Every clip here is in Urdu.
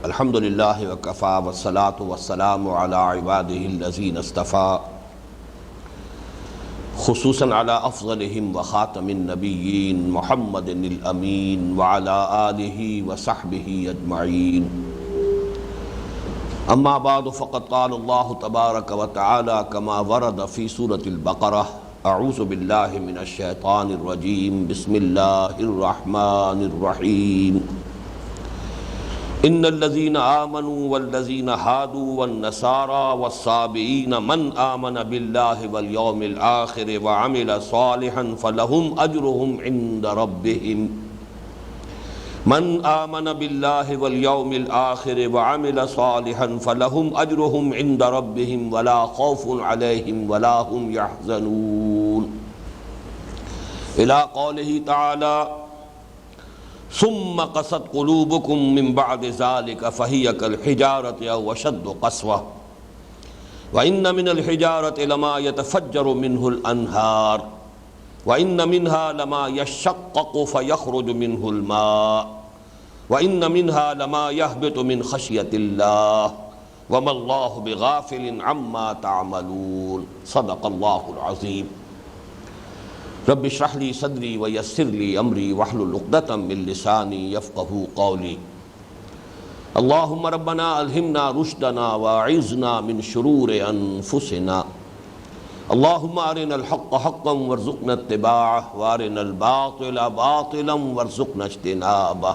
الحمد للہ وکفیٰ والصلاة والسلام علی عبادہ الذین اصطفیٰ خصوصاً علی افضلہم وخاتم النبیین محمد الامین وعلی آلہ وصحبہ اجمعین اما بعد فقد قال اللہ تبارک وتعالی کما ورد فی سورة البقرہ اعوذ باللہ من الشیطان الرجیم بسم اللہ الرحمن الرحیم ان الذين آمنوا والذين هادوا والنصارى والصابئين من آمن بالله واليوم الآخر وعمل صالحا فلهم أجرهم عند ربهم من آمن بالله واليوم الآخر وعمل صالحا فلهم أجرهم عند ربهم ولا خوف عليهم ولا هم يحزنون إلى قوله تعالى ثم قست قلوبكم من بعد ذلك فهي كالحجارة أو أشد قسوة وإن من الحجارة لما يتفجر منه الأنهار وإن منها لما يشقق فيخرج منه الماء وإن منها لما يهبط من خشية الله وما الله بغافل عما تعملون صدق الله العظيم رب اشرح لي صدري ويسر لي امري واحلل عقدة من لساني يفقهوا قولي اللهم ربنا الهمنا رشدنا واعذنا من شرور انفسنا اللهم ارنا الحق حقا وارزقنا اتباعه وارنا الباطل باطلا وارزقنا اجتنابه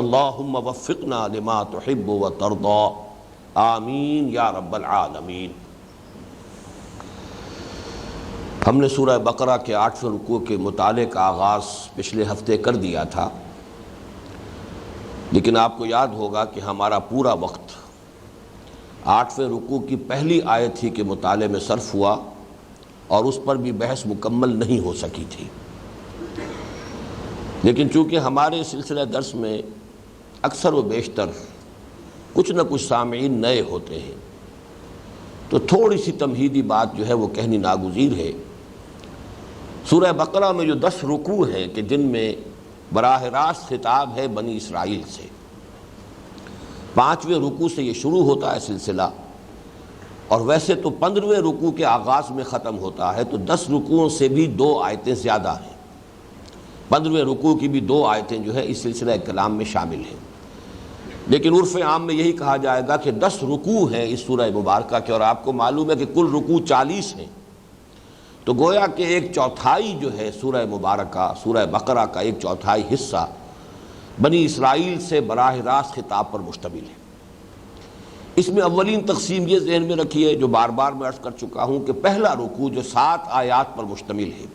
اللهم وفقنا لما تحب وترضى آمین یا رب العالمین۔ ہم نے سورہ بقرہ کے 8ویں رکوع کے مطالعے کا آغاز پچھلے ہفتے کر دیا تھا، لیکن آپ کو یاد ہوگا کہ ہمارا پورا وقت 8ویں رکوع کی پہلی آیت ہی کے مطالعے میں صرف ہوا اور اس پر بھی بحث مکمل نہیں ہو سکی تھی۔ لیکن چونکہ ہمارے سلسلہ درس میں اکثر و بیشتر کچھ نہ کچھ سامعین نئے ہوتے ہیں، تو تھوڑی سی تمہیدی بات جو ہے وہ کہنی ناگزیر ہے۔ سورہ بقرہ میں جو 10 رکوع ہیں کہ جن میں براہ راست خطاب ہے بنی اسرائیل سے، 5ویں رکوع سے یہ شروع ہوتا ہے سلسلہ، اور ویسے تو 15ویں رکوع کے آغاز میں ختم ہوتا ہے، تو 10 رکوعوں سے بھی 2 آیتیں زیادہ ہیں۔ 15ویں رکوع کی بھی 2 آیتیں جو ہے اس سلسلہ کلام میں شامل ہیں، لیکن عرف عام میں یہی کہا جائے گا کہ 10 رکوع ہیں اس سورہ مبارکہ کے، اور آپ کو معلوم ہے کہ کل رکوع 40 ہیں، تو گویا کہ 1/4 جو ہے سورہ مبارکہ، سورہ بقرہ کا 1/4 حصہ بنی اسرائیل سے براہ راست خطاب پر مشتمل ہے۔ اس میں اولین تقسیم یہ ذہن میں رکھیے، جو بار بار میں عرض کر چکا ہوں، کہ پہلا رکوع جو 7 آیات پر مشتمل ہے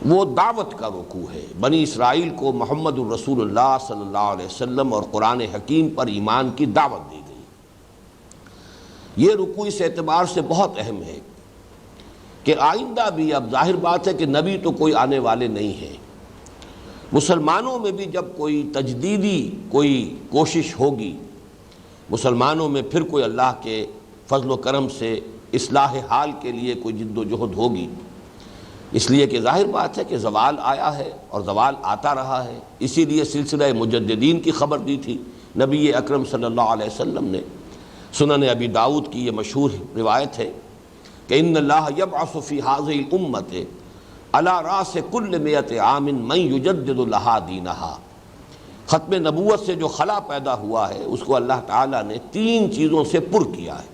وہ دعوت کا رکوع ہے۔ بنی اسرائیل کو محمد الرسول اللہ صلی اللہ علیہ وسلم اور قرآن حکیم پر ایمان کی دعوت دی گئی۔ یہ رکوع اس اعتبار سے بہت اہم ہے کہ آئندہ بھی، اب ظاہر بات ہے کہ نبی تو کوئی آنے والے نہیں ہیں، مسلمانوں میں بھی جب کوئی تجدیدی کوئی کوشش ہوگی، مسلمانوں میں پھر کوئی اللہ کے فضل و کرم سے اصلاح حال کے لیے کوئی جد و جہد ہوگی، اس لیے کہ ظاہر بات ہے کہ زوال آیا ہے اور زوال آتا رہا ہے۔ اسی لیے سلسلہ مجددین کی خبر دی تھی نبی اکرم صلی اللہ علیہ وسلم نے۔ سنن ابی داؤد کی یہ مشہور روایت ہے کہ ان اللہ یبعث فی ہذہ الامۃ علی راس کل 100 عام من یجدد لہا دینہا۔ ختم نبوت سے جو خلا پیدا ہوا ہے اس کو اللہ تعالیٰ نے 3 چیزوں سے پر کیا ہے۔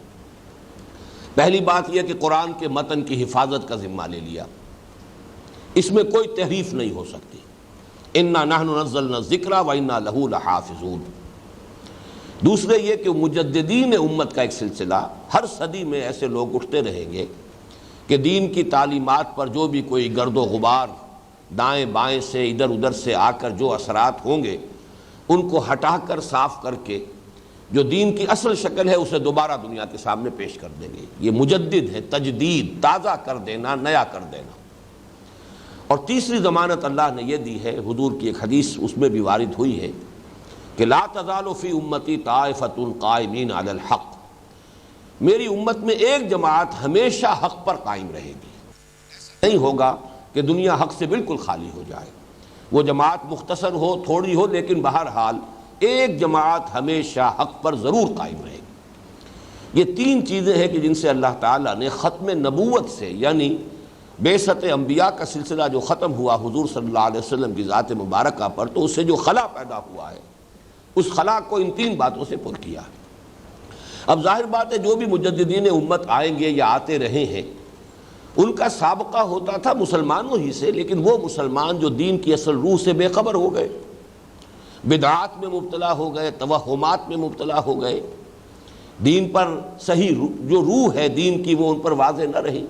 پہلی بات یہ کہ قرآن کے متن کی حفاظت کا ذمہ لے لیا، اس میں کوئی تحریف نہیں ہو سکتی۔ انا نحن نزلنا الذکر وانا لہ لحافظون۔ دوسرے یہ کہ مجددین امت کا ایک سلسلہ، ہر صدی میں ایسے لوگ اٹھتے رہیں گے کہ دین کی تعلیمات پر جو بھی کوئی گرد و غبار دائیں بائیں سے ادھر ادھر سے آ کر جو اثرات ہوں گے ان کو ہٹا کر صاف کر کے جو دین کی اصل شکل ہے اسے دوبارہ دنیا کے سامنے پیش کر دیں گے۔ یہ مجدد ہے، تجدید، تازہ کر دینا، نیا کر دینا۔ اور تیسری ضمانت اللہ نے یہ دی ہے، حضور کی ایک حدیث اس میں بھی وارد ہوئی ہے کہ لا تزال فی امتی طائفۃ قائمین علی الحق، میری امت میں ایک جماعت ہمیشہ حق پر قائم رہے گی۔ نہیں ہوگا کہ دنیا حق سے بالکل خالی ہو جائے، وہ جماعت مختصر ہو، تھوڑی ہو، لیکن بہرحال ایک جماعت ہمیشہ حق پر ضرور قائم رہے گی۔ یہ تین چیزیں ہیں کہ جن سے اللہ تعالیٰ نے ختم نبوت سے، یعنی بعثت انبیاء کا سلسلہ جو ختم ہوا حضور صلی اللہ علیہ وسلم کی ذات مبارکہ پر، تو اس سے جو خلا پیدا ہوا ہے اس خلا کو ان تین باتوں سے پر کیا ہے۔ اب ظاہر بات ہے جو بھی مجددین امت آئیں گے یا آتے رہے ہیں ان کا سابقہ ہوتا تھا مسلمانوں ہی سے، لیکن وہ مسلمان جو دین کی اصل روح سے بے خبر ہو گئے، بدعات میں مبتلا ہو گئے، توہمات میں مبتلا ہو گئے، دین پر صحیح جو روح ہے دین کی وہ ان پر واضح نہ رہی۔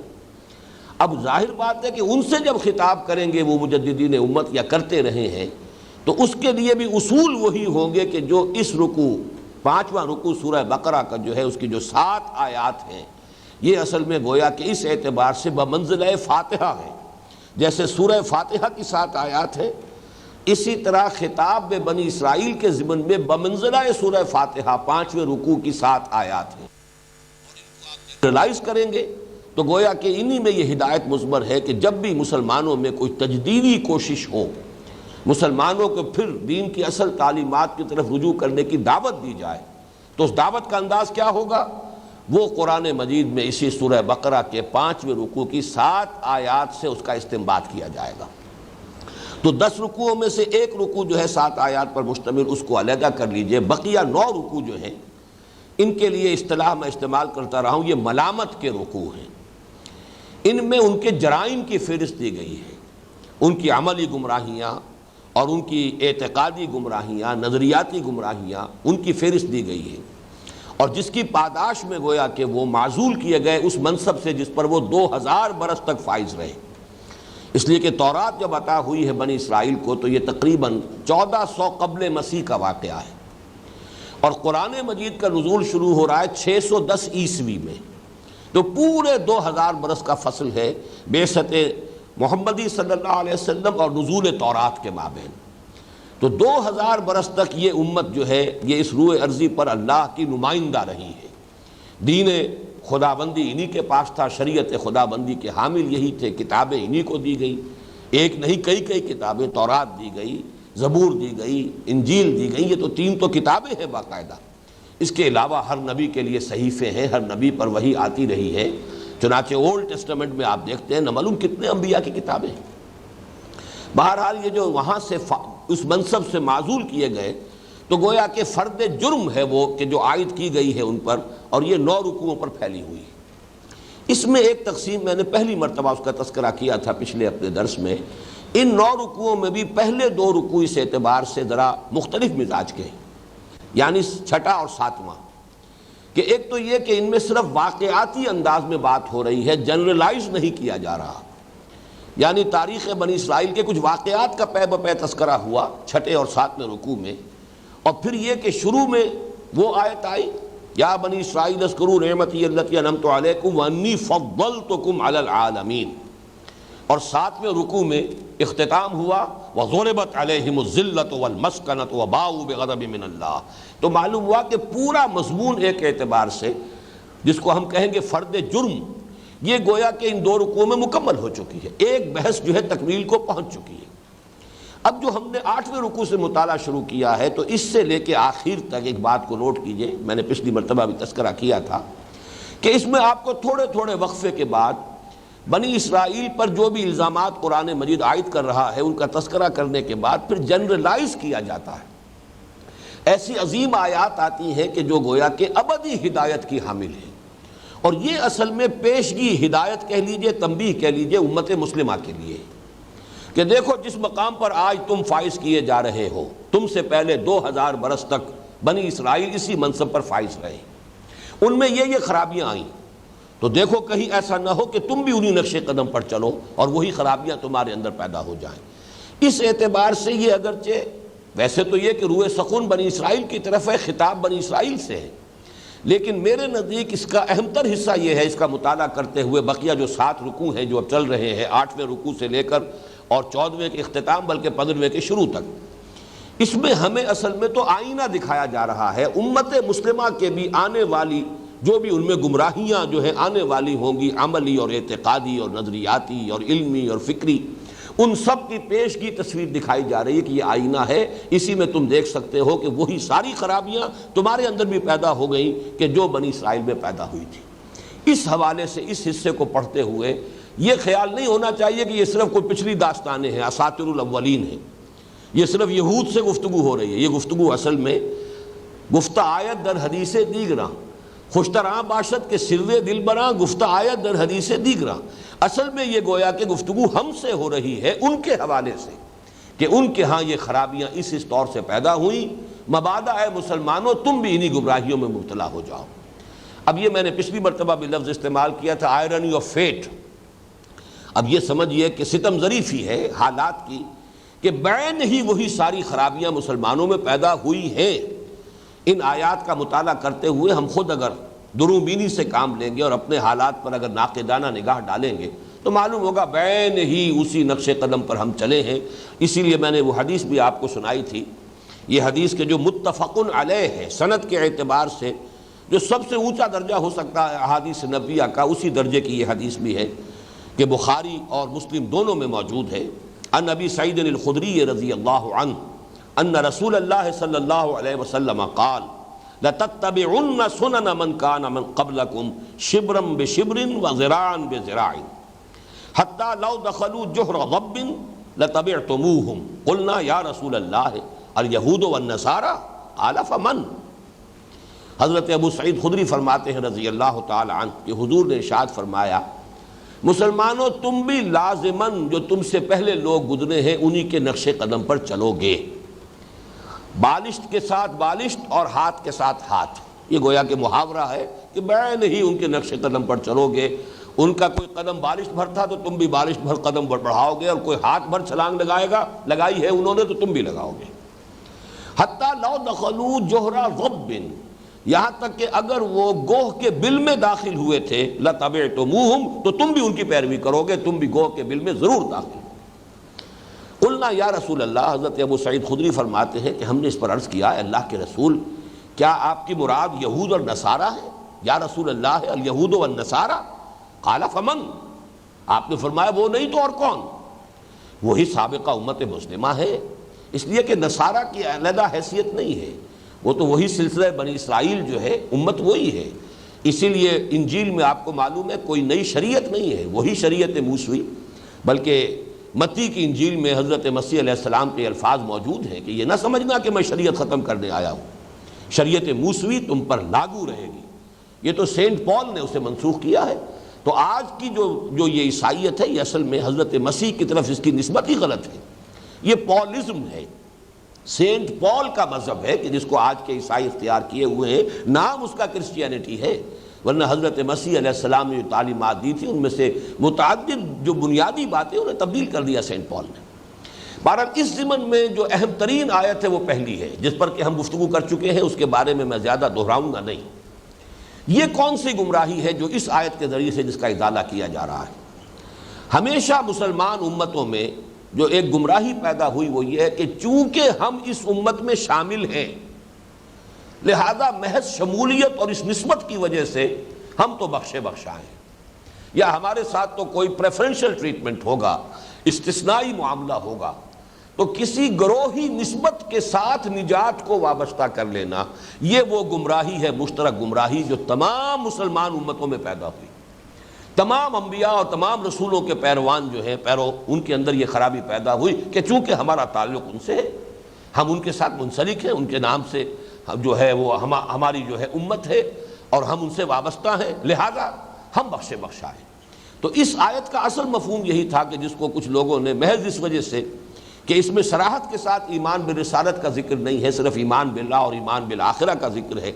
اب ظاہر بات ہے کہ ان سے جب خطاب کریں گے وہ مجددین امت یا کرتے رہے ہیں تو اس کے لیے بھی اصول وہی ہوں گے کہ جو اس رکوع، پانچواں رکوع سورہ بقرہ کا جو ہے اس کی جو 7 آیات ہیں، یہ اصل میں گویا کہ اس اعتبار سے بمنزلہ فاتحہ ہے۔ جیسے سورہ فاتحہ کی 7 آیات ہیں، اسی طرح خطاب بنی اسرائیل کے ضمن میں بمنزلہ سورہ فاتحہ 5ویں رکوع کی 7 آیات ہیں۔ ریلائز کریں گے تو گویا کہ انہی میں یہ ہدایت مضمر ہے کہ جب بھی مسلمانوں میں کوئی تجدیدی کوشش ہو، مسلمانوں کو پھر دین کی اصل تعلیمات کی طرف رجوع کرنے کی دعوت دی جائے تو اس دعوت کا انداز کیا ہوگا؟ وہ قرآن مجید میں اسی سورہ بقرہ کے 5ویں رکوع کی 7 آیات سے اس کا استنباط کیا جائے گا۔ تو 10 رکوعوں میں سے ایک رکوع جو ہے 7 آیات پر مشتمل، اس کو علیحدہ کر لیجئے۔ بقیہ 9 رکوع جو ہیں ان کے لیے اصطلاح میں استعمال کرتا رہا ہوں، یہ ملامت کے رکوع ہیں۔ ان میں ان کے جرائم کی فہرست دی گئی ہے، ان کی عملی گمراہیاں اور ان کی اعتقادی گمراہیاں، نظریاتی گمراہیاں، ان کی فہرست دی گئی ہے، اور جس کی پاداش میں گویا کہ وہ معزول کیے گئے اس منصب سے جس پر وہ 2000 برس تک فائز رہے۔ اس لیے کہ تورات جب عطا ہوئی ہے بنی اسرائیل کو تو یہ تقریباً 1400 قبل مسیح کا واقعہ ہے، اور قرآن مجید کا نزول شروع ہو رہا ہے 610 عیسوی میں، تو پورے 2000 برس کا فصل ہے بعثت محمدی صلی اللہ علیہ وسلم اور نزول تورات کے مابین۔ تو 2000 برس تک یہ امت جو ہے یہ اس روئے ارضی پر اللہ کی نمائندہ رہی ہے۔ دین خدابندی انہی کے پاس تھا، شریعت خدابندی کے حامل یہی تھے، کتابیں انہی کو دی گئی، ایک نہیں کئی کتابیں، تورات دی گئی، زبور دی گئی، انجیل دی گئی، یہ تو 3 تو کتابیں ہیں باقاعدہ۔ اس کے علاوہ ہر نبی کے لیے صحیفے ہیں، ہر نبی پر وحی آتی رہی ہے۔ چنانچہ اولڈ ٹیسٹمنٹ میں آپ دیکھتے ہیں نہ معلوم کتنے انبیاء کی کتابیں ہیں۔ بہرحال یہ جو وہاں سے اس منصب سے معزول کیے گئے تو گویا کہ فرد جرم ہے وہ کہ جو عائد کی گئی ہے ان پر، اور یہ 9 رکوعوں پر پھیلی ہوئی۔ اس میں ایک تقسیم میں نے پہلی مرتبہ اس کا تذکرہ کیا تھا پچھلے اپنے درس میں۔ ان 9 رکوعوں میں بھی پہلے 2 رکوع اس اعتبار سے ذرا مختلف مزاج کے ہیں، یعنی 6واں اور 7واں، کہ ایک تو یہ کہ ان میں صرف واقعاتی انداز میں بات ہو رہی ہے، جنرلائز نہیں کیا جا رہا، یعنی تاریخ بنی اسرائیل کے کچھ واقعات کا پے بپے تذکرہ ہوا 6 اور 7 رکوع میں، اور پھر یہ کہ شروع میں وہ آیت آئی یا بنی اسرائیل اذکروا نعمتی التی انعمت علیکم وانی فضلتکم علی العالمین، اور 7ویں رکوع میں اختتام ہوا وضربت علیہم الذلۃ والمسکنۃ وباؤوا بغضب من اللہ۔ تو معلوم ہوا کہ پورا مضمون ایک اعتبار سے جس کو ہم کہیں گے فرد جرم، یہ گویا کہ ان 2 رکوعوں میں مکمل ہو چکی ہے، ایک بحث جو ہے تکمیل کو پہنچ چکی ہے۔ اب جو ہم نے 8ویں رکوع سے مطالعہ شروع کیا ہے تو اس سے لے کے آخر تک ایک بات کو نوٹ کیجئے، میں نے پچھلی مرتبہ بھی تذکرہ کیا تھا کہ اس میں آپ کو تھوڑے تھوڑے وقفے کے بعد بنی اسرائیل پر جو بھی الزامات قرآن مجید عائد کر رہا ہے ان کا تذکرہ کرنے کے بعد پھر جنرلائز کیا جاتا ہے۔ ایسی عظیم آیات آتی ہیں کہ جو گویا کہ ابدی ہدایت کی حامل ہے، اور یہ اصل میں پیشگی ہدایت کہہ لیجئے، تنبیہ کہہ لیجئے امت مسلمہ کے لیے کہ دیکھو جس مقام پر آج تم فائز کیے جا رہے ہو، تم سے پہلے 2000 برس تک بنی اسرائیل اسی منصب پر فائز رہے، ان میں یہ خرابیاں آئیں، تو دیکھو کہیں ایسا نہ ہو کہ تم بھی انہی نقش قدم پر چلو اور وہی خرابیاں تمہارے اندر پیدا ہو جائیں۔ اس اعتبار سے یہ اگرچہ ویسے تو یہ کہ روح سخن بنی اسرائیل کی طرف ہے، خطاب بنی اسرائیل سے ہے، لیکن میرے نزدیک اس کا اہم تر حصہ یہ ہے، اس کا مطالعہ کرتے ہوئے بقیہ جو 7 رکوع ہیں جو اب چل رہے ہیں، 8ویں رکوع سے لے کر اور 14ویں کے اختتام بلکہ 15ویں کے شروع تک، اس میں ہمیں اصل میں تو آئینہ دکھایا جا رہا ہے امت مسلمہ کے بھی آنے والی جو بھی ان میں گمراہیاں جو ہیں آنے والی ہوں گی، عملی اور اعتقادی اور نظریاتی اور علمی اور فکری، ان سب کی پیشگی تصویر دکھائی جا رہی ہے کہ یہ آئینہ ہے، اسی میں تم دیکھ سکتے ہو کہ وہی ساری خرابیاں تمہارے اندر بھی پیدا ہو گئیں کہ جو بنی اسرائیل میں پیدا ہوئی تھی۔ اس حوالے سے اس حصے کو پڑھتے ہوئے یہ خیال نہیں ہونا چاہیے کہ یہ صرف کوئی پچھلی داستانیں ہیں، اساطیر الاولین ہیں، یہ صرف یہود سے گفتگو ہو رہی ہے۔ یہ گفتگو اصل میں گفتہ آیت در حدیث دیگراں، خوشتراں باشد کے سر دل براں گفتہ آیت در حدیث دیگراں، اصل میں یہ گویا کہ گفتگو ہم سے ہو رہی ہے ان کے حوالے سے کہ ان کے ہاں یہ خرابیاں اس طور سے پیدا ہوئیں، مبادا اے مسلمانوں تم بھی انہی گمراہیوں میں مبتلا ہو جاؤ۔ اب یہ میں نے پچھلی مرتبہ بھی لفظ استعمال کیا تھا آئرنی آف فیٹ۔ اب یہ سمجھیے کہ ستم ظریفی ہے حالات کی کہ بعین ہی وہی ساری خرابیاں مسلمانوں میں پیدا ہوئی ہیں۔ ان آیات کا مطالعہ کرتے ہوئے ہم خود اگر دروں بینی سے کام لیں گے اور اپنے حالات پر اگر ناقدانہ نگاہ ڈالیں گے تو معلوم ہوگا بعین ہی اسی نقش قدم پر ہم چلے ہیں۔ اسی لیے میں نے وہ حدیث بھی آپ کو سنائی تھی، یہ حدیث کے جو متفق علیہ ہے سند کے اعتبار سے جو سب سے اونچا درجہ ہو سکتا ہے احادیث نبویہ کا، اسی درجے کی یہ حدیث بھی ہے کہ بخاری اور مسلم دونوں میں موجود ہے۔ ان ابی سعید الخدری رضی اللہ عنہ ان رسول اللہ صلی اللہ علیہ وسلم قال لتتبعن سنن من کان من قبلکم شبرا بشبر وذراعا بذراع حتی لو دخلوا جحر ضب لتبعتموہم قلنا یا رسول اللہ الیہود والنصارى قال فمن۔ حضرت ابو سعید خدری فرماتے ہیں رضی اللہ تعالی عنہ کہ حضور نے ارشاد فرمایا مسلمانوں تم بھی لازماً جو تم سے پہلے لوگ گزرے ہیں انہی کے نقش قدم پر چلو گے، بالشت کے ساتھ بالشت اور ہاتھ کے ساتھ ہاتھ، یہ گویا کہ محاورہ ہے کہ بعین ہی ان کے نقش قدم پر چلو گے۔ ان کا کوئی قدم بالشت بھر تھا تو تم بھی بالشت بھر قدم بڑھاؤ گے، اور کوئی ہاتھ بھر چھلانگ لگائی ہے انہوں نے تو تم بھی لگاؤ گے۔ حتی لو دخلوا جحر ضب، یہاں تک کہ اگر وہ گوہ کے بل میں داخل ہوئے تھے لتبعتموہم تو تم بھی ان کی پیروی کرو گے، تم بھی گوہ کے بل میں ضرور داخل۔ قلنا یا رسول اللہ، حضرت ابو سعید خدری فرماتے ہیں کہ ہم نے اس پر عرض کیا اللہ کے رسول کیا آپ کی مراد یہود اور نصارہ ہے؟ یا رسول اللہ الیہود والنصارى قال فمن، آپ نے فرمایا وہ نہیں تو اور کون؟ وہی سابقہ امت مسلمہ ہے، اس لیے کہ نصارہ کی علیحدہ حیثیت نہیں ہے، وہ تو وہی سلسلہ بنی اسرائیل جو ہے امت وہی ہے۔ اسی لیے انجیل میں آپ کو معلوم ہے کوئی نئی شریعت نہیں ہے، وہی شریعت موسوی، بلکہ متی کی انجیل میں حضرت مسیح علیہ السلام کے الفاظ موجود ہیں کہ یہ نہ سمجھنا کہ میں شریعت ختم کرنے آیا ہوں، شریعت موسوی تم پر لاگو رہے گی۔ یہ تو سینٹ پال نے اسے منسوخ کیا ہے۔ تو آج کی جو یہ عیسائیت ہے یہ اصل میں حضرت مسیح کی طرف اس کی نسبت ہی غلط ہے، یہ پالزم ہے، سینٹ پال کا مذہب ہے کہ جس کو آج کے عیسائی اختیار کیے ہوئے ہیں، نام اس کا کرسچینٹی ہے، ورنہ حضرت مسیح علیہ السلام نے جو تعلیمات دی تھی ان میں سے متعدد جو بنیادی باتیں انہیں تبدیل کر دیا سینٹ پال نے۔ بہرحال اس ضمن میں جو اہم ترین آیت ہے وہ پہلی ہے جس پر کہ ہم گفتگو کر چکے ہیں، اس کے بارے میں میں زیادہ دہراؤں گا نہیں۔ یہ کون سی گمراہی ہے جو اس آیت کے ذریعے سے جس کا ازالہ کیا جا رہا ہے؟ ہمیشہ مسلمان امتوں میں جو ایک گمراہی پیدا ہوئی وہ یہ ہے کہ چونکہ ہم اس امت میں شامل ہیں لہذا محض شمولیت اور اس نسبت کی وجہ سے ہم تو بخشے بخشا ہیں، یا ہمارے ساتھ تو کوئی پریفرنشل ٹریٹمنٹ ہوگا، استثنائی معاملہ ہوگا، تو کسی گروہی نسبت کے ساتھ نجات کو وابستہ کر لینا یہ وہ گمراہی ہے، مشترک گمراہی جو تمام مسلمان امتوں میں پیدا ہوئی۔ تمام انبیاء اور تمام رسولوں کے پیروان جو ہیں ان کے اندر یہ خرابی پیدا ہوئی کہ چونکہ ہمارا تعلق ان سے ہے، ہم ان کے ساتھ منسلک ہیں، ان کے نام سے جو ہے وہ ہماری جو ہے امت ہے اور ہم ان سے وابستہ ہیں، لہذا ہم بخشے بخشا ہیں۔ تو اس آیت کا اصل مفہوم یہی تھا کہ جس کو کچھ لوگوں نے محض اس وجہ سے کہ اس میں صراحت کے ساتھ ایمان بالرسالت کا ذکر نہیں ہے، صرف ایمان باللہ اور ایمان بالآخرہ کا ذکر ہے،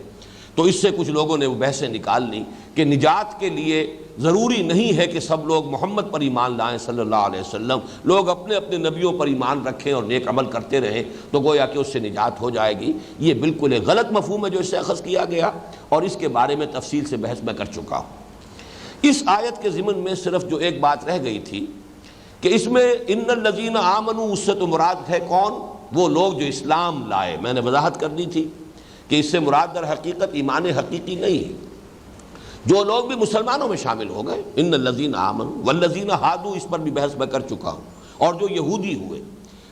تو اس سے کچھ لوگوں نے وہ بحثیں نکال لی کہ نجات کے لیے ضروری نہیں ہے کہ سب لوگ محمد پر ایمان لائیں صلی اللہ علیہ وسلم، لوگ اپنے اپنے نبیوں پر ایمان رکھیں اور نیک عمل کرتے رہیں تو گویا کہ اس سے نجات ہو جائے گی۔ یہ بالکل ایک غلط مفہوم ہے جو اس سے اخذ کیا گیا، اور اس کے بارے میں تفصیل سے بحث میں کر چکا ہوں۔ اس آیت کے ضمن میں صرف جو ایک بات رہ گئی تھی کہ اس میں ان الذین آمنوا اس سے تو مراد ہے کون؟ وہ لوگ جو اسلام لائے۔ میں نے وضاحت کر دی تھی کہ اس سے مراد در حقیقت ایمان حقیقی نہیں ہے، جو لوگ بھی مسلمانوں میں شامل ہو گئے، ان الذین آمنوا والذین ہادوا، اس پر بھی بحث میں کر چکا ہوں، اور جو یہودی ہوئے۔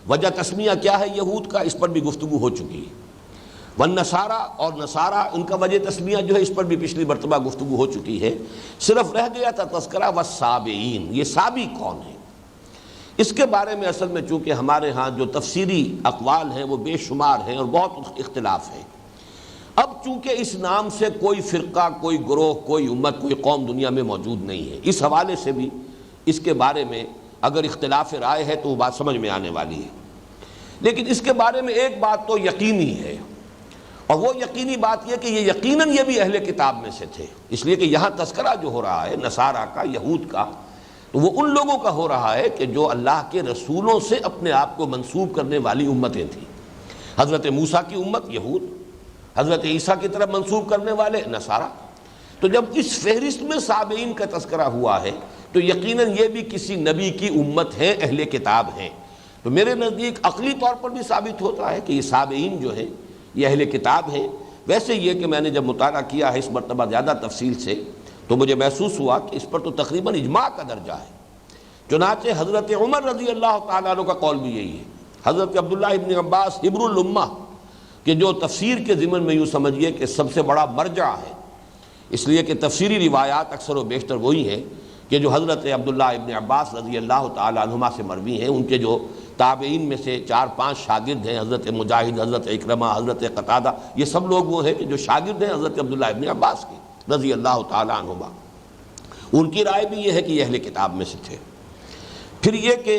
وجہ تسمیہ کیا ہے یہود کا، اس پر بھی گفتگو ہو چکی ہے۔ والنصارہ اور نصارہ، ان کا وجہ تسمیہ جو ہے اس پر بھی پچھلی مرتبہ گفتگو ہو چکی ہے۔ صرف رہ گیا تھا تذکرہ والسابعین، یہ سابی کون ہیں؟ اس کے بارے میں اصل میں چونکہ ہمارے ہاں جو تفسیری اقوال ہیں وہ بے شمار ہیں اور بہت اختلاف ہے۔ اب چونکہ اس نام سے کوئی فرقہ، کوئی گروہ، کوئی امت، کوئی قوم دنیا میں موجود نہیں ہے، اس حوالے سے بھی اس کے بارے میں اگر اختلاف رائے ہے تو وہ بات سمجھ میں آنے والی ہے۔ لیکن اس کے بارے میں ایک بات تو یقینی ہے، اور وہ یقینی بات یہ کہ یہ یقیناً یہ بھی اہل کتاب میں سے تھے، اس لیے کہ یہاں تذکرہ جو ہو رہا ہے نصارہ کا، یہود کا، تو وہ ان لوگوں کا ہو رہا ہے کہ جو اللہ کے رسولوں سے اپنے آپ کو منسوب کرنے والی امتیں تھیں۔ حضرت موسیٰ کی امت یہود، حضرت عیسیٰ کی طرف منسوب کرنے والے نصارہ۔ تو جب اس فہرست میں سابعین کا تذکرہ ہوا ہے تو یقیناً یہ بھی کسی نبی کی امت ہے، اہل کتاب ہیں۔ تو میرے نزدیک عقلی طور پر بھی ثابت ہوتا ہے کہ یہ سابعین جو ہیں یہ اہل کتاب ہیں۔ ویسے یہ کہ میں نے جب مطالعہ کیا ہے اس مرتبہ زیادہ تفصیل سے تو مجھے محسوس ہوا کہ اس پر تو تقریباً اجماع کا درجہ ہے۔ چنانچہ حضرت عمر رضی اللہ تعالیٰ عنہ کا قول بھی یہی ہے۔ حضرت عبداللہ ابن عباس حبر الامہ کہ جو تفسیر کے ضمن میں یوں سمجھیے کہ سب سے بڑا مرجع ہے، اس لیے کہ تفسیری روایات اکثر و بیشتر وہی ہیں کہ جو حضرت عبداللہ ابن عباس رضی اللہ تعالیٰ عنہما سے مروی ہیں۔ ان کے جو تابعین میں سے 4-5 شاگرد ہیں، حضرت مجاہد، حضرت اکرمہ، حضرت قتادہ، یہ سب لوگ وہ ہیں کہ جو شاگرد ہیں حضرت عبداللہ ابن عباس کے رضی اللہ تعالیٰ عنہما۔ ان کی رائے بھی یہ ہے کہ یہ اہل کتاب میں سے تھے۔ پھر یہ کہ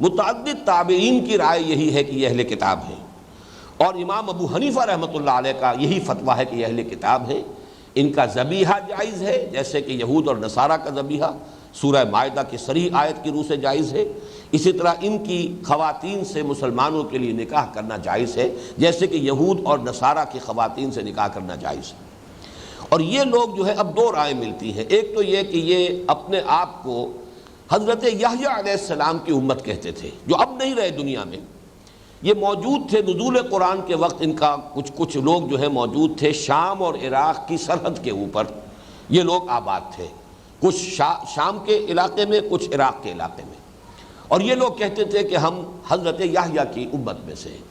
متعدد تابعین کی رائے یہی ہے کہ یہ اہل کتاب ہیں، اور امام ابو حنیفہ رحمۃ اللہ علیہ کا یہی فتویٰ ہے کہ یہ اہل کتاب ہیں۔ ان کا ذبیحہ جائز ہے، جیسے کہ یہود اور نصارہ کا ذبیحہ سورہ مائدہ کی صریح آیت کی روح سے جائز ہے۔ اسی طرح ان کی خواتین سے مسلمانوں کے لیے نکاح کرنا جائز ہے، جیسے کہ یہود اور نصارہ کی خواتین سے نکاح کرنا جائز ہے۔ اور یہ لوگ جو ہے اب دو رائے ملتی ہیں۔ ایک تو یہ کہ یہ اپنے آپ کو حضرت یحییٰ علیہ السلام کی امت کہتے تھے، جو اب نہیں رہے دنیا میں۔ یہ موجود تھے نزول قرآن کے وقت، ان کا کچھ لوگ جو ہے موجود تھے شام اور عراق کی سرحد کے اوپر، یہ لوگ آباد تھے، کچھ شام کے علاقے میں، کچھ عراق کے علاقے میں، اور یہ لوگ کہتے تھے کہ ہم حضرت یحییٰ کی امت میں سے ہیں۔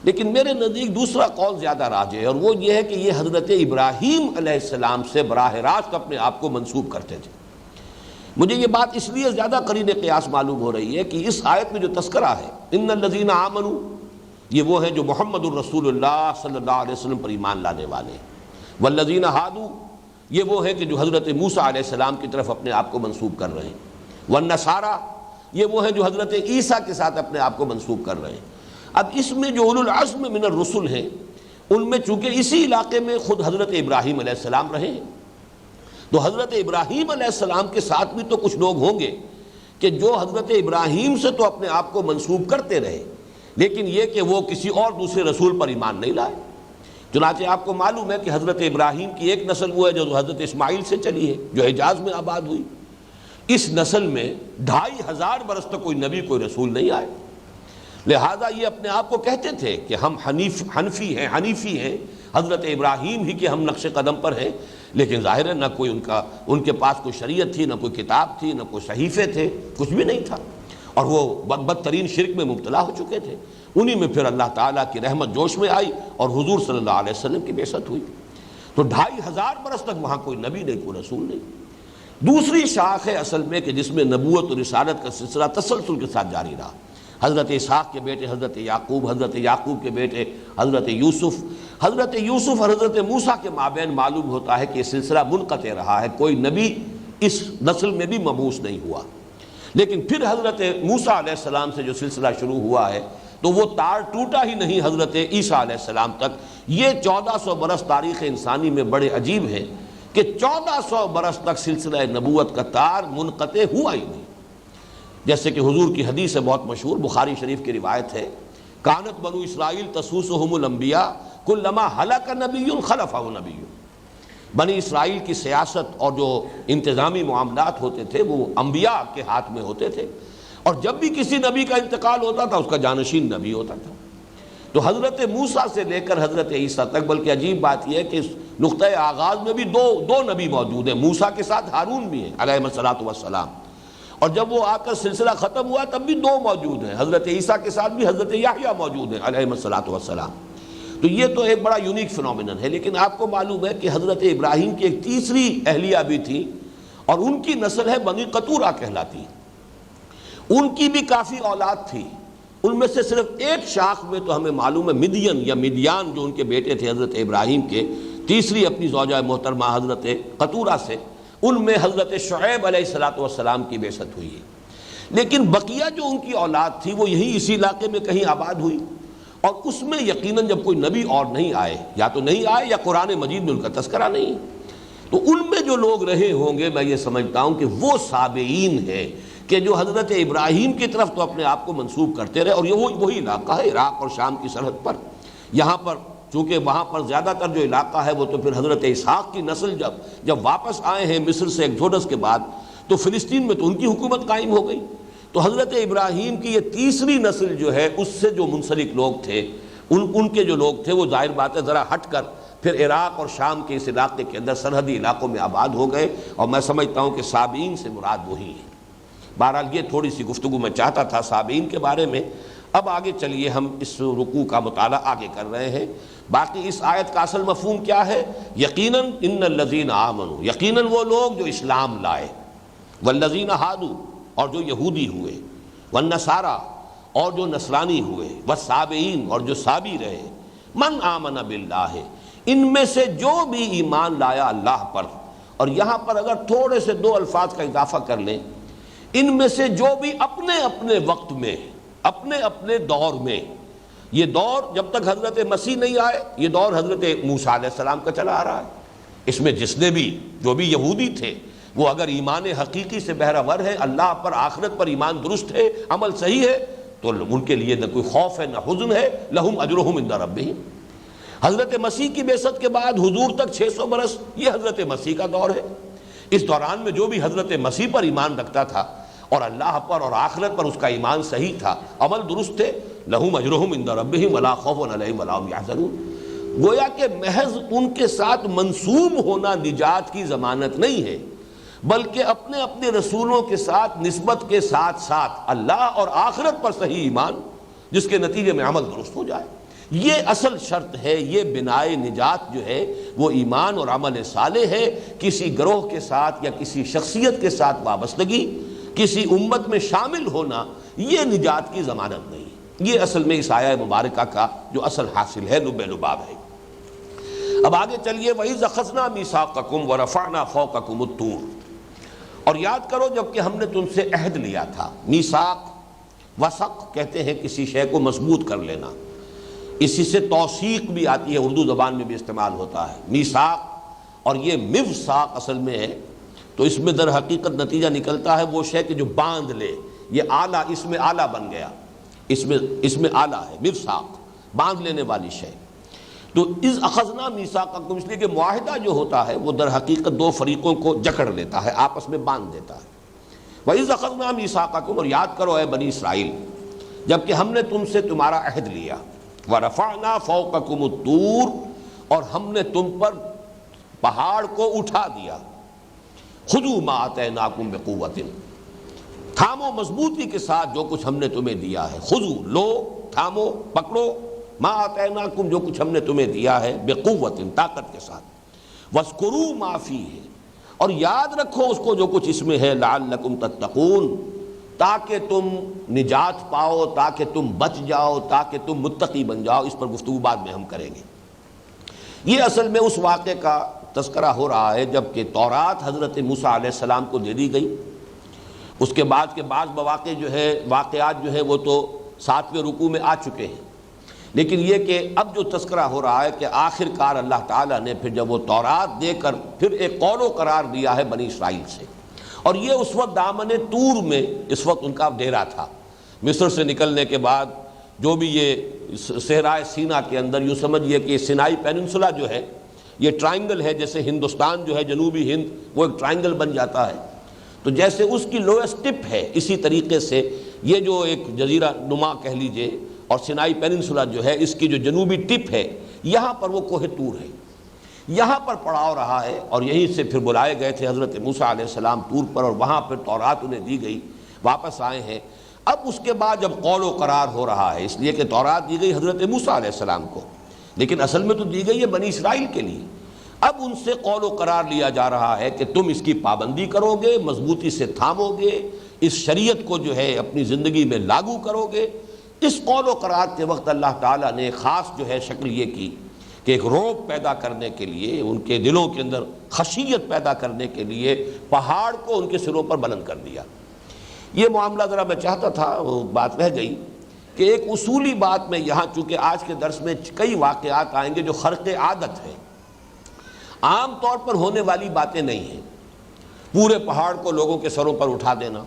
لیکن میرے نزدیک دوسرا قول زیادہ راجح ہے، اور وہ یہ ہے کہ یہ حضرت ابراہیم علیہ السلام سے براہ راست اپنے آپ کو منسوب کرتے تھے۔ مجھے یہ بات اس لیے زیادہ قرین قیاس معلوم ہو رہی ہے کہ اس آیت میں جو تذکرہ ہے ان الذین آمنوا، یہ وہ ہیں جو محمد الرسول اللہ صلی اللہ علیہ وسلم پر ایمان لانے والے ہیں۔ والذین ہادوا، یہ وہ ہیں کہ جو حضرت موسیٰ علیہ السلام کی طرف اپنے آپ کو منسوب کر رہے ہیں۔ والنصارى، یہ وہ ہیں جو حضرت عیسیٰ کے ساتھ اپنے آپ کو منسوب کر رہے ہیں۔ اب اس میں جو اولو العزم من الرسل ہیں، ان میں چونکہ اسی علاقے میں خود حضرت ابراہیم علیہ السلام رہے ہیں، تو حضرت ابراہیم علیہ السلام کے ساتھ بھی تو کچھ لوگ ہوں گے کہ جو حضرت ابراہیم سے تو اپنے آپ کو منسوب کرتے رہے، لیکن یہ کہ وہ کسی اور دوسرے رسول پر ایمان نہیں لائے۔ چنانچہ آپ کو معلوم ہے کہ حضرت ابراہیم کی ایک نسل وہ ہے جو حضرت اسماعیل سے چلی ہے، جو حجاز میں آباد ہوئی۔ اس نسل میں 2500 برس تک کوئی نبی، کوئی رسول نہیں آئے، لہذا یہ اپنے آپ کو کہتے تھے کہ ہم حنیفی ہیں، حضرت ابراہیم ہی کے ہم نقش قدم پر ہیں۔ لیکن ظاہر ہے نہ کوئی ان کے پاس کوئی شریعت تھی، نہ کوئی کتاب تھی، نہ کوئی صحیفے تھے، کچھ بھی نہیں تھا، اور وہ بدترین شرک میں مبتلا ہو چکے تھے۔ انہی میں پھر اللہ تعالیٰ کی رحمت جوش میں آئی اور حضور صلی اللہ علیہ وسلم کی بعثت ہوئی۔ تو 2500 برس تک وہاں کوئی نبی نہیں، کوئی رسول نہیں۔ دوسری شاخ ہے اصل میں کہ جس میں نبوت اور رسالت کا سلسلہ تسلسل کے ساتھ جاری رہا۔ حضرت اسحاق کے بیٹے حضرت یعقوب، حضرت یعقوب کے بیٹے حضرت یوسف اور حضرت موسیٰ کے مابین معلوم ہوتا ہے کہ یہ سلسلہ منقطع رہا ہے، کوئی نبی اس نسل میں بھی مبعوث نہیں ہوا۔ لیکن پھر حضرت موسیٰ علیہ السلام سے جو سلسلہ شروع ہوا ہے تو وہ تار ٹوٹا ہی نہیں حضرت عیسیٰ علیہ السلام تک۔ یہ 1400 برس تاریخ انسانی میں بڑے عجیب ہیں کہ 1400 برس تک سلسلہ نبوت کا تار منقطع ہوا ہی نہیں۔ جیسے کہ حضور کی حدیث ہے بہت مشہور، بخاری شریف کی روایت ہے، کانت بنو اسرائیل تسوسہم الانبیاء کلما ہلک نبی خلفہ نبی۔ بنی اسرائیل کی سیاست اور جو انتظامی معاملات ہوتے تھے وہ انبیاء کے ہاتھ میں ہوتے تھے، اور جب بھی کسی نبی کا انتقال ہوتا تھا اس کا جانشین نبی ہوتا تھا۔ تو حضرت موسیٰ سے لے کر حضرت عیسیٰ تک، بلکہ عجیب بات یہ ہے کہ اس نقطۂ آغاز میں بھی دو نبی موجود ہیں، موسیٰ کے ساتھ ہارون بھی ہیں علیہ الصلوۃ والسلام، اور جب وہ آ کر سلسلہ ختم ہوا تب بھی دو موجود ہیں، حضرت عیسیٰ کے ساتھ بھی حضرت یحییٰ موجود ہیں علیہ الصلوۃ والسلام۔ تو یہ تو ایک بڑا یونیک فنومینن ہے، لیکن آپ کو معلوم ہے کہ حضرت ابراہیم کی ایک تیسری اہلیہ بھی تھی، اور ان کی نسل ہے بنی قطورہ کہلاتی۔ ان کی بھی کافی اولاد تھی، ان میں سے صرف ایک شاخ میں تو ہمیں معلوم ہے مدین یا مدیان جو ان کے بیٹے تھے حضرت ابراہیم کے، تیسری اپنی زوجہ محترمہ حضرت قطورہ سے، ان میں حضرت شعیب علیہ الصلوۃ والسلام کی بعثت ہوئی ہے۔ لیکن بقیہ جو ان کی اولاد تھی وہ یہی اسی علاقے میں کہیں آباد ہوئی، اور اس میں یقیناً جب کوئی نبی اور نہیں آئے، یا تو نہیں آئے یا قرآن مجید میں ان کا تذکرہ نہیں، تو ان میں جو لوگ رہے ہوں گے میں یہ سمجھتا ہوں کہ وہ سابعین ہیں کہ جو حضرت ابراہیم کی طرف تو اپنے آپ کو منسوب کرتے رہے، اور یہ وہی علاقہ ہے عراق اور شام کی سرحد پر۔ یہاں پر چونکہ وہاں پر زیادہ تر جو علاقہ ہے وہ تو پھر حضرت اسحاق کی نسل جب واپس آئے ہیں مصر سے ایکسوڈس کے بعد، تو فلسطین میں تو ان کی حکومت قائم ہو گئی۔ تو حضرت ابراہیم کی یہ تیسری نسل جو ہے اس سے جو منسلک لوگ تھے، ان کے جو لوگ تھے وہ ظاہر بات ہے ذرا ہٹ کر پھر عراق اور شام کے اس علاقے کے اندر سرحدی علاقوں میں آباد ہو گئے، اور میں سمجھتا ہوں کہ سابعین سے مراد وہی ہے۔ بہرحال یہ تھوڑی سی گفتگو میں چاہتا تھا سابعین کے بارے میں۔ اب آگے چلیے، ہم اس رکوع کا مطالعہ آگے کر رہے ہیں۔ باقی اس آیت کا اصل مفہوم کیا ہے؟ یقیناً ان الذین آمنوا، یقیناً وہ لوگ جو اسلام لائے، والذین ہادوا، اور جو یہودی ہوئے، والنصارى، اور جو نصرانی ہوئے، والسابعین، اور جو سابی رہے، من آمن باللہ، ان میں سے جو بھی ایمان لایا اللہ پر۔ اور یہاں پر اگر تھوڑے سے دو الفاظ کا اضافہ کر لیں، ان میں سے جو بھی اپنے اپنے وقت میں، اپنے اپنے دور میں، یہ دور جب تک حضرت مسیح نہیں آئے یہ دور حضرت موسیٰ علیہ السلام کا چلا آ رہا ہے، اس میں جس نے بھی جو بھی یہودی تھے وہ اگر ایمان حقیقی سے بہرہ ور ہے، اللہ پر آخرت پر ایمان درست ہے، عمل صحیح ہے، تو ان کے لیے نہ کوئی خوف ہے نہ حزن ہے، لہم اجرہم عند ربہم۔ حضرت مسیح کی بعثت کے بعد حضور تک 600 برس یہ حضرت مسیح کا دور ہے۔ اس دوران میں جو بھی حضرت مسیح پر ایمان رکھتا تھا اور اللہ پر اور آخرت پر اس کا ایمان صحیح تھا، عمل درست تھے، لہم اجرہم عند ربہم ولا خوف علیہم ولا هم یحزنون۔ گویا کہ محض ان کے ساتھ منسوب ہونا نجات کی ضمانت نہیں ہے، بلکہ اپنے اپنے رسولوں کے ساتھ نسبت کے ساتھ ساتھ اللہ اور آخرت پر صحیح ایمان، جس کے نتیجے میں عمل درست ہو جائے، یہ اصل شرط ہے۔ یہ بنائے نجات جو ہے وہ ایمان اور عمل صالح ہے۔ کسی گروہ کے ساتھ یا کسی شخصیت کے ساتھ وابستگی، کسی امت میں شامل ہونا، یہ نجات کی ضمانت نہیں۔ یہ اصل میں اس آیہ مبارکہ کا جو اصل حاصل ہے، لب لباب ہے۔ اب آگے چلیے، وَإِذْ أَخَذْنَا مِيثَاقَكُمْ وَرَفَعْنَا فَوْقَكُمُ الطُّورَ، اور یاد کرو جب کہ ہم نے تم سے عہد لیا تھا۔ میثاق، وثق کہتے ہیں کسی شے کو مضبوط کر لینا، اسی سے توثیق بھی آتی ہے، اردو زبان میں بھی استعمال ہوتا ہے میثاق، اور یہ موثاق اصل میں ہے، تو اس میں در حقیقت نتیجہ نکلتا ہے وہ شے کہ جو باندھ لے، یہ آلہ، اس میں آلہ بن گیا، اس میں آلہ ہے، موثاق باندھ لینے والی شے۔ تو اذ اخذنا میثاقکم، اس لیے کہ معاہدہ جو ہوتا ہے وہ در حقیقت دو فریقوں کو جکڑ لیتا ہے، آپس میں باندھ دیتا ہے۔ وَإِذْ أَخَذْنَا مِيثَاقَكُمْ، اور یاد کرو اے بنی اسرائیل جب کہ ہم نے تم سے تمہارا عہد لیا، وَرَفَعْنَا فَوْقَكُمُ الطُّورَ، اور ہم نے تم پر پہاڑ کو اٹھا دیا، خُذُوا مَا آتَيْنَاكُمْ بِقُوَّةٍ، تھامو مضبوطی کے ساتھ جو کچھ ہم نے تمہیں دیا ہے، خُذُوا لو، تھامو پکڑو، ما آتیناکم جو کچھ ہم نے تمہیں دیا ہے، بقوت طاقت کے ساتھ، وَاذْكُرُوا مَا فِيهِ، اور یاد رکھو اس کو جو کچھ اس میں ہے، لعلکم تتقون، تاکہ تم نجات پاؤ، تاکہ تم بچ جاؤ، تاکہ تم متقی بن جاؤ۔ اس پر گفتگو بعد میں ہم کریں گے۔ یہ اصل میں اس واقعے کا تذکرہ ہو رہا ہے جب کہ تورات حضرت موسیٰ علیہ السلام کو دے دی گئی۔ اس کے بعد کے بعض مواقع جو ہے، واقعات جو ہے وہ تو 7ویں رکوع میں آ چکے ہیں، لیکن یہ کہ اب جو تذکرہ ہو رہا ہے کہ آخر کار اللہ تعالیٰ نے پھر جب وہ تورات دے کر پھر ایک قول و قرار دیا ہے بنی اسرائیل سے، اور یہ اس وقت دامن طور میں اس وقت ان کا ڈیرا تھا۔ مصر سے نکلنے کے بعد جو بھی یہ صحرائے سینا کے اندر، یوں سمجھیے کہ سینائی پیننسولا جو ہے یہ ٹرائنگل ہے، جیسے ہندوستان جو ہے جنوبی ہند وہ ایک ٹرائنگل بن جاتا ہے، تو جیسے اس کی لوئسٹ ٹپ ہے اسی طریقے سے یہ جو ایک جزیرہ نما کہہ لیجئے، اور سینائی پیننسولا جو ہے اس کی جو جنوبی ٹپ ہے، یہاں پر وہ کوہ طور ہے۔ یہاں پر پڑاؤ رہا ہے، اور یہیں سے پھر بلائے گئے تھے حضرت موسیٰ علیہ السلام طور پر، اور وہاں پھر تورات انہیں دی گئی، واپس آئے ہیں۔ اب اس کے بعد جب قول و قرار ہو رہا ہے، اس لیے کہ تورات دی گئی حضرت موسیٰ علیہ السلام کو، لیکن اصل میں تو دی گئی ہے بنی اسرائیل کے لیے۔ اب ان سے قول و قرار لیا جا رہا ہے کہ تم اس کی پابندی کرو گے، مضبوطی سے تھامو گے، اس شریعت کو جو ہے اپنی زندگی میں لاگو کرو گے۔ اس قول و قرار کے وقت اللہ تعالیٰ نے خاص جو ہے شکل یہ کی کہ ایک رعب پیدا کرنے کے لیے، ان کے دلوں کے اندر خشیت پیدا کرنے کے لیے پہاڑ کو ان کے سروں پر بلند کر دیا۔ یہ معاملہ ذرا میں چاہتا تھا، وہ بات رہ گئی کہ ایک اصولی بات میں یہاں، چونکہ آج کے درس میں کئی واقعات آئیں گے جو خرق عادت ہیں، عام طور پر ہونے والی باتیں نہیں ہیں۔ پورے پہاڑ کو لوگوں کے سروں پر اٹھا دینا،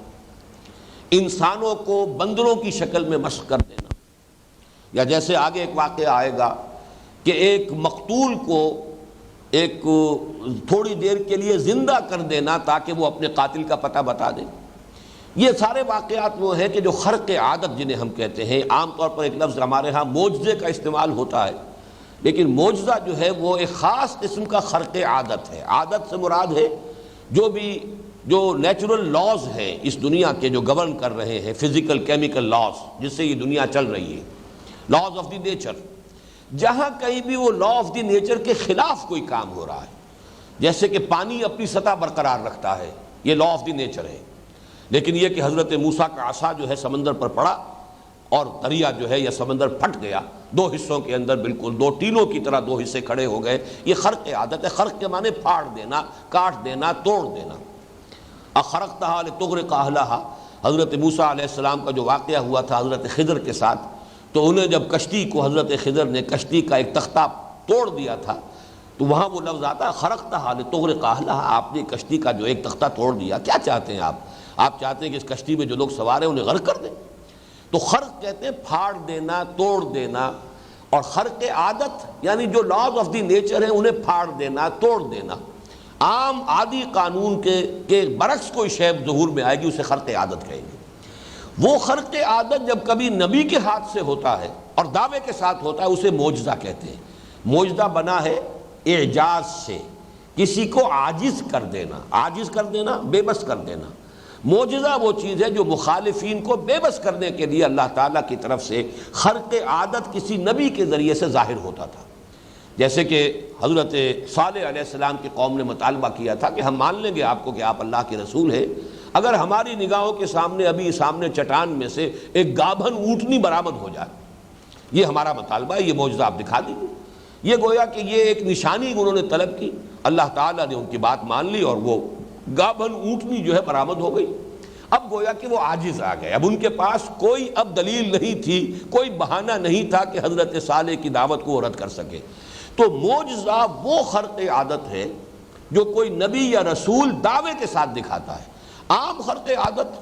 انسانوں کو بندروں کی شکل میں مشق کر دینا، یا جیسے آگے ایک واقعہ آئے گا کہ ایک مقتول کو ایک تھوڑی دیر کے لیے زندہ کر دینا تاکہ وہ اپنے قاتل کا پتہ بتا دے۔ یہ سارے واقعات وہ ہیں کہ جو خرق عادت جنہیں ہم کہتے ہیں۔ عام طور پر ایک لفظ ہمارے ہاں معجزے کا استعمال ہوتا ہے، لیکن معجزہ جو ہے وہ ایک خاص قسم کا خرق عادت ہے۔ عادت سے مراد ہے جو نیچرل لاز ہیں اس دنیا کے، جو گورن کر رہے ہیں، فزیکل کیمیکل لاز جس سے یہ دنیا چل رہی ہے، لاز آف دی نیچر۔ جہاں کہیں بھی وہ لا آف دی نیچر کے خلاف کوئی کام ہو رہا ہے، جیسے کہ پانی اپنی سطح برقرار رکھتا ہے، یہ لا آف دی نیچر ہے، لیکن یہ کہ حضرت موسیٰ کا عصا جو ہے سمندر پر پڑا اور دریا جو ہے یا سمندر پھٹ گیا، دو حصوں کے اندر بالکل دو ٹینوں کی طرح دو حصے کھڑے ہو گئے۔ یہ خرق عادت ہے۔ خرق کے معنی پھاڑ دینا، کاٹ دینا، توڑ دینا۔ اخرقتھا لتغرق اہلھا، حضرت موسیٰ علیہ السلام کا جو واقعہ ہوا تھا حضرت خضر کے ساتھ، تو انہیں جب کشتی کو حضرت خضر نے کشتی کا ایک تختہ توڑ دیا تھا، تو وہاں وہ لفظ آتا ہے خرقتھا لتغرق اہلھا، آپ نے کشتی کا جو ایک تختہ توڑ دیا۔ کیا چاہتے ہیں آپ چاہتے ہیں کہ اس کشتی میں جو لوگ سوار ہیں انہیں غرق کر دیں؟ تو خرق کہتے ہیں پھاڑ دینا، توڑ دینا، اور خرق عادت یعنی جو لاز آف دی نیچر ہیں انہیں پھاڑ دینا، توڑ دینا۔ عام عادی قانون کے برعکس کوئی شے ظہور میں آئے گی، اسے خرق عادت کہیں گے۔ وہ خرق عادت جب کبھی نبی کے ہاتھ سے ہوتا ہے اور دعوے کے ساتھ ہوتا ہے، اسے معجزہ کہتے ہیں۔ معجزہ بنا ہے اعجاز سے، کسی کو عاجز کر دینا، عاجز کر دینا، بے بس کر دینا۔ معجزہ وہ چیز ہے جو مخالفین کو بے بس کرنے کے لیے اللہ تعالیٰ کی طرف سے خرق عادت کسی نبی کے ذریعے سے ظاہر ہوتا تھا۔ جیسے کہ حضرت صالح علیہ السلام کی قوم نے مطالبہ کیا تھا کہ ہم مان لیں گے آپ کو کہ آپ اللہ کے رسول ہیں اگر ہماری نگاہوں کے سامنے ابھی سامنے چٹان میں سے ایک گابھن اونٹنی برآمد ہو جائے، یہ ہمارا مطالبہ ہے، یہ معجزہ آپ دکھا دیجیے۔ یہ گویا کہ یہ ایک نشانی انہوں نے طلب کی، اللہ تعالیٰ نے ان کی بات مان لی اور وہ گابھن اونٹنی جو ہے برآمد ہو گئی۔ اب گویا کہ وہ عاجز آ گئے، اب ان کے پاس کوئی اب دلیل نہیں تھی، کوئی بہانہ نہیں تھا کہ حضرت صالح کی دعوت کو وہ رد کر سکے۔ تو معجزہ وہ خرق عادت ہے جو کوئی نبی یا رسول دعوے کے ساتھ دکھاتا ہے۔ عام خرق عادت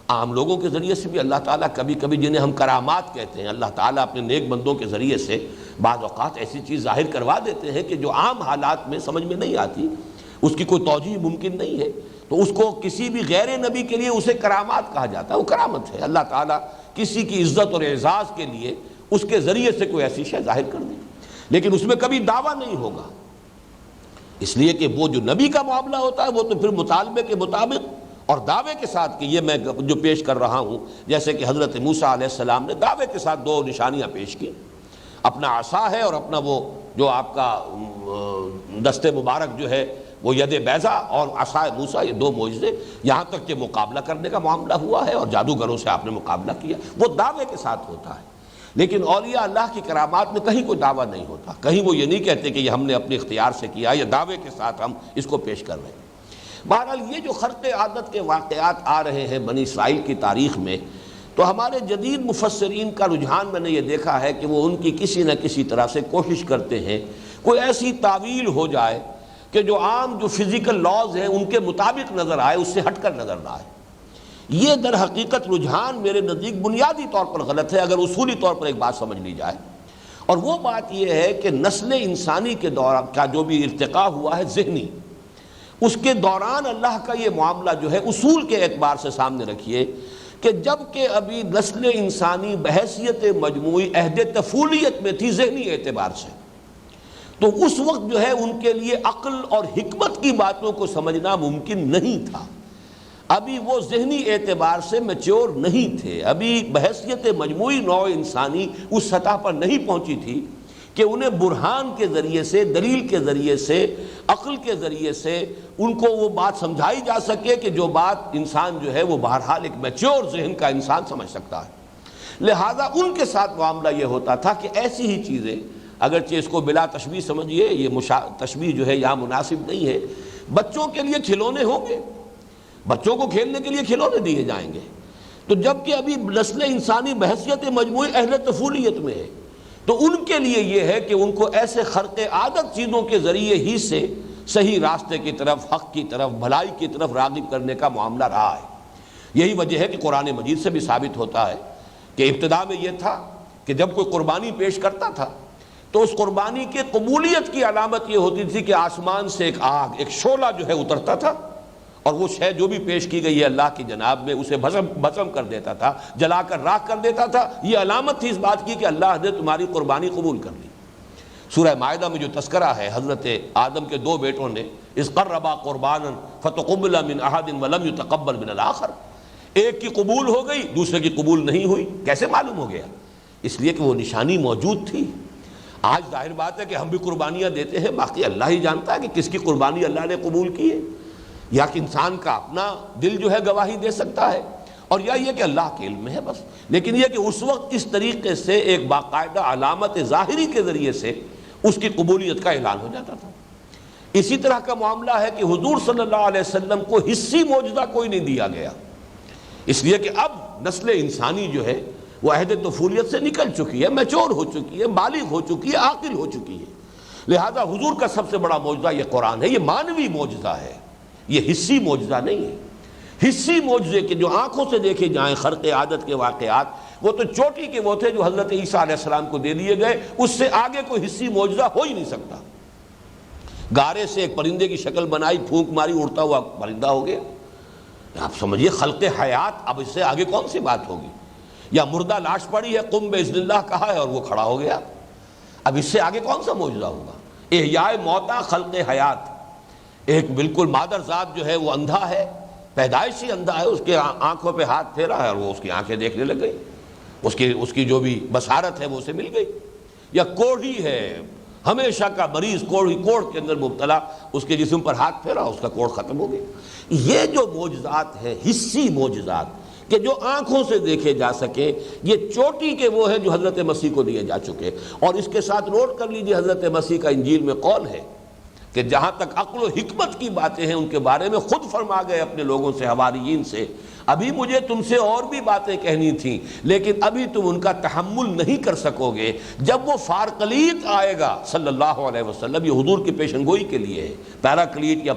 عام لوگوں کے ذریعے سے بھی اللہ تعالیٰ کبھی کبھی، جنہیں ہم کرامات کہتے ہیں، اللہ تعالیٰ اپنے نیک بندوں کے ذریعے سے بعض اوقات ایسی چیز ظاہر کروا دیتے ہیں کہ جو عام حالات میں سمجھ میں نہیں آتی، اس کی کوئی توجیہ ممکن نہیں ہے، تو اس کو کسی بھی غیر نبی کے لیے اسے کرامات کہا جاتا ہے۔ وہ کرامت ہے، اللہ تعالیٰ کسی کی عزت اور اعزاز کے لیے اس کے ذریعے سے کوئی ایسی شے ظاہر کر دے، لیکن اس میں کبھی دعویٰ نہیں ہوگا، اس لیے کہ وہ جو نبی کا معاملہ ہوتا ہے وہ تو پھر مطالبے کے مطابق اور دعوے کے ساتھ کہ یہ میں جو پیش کر رہا ہوں، جیسے کہ حضرت موسیٰ علیہ السلام نے دعوے کے ساتھ دو نشانیاں پیش کی، اپنا عصا ہے اور اپنا وہ جو آپ کا دست مبارک جو ہے وہ ید بیضا اور عصا موسیٰ، یہ دو معجزے، یہاں تک کہ مقابلہ کرنے کا معاملہ ہوا ہے اور جادوگروں سے آپ نے مقابلہ کیا، وہ دعوے کے ساتھ ہوتا ہے۔ لیکن اولیاء اللہ کی کرامات میں کہیں کوئی دعویٰ نہیں ہوتا، کہیں وہ یہ نہیں کہتے کہ یہ ہم نے اپنے اختیار سے کیا، یا دعوے کے ساتھ ہم اس کو پیش کر رہے ہیں۔ بہرحال یہ جو خرق عادت کے واقعات آ رہے ہیں بنی اسرائیل کی تاریخ میں، تو ہمارے جدید مفسرین کا رجحان میں نے یہ دیکھا ہے کہ وہ ان کی کسی نہ کسی طرح سے کوشش کرتے ہیں کوئی ایسی تعویل ہو جائے کہ جو عام جو فزیکل لاز ہیں ان کے مطابق نظر آئے، اس سے ہٹ کر نظر نہ آئے۔ یہ در حقیقت رجحان میرے نزدیک بنیادی طور پر غلط ہے اگر اصولی طور پر ایک بات سمجھ لی جائے، اور وہ بات یہ ہے کہ نسل انسانی کے دوران کا جو بھی ارتقاء ہوا ہے ذہنی، اس کے دوران اللہ کا یہ معاملہ جو ہے اصول کے اعتبار سے سامنے رکھیے کہ جب کہ ابھی نسل انسانی بحیثیت مجموعی عہد طفولیت میں تھی ذہنی اعتبار سے، تو اس وقت جو ہے ان کے لیے عقل اور حکمت کی باتوں کو سمجھنا ممکن نہیں تھا. ابھی وہ ذہنی اعتبار سے میچور نہیں تھے، ابھی بحیثیت مجموعی نوع انسانی اس سطح پر نہیں پہنچی تھی کہ انہیں برہان کے ذریعے سے، دلیل کے ذریعے سے، عقل کے ذریعے سے ان کو وہ بات سمجھائی جا سکے کہ جو بات انسان جو ہے وہ بہرحال ایک میچور ذہن کا انسان سمجھ سکتا ہے. لہذا ان کے ساتھ معاملہ یہ ہوتا تھا کہ ایسی ہی چیزیں، اگرچہ اس کو بلا تشبیہ سمجھیے، یہ تشبیہ جو ہے یہاں مناسب نہیں ہے، بچوں کے لیے کھلونے ہوں گے، بچوں کو کھیلنے کے لیے کھلونے دیے جائیں گے، تو جب کہ ابھی نسل انسانی بحیثیت مجموعی اہل طفولیت میں ہے، تو ان کے لیے یہ ہے کہ ان کو ایسے خرق عادت چیزوں کے ذریعے ہی سے صحیح راستے کی طرف، حق کی طرف، بھلائی کی طرف راغب کرنے کا معاملہ رہا ہے. یہی وجہ ہے کہ قرآن مجید سے بھی ثابت ہوتا ہے کہ ابتدا میں یہ تھا کہ جب کوئی قربانی پیش کرتا تھا تو اس قربانی کے قبولیت کی علامت یہ ہوتی تھی کہ آسمان سے ایک آگ، ایک شعلہ جو ہے اترتا تھا، اور وہ شے جو بھی پیش کی گئی ہے اللہ کی جناب میں اسے بھسم کر دیتا تھا، جلا کر راکھ کر دیتا تھا. یہ علامت تھی اس بات کی کہ اللہ نے تمہاری قربانی قبول کر لی. سورہ مائدہ میں جو تذکرہ ہے حضرت آدم کے دو بیٹوں نے، اذ قربا قربانا فتقبل من احد ولم يتقبل من الاخر، ایک کی قبول ہو گئی دوسرے کی قبول نہیں ہوئی. کیسے معلوم ہو گیا؟ اس لیے کہ وہ نشانی موجود تھی. آج ظاہر بات ہے کہ ہم بھی قربانیاں دیتے ہیں، باقی اللہ ہی جانتا ہے کہ کس کی قربانی اللہ نے قبول کی ہے، یا کہ انسان کا اپنا دل جو ہے گواہی دے سکتا ہے، اور یا یہ کہ اللہ کے علم میں ہے بس. لیکن یہ کہ اس وقت اس طریقے سے ایک باقاعدہ علامت ظاہری کے ذریعے سے اس کی قبولیت کا اعلان ہو جاتا تھا. اسی طرح کا معاملہ ہے کہ حضور صلی اللہ علیہ وسلم کو حصی معجزہ کوئی نہیں دیا گیا، اس لیے کہ اب نسل انسانی جو ہے وہ عہد طفولیت سے نکل چکی ہے، میچور ہو چکی ہے، بالغ ہو چکی ہے، عاقل ہو چکی ہے. لہذا حضور کا سب سے بڑا معجزہ یہ قرآن ہے. یہ مانوی معجزہ ہے، یہ حصی معجزہ نہیں ہے. حصی معجزے کے جو آنکھوں سے دیکھے جائیں خرق عادت کے واقعات، وہ تو چوٹی کے وہ تھے جو حضرت عیسیٰ علیہ السلام کو دے دیے گئے. اس سے آگے کوئی حصی معجزہ ہو ہی نہیں سکتا. گارے سے ایک پرندے کی شکل بنائی، پھونک ماری، اڑتا ہوا پرندہ ہو گیا. آپ سمجھیے خلق حیات، اب اس سے آگے کون سی بات ہوگی؟ یا مردہ لاش پڑی ہے، قم باذن اللہ کہا ہے اور وہ کھڑا ہو گیا. اب اس سے آگے کون سا معجزہ ہوگا؟ احیاء موتا، خلق حیات. ایک بالکل مادر ذات جو ہے وہ اندھا ہے، پیدائشی اندھا ہے، اس کے آنکھوں پہ ہاتھ پھیرا ہے اور وہ اس کی آنکھیں دیکھنے لگ گئی، اس کی جو بھی بصارت ہے وہ اسے مل گئی. یا کوڑھی ہے، ہمیشہ کا مریض کوڑ کے اندر مبتلا، اس کے جسم پر ہاتھ پھیرا، اس کا کوڑ ختم ہو گئی. یہ جو معجزات ہیں، حصی معجزات کہ جو آنکھوں سے دیکھے جا سکے، یہ چوٹی کے وہ ہیں جو حضرت مسیح کو دیے جا چکے. اور اس کے ساتھ نوٹ کر لیجئے حضرت مسیح کا انجیل میں قول ہے کہ جہاں تک عقل و حکمت کی باتیں ہیں ان کے بارے میں خود فرما گئے اپنے لوگوں سے، حواریین سے، ابھی مجھے تم سے اور بھی باتیں کہنی تھیں لیکن ابھی تم ان کا تحمل نہیں کر سکو گے. جب وہ فارکلیت آئے گا صلی اللہ علیہ وسلم، یہ حضور کی پیشن گوئی کے لیے ہے. پیراکلیٹ یا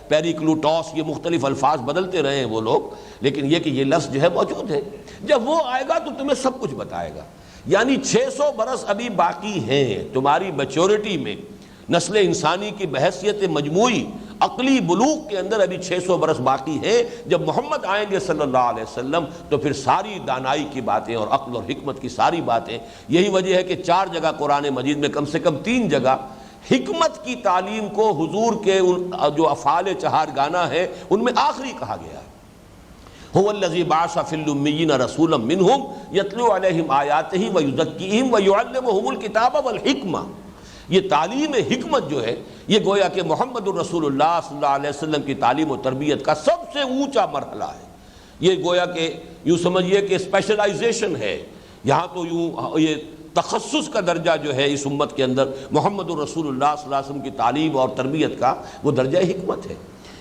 پیریکلوٹوس، یہ مختلف الفاظ بدلتے رہے ہیں وہ لوگ، لیکن یہ کہ یہ لفظ جو ہے موجود ہے. جب وہ آئے گا تو تمہیں سب کچھ بتائے گا. یعنی 600 برس ابھی باقی ہیں تمہاری میچورٹی میں. نسل انسانی کی بحیثیت مجموعی عقلی بلوغ کے اندر ابھی 600 برس باقی ہے. جب محمد آئیں گے صلی اللہ علیہ وسلم تو پھر ساری دانائی کی باتیں اور عقل اور حکمت کی ساری باتیں. یہی وجہ ہے کہ 4 جگہ قرآن مجید میں، کم سے کم 3 جگہ حکمت کی تعلیم کو حضور کے جو افعال چہارگانہ ہیں ان میں آخری کہا گیا ہے. هو الذی بعث فی الامیین رسولا منہم یتلو علیہم آیاتہ ویزکیہم ویعلمہم الکتاب والحکمہ. یہ تعلیم حکمت جو ہے یہ گویا کہ محمد الرسول اللہ صلی اللہ علیہ وسلم کی تعلیم و تربیت کا سب سے اونچا مرحلہ ہے. یہ گویا کہ یوں سمجھیے کہ اسپیشلائزیشن ہے. یہاں تو یوں یہ تخصص کا درجہ جو ہے اس امت کے اندر محمد الرسول اللہ صلی اللہ علیہ وسلم کی تعلیم اور تربیت کا وہ درجہ حکمت ہے.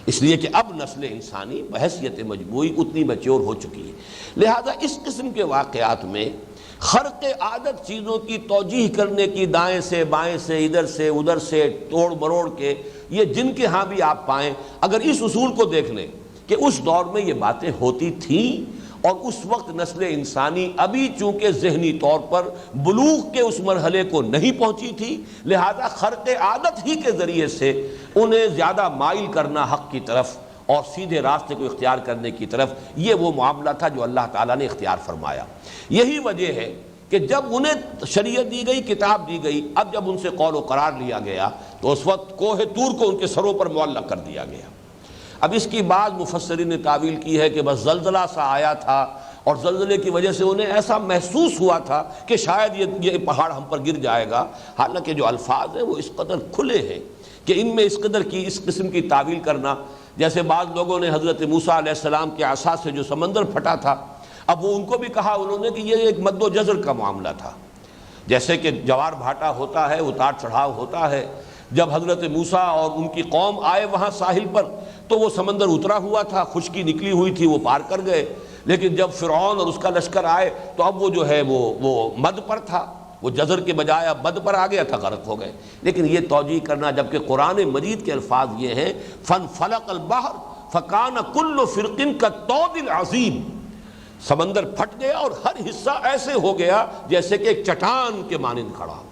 اس لیے کہ اب نسل انسانی بحیثیت مجموعی اتنی میچور ہو چکی ہے. لہذا اس قسم کے واقعات میں خرق عادت چیزوں کی توجیح کرنے کی، دائیں سے بائیں سے، ادھر سے ادھر سے، توڑ مروڑ کے، یہ جن کے ہاں بھی آپ پائیں، اگر اس اصول کو دیکھ لیں کہ اس دور میں یہ باتیں ہوتی تھیں اور اس وقت نسل انسانی ابھی چونکہ ذہنی طور پر بلوغ کے اس مرحلے کو نہیں پہنچی تھی، لہذا خرق عادت ہی کے ذریعے سے انہیں زیادہ مائل کرنا حق کی طرف اور سیدھے راستے کو اختیار کرنے کی طرف، یہ وہ معاملہ تھا جو اللہ تعالیٰ نے اختیار فرمایا. یہی وجہ ہے کہ جب انہیں شریعت دی گئی، کتاب دی گئی، اب جب ان سے قول و قرار لیا گیا تو اس وقت کوہ طور کو ان کے سروں پر معلق کر دیا گیا۔ اب اس کی بعض مفسرین نے تعویل کی ہے کہ بس زلزلہ سا آیا تھا اور زلزلے کی وجہ سے انہیں ایسا محسوس ہوا تھا کہ شاید یہ پہاڑ ہم پر گر جائے گا۔ حالانکہ جو الفاظ ہیں وہ اس قدر کھلے ہیں کہ ان میں اس قدر کی اس قسم کی تعویل کرنا، جیسے بعض لوگوں نے حضرت موسیٰ علیہ السلام کے عصا سے جو سمندر پھٹا تھا، اب وہ ان کو بھی کہا انہوں نے کہ یہ ایک مد و جزر کا معاملہ تھا، جیسے کہ جوار بھاٹا ہوتا ہے، اتار چڑھاؤ ہوتا ہے۔ جب حضرت موسیٰ اور ان کی قوم آئے وہاں ساحل پر تو وہ سمندر اترا ہوا تھا، خشکی نکلی ہوئی تھی، وہ پار کر گئے، لیکن جب فرعون اور اس کا لشکر آئے تو اب وہ جو ہے وہ مد پر تھا، وہ جزر کے بجائے اب مد پر آ گیا تھا، غرق ہو گئے۔ لیکن یہ توجیہ کرنا، جبکہ قرآن مجید کے الفاظ یہ ہیں فَانْفَلَقَ الْبَحْرُ فَكَانَ كُلُّ فِرْقٍ كَالطَّوْدِ الْعَظِيمِ، سمندر پھٹ گیا اور ہر حصہ ایسے ہو گیا جیسے کہ ایک چٹان کے مانند کھڑا ہو۔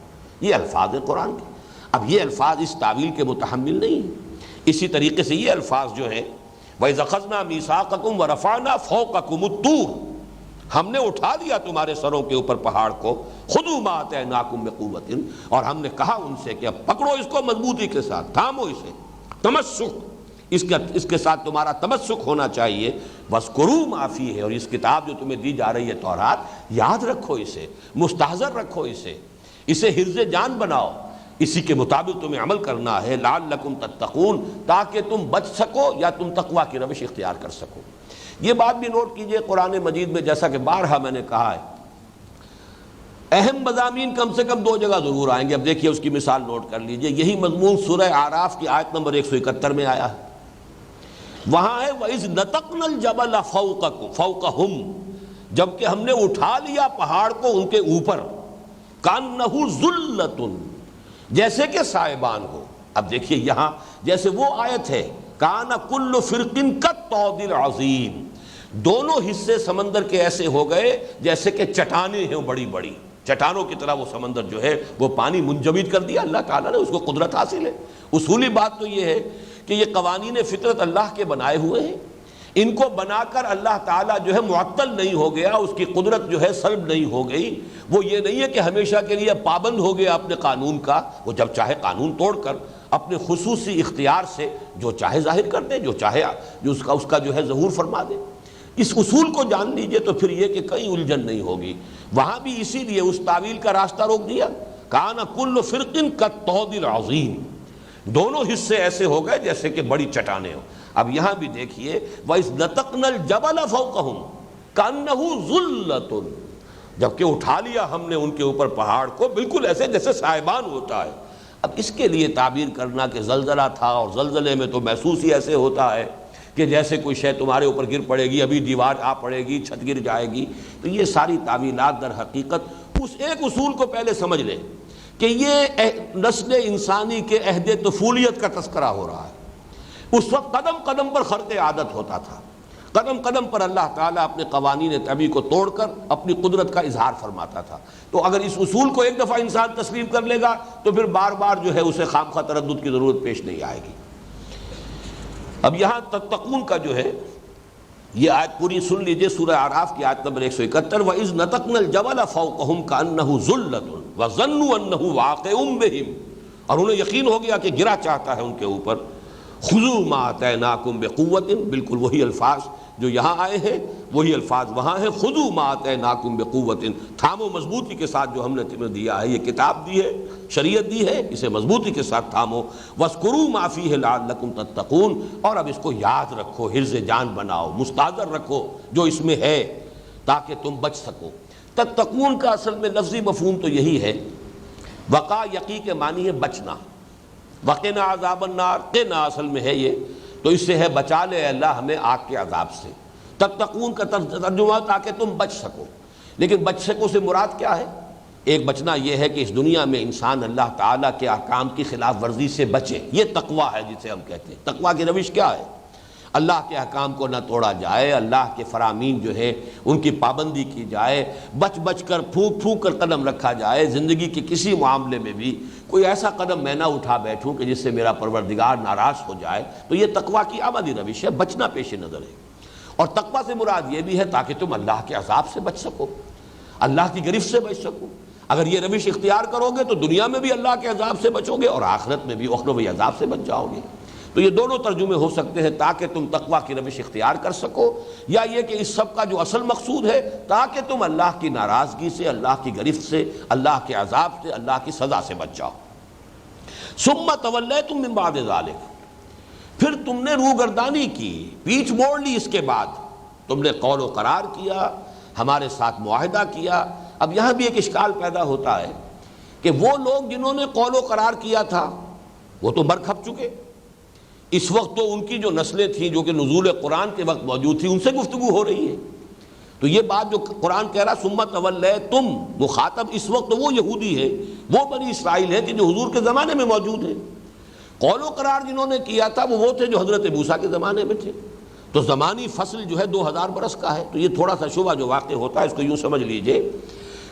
یہ الفاظ ہیں قرآن کے۔ اب یہ الفاظ اس تعویل کے متحمل نہیں ہیں۔ اسی طریقے سے یہ الفاظ جو ہیں وَإِذْ أَخَذْنَا مِيثَاقَكُمْ وَرَفَعْنَا فَوْقَكُمُ الطُّورَ، ہم نے اٹھا دیا تمہارے سروں کے اوپر پہاڑ کو، خُذُوا مَا آتَيْنَاكُمْ بِقُوَّةٍ، اور ہم نے کہا ان سے کہ اب پکڑو اس کو مضبوطی کے ساتھ، تھامو اسے، تمسک اس کے ساتھ تمہارا تمسک ہونا چاہیے، وَاذْكُرُوا مَا فِيهِ، اور اس کتاب جو تمہیں دی جا رہی ہے تورات، یاد رکھو اسے، مستحضر رکھو اسے حرز جان بناؤ، اسی کے مطابق تمہیں عمل کرنا ہے، لعلکم تتقون، تاکہ تم بچ سکو یا تم تقوی کی روش اختیار کر سکو۔ یہ بات بھی نوٹ کیجئے، قرآن مجید میں جیسا کہ بارہا میں نے کہا ہے، اہم مضامین کم سے کم 2 جگہ ضرور آئیں گے۔ اب دیکھیے اس کی مثال نوٹ کر لیجئے، یہی مضمون سورہ اعراف کی آیت نمبر 171 میں آیا ہے، وہاں ہے وَإِذْ نَتَقْنَا الْجَبَلَ فَوْقَهُمْ، جبکہ ہم نے اٹھا لیا پہاڑ کو ان کے اوپر، كَأَنَّهُ ذُلَّةٌ، جیسے کہ سائبان ہو۔ اب دیکھیے یہاں جیسے وہ آیت ہے كَانَ كُلُّ فِرْقٍ كَالطَّوْدِ الْعَظِيمِ، دونوں حصے سمندر کے ایسے ہو گئے جیسے کہ چٹانیں ہیں بڑی بڑی، چٹانوں کی طرح وہ سمندر جو ہے وہ پانی منجمد کر دیا اللہ تعالیٰ نے، اس کو قدرت حاصل ہے۔ اصولی بات تو یہ ہے کہ یہ قوانین فطرت اللہ کے بنائے ہوئے ہیں، ان کو بنا کر اللہ تعالیٰ جو ہے معطل نہیں ہو گیا، اس کی قدرت جو ہے سلب نہیں ہو گئی، وہ یہ نہیں ہے کہ ہمیشہ کے لیے پابند ہو گیا اپنے قانون کا، وہ جب چاہے قانون توڑ کر اپنے خصوصی اختیار سے جو چاہے ظاہر کر دے، جو چاہے جو اس کا جو ہے ظہور فرما دے۔ اس اصول کو جان لیجئے تو پھر یہ کہ کہیں الجھن نہیں ہوگی۔ وہاں بھی اسی لیے اس تعویل کا راستہ روک دیا، کان کل فرق کالطود العظیم، دونوں حصے ایسے ہو گئے جیسے کہ بڑی چٹانیں ہوں۔ اب یہاں بھی دیکھیے وَإِذْ نَتَقْنَا الْجَبَلَ فَوْقَهُمْ كَأَنَّهُ ظُلَّةٌ، جبکہ اٹھا لیا ہم نے ان کے اوپر پہاڑ کو بالکل ایسے جیسے سائبان ہوتا ہے۔ اب اس کے لیے تعبیر کرنا کہ زلزلہ تھا اور زلزلے میں تو محسوس ہی ایسے ہوتا ہے کہ جیسے کوئی شے تمہارے اوپر گر پڑے گی، ابھی دیوار آ پڑے گی، چھت گر جائے گی، تو یہ ساری تعویلات در حقیقت اس ایک اصول کو پہلے سمجھ لیں کہ یہ نسل انسانی کے عہد طفولیت کا تذکرہ ہو رہا ہے۔ اس وقت قدم قدم پر خرق عادت ہوتا تھا، قدم قدم پر اللہ تعالیٰ اپنے قوانین طبیعی کو توڑ کر اپنی قدرت کا اظہار فرماتا تھا۔ تو اگر اس اصول کو ایک دفعہ انسان تسلیم کر لے گا تو پھر بار بار جو ہے اسے خامخواہ تردد کی ضرورت پیش نہیں آئے گی۔ اب یہاں تتقون کا جو ہے یہ آیت پوری سن لیجئے، سورہ اعراف کی آیت نمبر 171، وَإِذْ نَتَقْنَا الْجَبَلَ فَوْقَهُمْ كَأَنَّهُ ذُلَّةٌ وَظَنُّوا أَنَّهُ واقع بِهِمْ، اور انہیں یقین ہو گیا کہ گرا چاہتا ہے ان کے اوپر۔ خُذُوا مَا آتَيْنَاكُمْ بِقُوَّةٍ، بالکل وہی الفاظ جو یہاں آئے ہیں وہی الفاظ وہاں ہیں، خُذُوا مَا آتَيْنَاكُمْ بِقُوَّةٍ، تھامو مضبوطی کے ساتھ جو ہم نے تمہیں دیا ہے، یہ کتاب دی ہے، شریعت دی ہے، اسے مضبوطی کے ساتھ تھامو۔ وَاذْكُرُوا مَا فِيهِ لَعَلَّكُمْ تَتَّقُونَ، اور اب اس کو یاد رکھو، حرز جان بناؤ، مستحضر رکھو جو اس میں ہے تاکہ تم بچ سکو۔ تتقون کا اصل میں لفظی مفہوم تو یہی ہے، وقا یقی کے معنی ہے بچنا، وقنا عذاب النار، قنا اصل میں ہے یہ، تو اس سے ہے بچا لے اللہ ہمیں آگ کے عذاب سے۔ تتقون کا ترجمہ تاکہ تم بچ سکو، لیکن بچ سکو سے مراد کیا ہے؟ ایک بچنا یہ ہے کہ اس دنیا میں انسان اللہ تعالیٰ کے احکام کی خلاف ورزی سے بچے، یہ تقویٰ ہے جسے ہم کہتے ہیں۔ تقویٰ کی روش کیا ہے؟ اللہ کے احکام کو نہ توڑا جائے، اللہ کے فرامین جو ہے ان کی پابندی کی جائے، بچ بچ کر پھونک پھونک کر قدم رکھا جائے، زندگی کے کسی معاملے میں بھی کوئی ایسا قدم میں نہ اٹھا بیٹھوں کہ جس سے میرا پروردگار ناراض ہو جائے، تو یہ تقویٰ کی عملی روش ہے، بچنا پیش نظر ہے۔ اور تقویٰ سے مراد یہ بھی ہے تاکہ تم اللہ کے عذاب سے بچ سکو۔ اللہ کی گرفت سے بچ سکو۔ اگر یہ روش اختیار کرو گے تو دنیا میں بھی اللہ کے عذاب سے بچو گے اور آخرت میں بھی اخروی عذاب سے بچ جاؤ گے۔ تو یہ دونوں ترجمے ہو سکتے ہیں، تاکہ تم تقویٰ کی روش اختیار کر سکو، یا یہ کہ اس سب کا جو اصل مقصود ہے تاکہ تم اللہ کی ناراضگی سے، اللہ کی گرفت سے، اللہ کے عذاب سے، اللہ کی سزا سے بچ جاؤ۔ ثم تولیتم من بعد ذلک، پھر تم نے روگردانی کی، پیٹھ موڑ لی، اس کے بعد تم نے قول و قرار کیا، ہمارے ساتھ معاہدہ کیا۔ اب یہاں بھی ایک اشکال پیدا ہوتا ہے کہ وہ لوگ جنہوں نے قول و قرار کیا تھا وہ تو مر کھپ چکے، اس وقت تو ان کی جو نسلیں تھیں جو کہ نزول قرآن کے وقت موجود تھی ان سے گفتگو ہو رہی ہے۔ تو یہ بات جو قرآن کہہ رہا ثم تولیتم، مخاطب اس وقت وہ یہودی ہے، وہ بنی اسرائیل ہے کہ جو حضور کے زمانے میں موجود ہیں۔ قول و قرار جنہوں نے کیا تھا وہ تھے جو حضرت موسیٰ کے زمانے میں تھے۔ تو زمانی فصل جو ہے 2000 برس کا ہے۔ تو یہ تھوڑا سا شبہ جو واقع ہوتا ہے اس کو یوں سمجھ لیجئے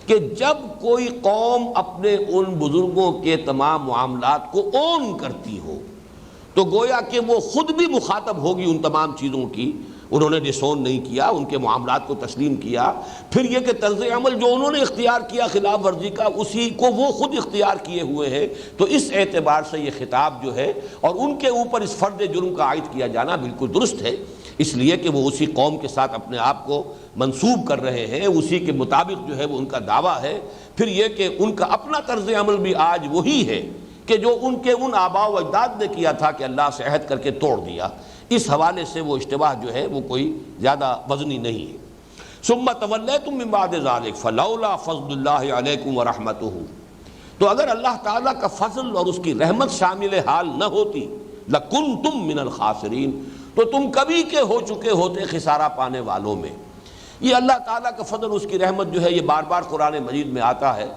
کہ جب کوئی قوم اپنے ان بزرگوں کے تمام معاملات کو اون کرتی ہو تو گویا کہ وہ خود بھی مخاطب ہوگی ان تمام چیزوں کی۔ انہوں نے ڈسون نہیں کیا، ان کے معاملات کو تسلیم کیا، پھر یہ کہ طرز عمل جو انہوں نے اختیار کیا خلاف ورزی کا اسی کو وہ خود اختیار کیے ہوئے ہیں۔ تو اس اعتبار سے یہ خطاب جو ہے اور ان کے اوپر اس فرد جرم کا عائد کیا جانا بالکل درست ہے، اس لیے کہ وہ اسی قوم کے ساتھ اپنے آپ کو منسوب کر رہے ہیں، اسی کے مطابق جو ہے وہ ان کا دعویٰ ہے۔ پھر یہ کہ ان کا اپنا طرز عمل بھی آج وہی ہے کہ جو ان کے ان آباء و اجداد نے کیا تھا کہ اللہ سے عہد کر کے توڑ دیا۔ اس حوالے سے وہ اشتباہ جو ہے وہ کوئی زیادہ وزنی نہیں ہے۔ ثم تولیتم من بعد ذلک فلولا فضل اللہ علیکم ورحمتہ، تو اگر اللہ تعالیٰ کا فضل اور اس کی رحمت شامل حال نہ ہوتی لکنتم من الخاسرین، تو تم کبھی کے ہو چکے ہوتے خسارہ پانے والوں میں۔ یہ اللہ تعالیٰ کا فضل، اس کی رحمت جو ہے یہ بار بار قرآن مجید میں آتا ہے۔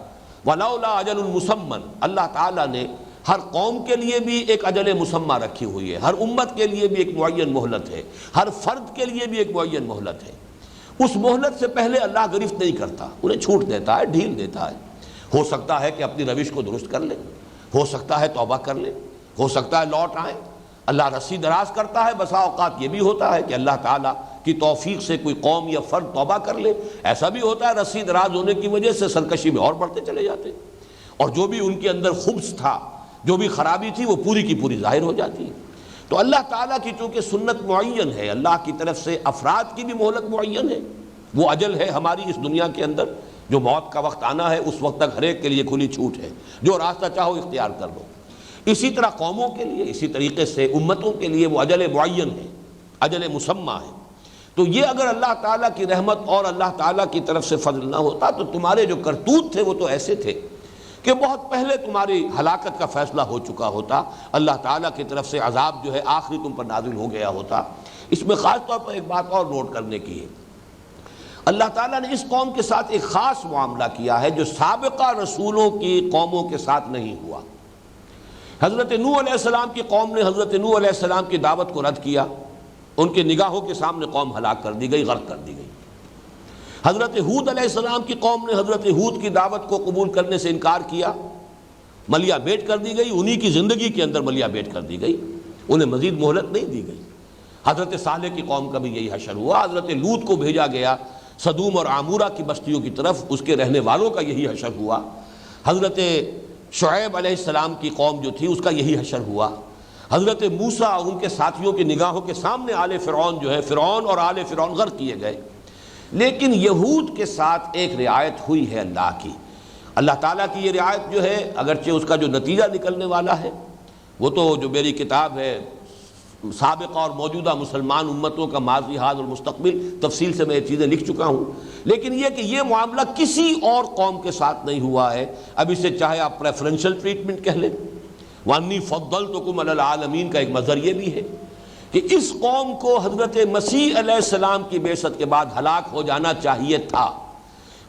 وَلَوْلَا أَجَلٌ مُّسَمًّى، اللہ تعالیٰ نے ہر قوم کے لیے بھی ایک اجل مسمى رکھی ہوئی ہے، ہر امت کے لیے بھی ایک معین مہلت ہے، ہر فرد کے لیے بھی ایک معین مہلت ہے۔ اس مہلت سے پہلے اللہ گرفت نہیں کرتا، انہیں چھوٹ دیتا ہے، ڈھیل دیتا ہے۔ ہو سکتا ہے کہ اپنی روش کو درست کر لے، ہو سکتا ہے توبہ کر لے، ہو سکتا ہے لوٹ آئیں۔ اللہ رسی دراز کرتا ہے، بسا اوقات یہ بھی ہوتا ہے کہ اللہ تعالیٰ کی توفیق سے کوئی قوم یا فرد توبہ کر لے، ایسا بھی ہوتا ہے رسی دراز ہونے کی وجہ سے سرکشی میں اور بڑھتے چلے جاتے اور جو بھی ان کے اندر خبث تھا، جو بھی خرابی تھی وہ پوری کی پوری ظاہر ہو جاتی ہے۔ تو اللہ تعالیٰ کی چونکہ سنت معین ہے، اللہ کی طرف سے افراد کی بھی مہلت معین ہے، وہ اجل ہے ہماری اس دنیا کے اندر، جو موت کا وقت آنا ہے اس وقت تک ہر ایک کے لیے کھلی چھوٹ ہے، جو راستہ چاہو اختیار کر لو۔ اسی طرح قوموں کے لیے، اسی طریقے سے امتوں کے لیے وہ اجل معین ہے، اجل مسمى ہے۔ تو یہ اگر اللہ تعالیٰ کی رحمت اور اللہ تعالیٰ کی طرف سے فضل نہ ہوتا تو تمہارے جو کرتوت تھے وہ تو ایسے تھے کہ بہت پہلے تمہاری ہلاکت کا فیصلہ ہو چکا ہوتا، اللہ تعالیٰ کی طرف سے عذاب جو ہے آخری تم پر نازل ہو گیا ہوتا۔ اس میں خاص طور پر ایک بات اور نوٹ کرنے کی ہے، اللہ تعالیٰ نے اس قوم کے ساتھ ایک خاص معاملہ کیا ہے جو سابقہ رسولوں کی قوموں کے ساتھ نہیں ہوا۔ حضرت نوح علیہ السلام کی قوم نے حضرت نوح علیہ السلام کی دعوت کو رد کیا، ان کے نگاہوں کے سامنے قوم ہلاک کر دی گئی، غرق کر دی گئی۔ حضرت ہود علیہ السلام کی قوم نے حضرت ہود کی دعوت کو قبول کرنے سے انکار کیا، ملیا بیٹ کر دی گئی، انہی کی زندگی کے اندر ملیا بیٹ کر دی گئی، انہیں مزید مہلت نہیں دی گئی۔ حضرت صالح کی قوم کا بھی یہی حشر ہوا، حضرت لوط کو بھیجا گیا سدوم اور عامورہ کی بستیوں کی طرف، اس کے رہنے والوں کا یہی حشر ہوا۔ حضرت شعیب علیہ السلام کی قوم جو تھی اس کا یہی حشر ہوا۔ حضرت موسیٰ ان کے ساتھیوں کی نگاہوں کے سامنے آل فرعون جو ہے، فرعون اور آل فرعون غرق کیے گئے۔ لیکن یہود کے ساتھ ایک رعایت ہوئی ہے اللہ کی۔ اللہ تعالیٰ کی یہ رعایت جو ہے اگرچہ اس کا جو نتیجہ نکلنے والا ہے وہ تو جو میری کتاب ہے سابقہ اور موجودہ مسلمان امتوں کا ماضی، حال اور مستقبل، تفصیل سے میں یہ چیزیں لکھ چکا ہوں، لیکن یہ کہ یہ معاملہ کسی اور قوم کے ساتھ نہیں ہوا ہے۔ اب اسے چاہے آپ پریفرنشل ٹریٹمنٹ کہہ لیں، وَأَنِّي فَضَّلْتُكُمْ عَلَى الْعَالَمِينَ کا ایک مظہر یہ بھی ہے کہ اس قوم کو حضرت مسیح علیہ السلام کی بعثت کے بعد ہلاک ہو جانا چاہیے تھا۔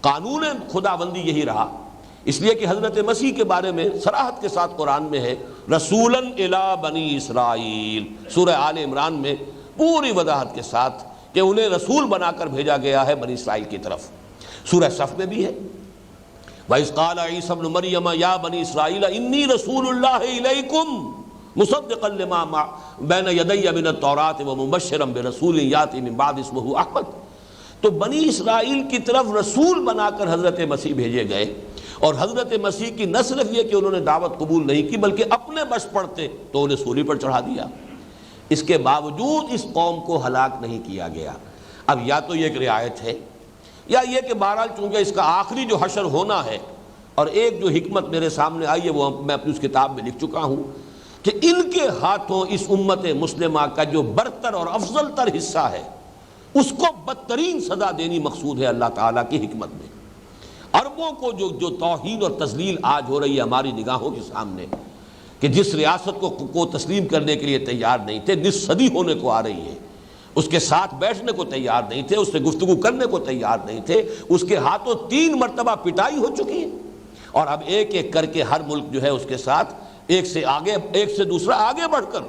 قانون خداوندی یہی رہا، اس لیے کہ حضرت مسیح کے بارے میں صراحت کے ساتھ قرآن میں ہے رسولاً الی بنی اسرائیل، سورہ آل عمران میں پوری وضاحت کے ساتھ کہ انہیں رسول بنا کر بھیجا گیا ہے بنی اسرائیل کی طرف۔ سورہ صف میں بھی ہے وَإِذْ قَالَ عِيسَى ابْنُ مَرْيَمَ يَا بَنِي إِسْرَائِيلَ إِنِّي رَسُولُ اللَّهِ إِلَيْكُمْ مُصَدِّقًا لِمَا بَيْنَ يَدَيَّ مِنَ التَّوْرَاةِ وَمُبَشِّرًا بِرَسُولٍ يَأْتِي مِن بَعْدِي اسْمُهُ أَحْمَدُ۔ تو بنی اسرائیل کی طرف رسول بنا کر حضرت مسیح بھیجے گئے، اور حضرت مسیح کی نہ صرف یہ کہ انہوں نے دعوت قبول نہیں کی بلکہ اپنے بس پڑتے تو انہیں سولی پر چڑھا دیا۔ اس کے باوجود اس قوم کو ہلاک نہیں کیا گیا۔ اب یا تو یہ ایک رعایت ہے، یا یہ کہ بہرحال چونکہ اس کا آخری جو حشر ہونا ہے، اور ایک جو حکمت میرے سامنے آئی ہے وہ میں اپنی اس کتاب میں لکھ چکا ہوں کہ ان کے ہاتھوں اس امت مسلمہ کا جو برتر اور افضل تر حصہ ہے اس کو بدترین سزا دینی مقصود ہے اللہ تعالیٰ کی حکمت میں۔ عربوں کو جو توہین اور تذلیل آج ہو رہی ہے ہماری نگاہوں کے سامنے، کہ جس ریاست کو تسلیم کرنے کے لیے تیار نہیں تھے، نصف صدی ہونے کو آ رہی ہے، اس کے ساتھ بیٹھنے کو تیار نہیں تھے، اس سے گفتگو کرنے کو تیار نہیں تھے، اس کے ہاتھوں 3 مرتبہ پٹائی ہو چکی ہے، اور اب ایک ایک کر کے ہر ملک جو ہے اس کے ساتھ ایک سے دوسرا آگے بڑھ کر،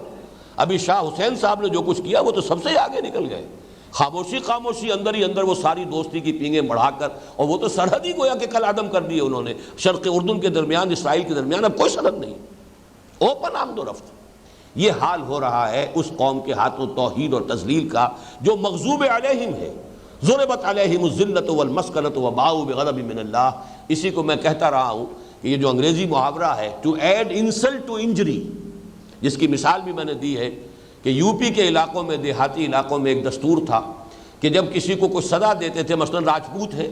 ابھی شاہ حسین صاحب نے جو کچھ کیا وہ تو سب سے آگے نکل گئے، خاموشی اندر ہی اندر وہ ساری دوستی کی پینگیں بڑھا کر، اور وہ تو سرحد ہی گویا کہ کل عدم کر دیے انہوں نے، شرق اردن کے درمیان اسرائیل کے درمیان اب کوئی سرحد نہیں، اوپن آمد و رفت۔ یہ حال ہو رہا ہے اس قوم کے ہاتھوں توحید اور تذلیل کا جو مغضوب علیہم ہے، ضربت علیہم الذلۃ والمسکنۃ وباؤوا بغضب من اللہ۔ اسی کو میں کہتا رہا ہوں کہ یہ جو انگریزی محاورہ ہے to add insult to injury, جس کی مثال بھی میں نے دی ہے کہ یو پی کے علاقوں میں، دیہاتی علاقوں میں ایک دستور تھا کہ جب کسی کو کوئی سزا دیتے تھے، مثلا راجپوت ہے،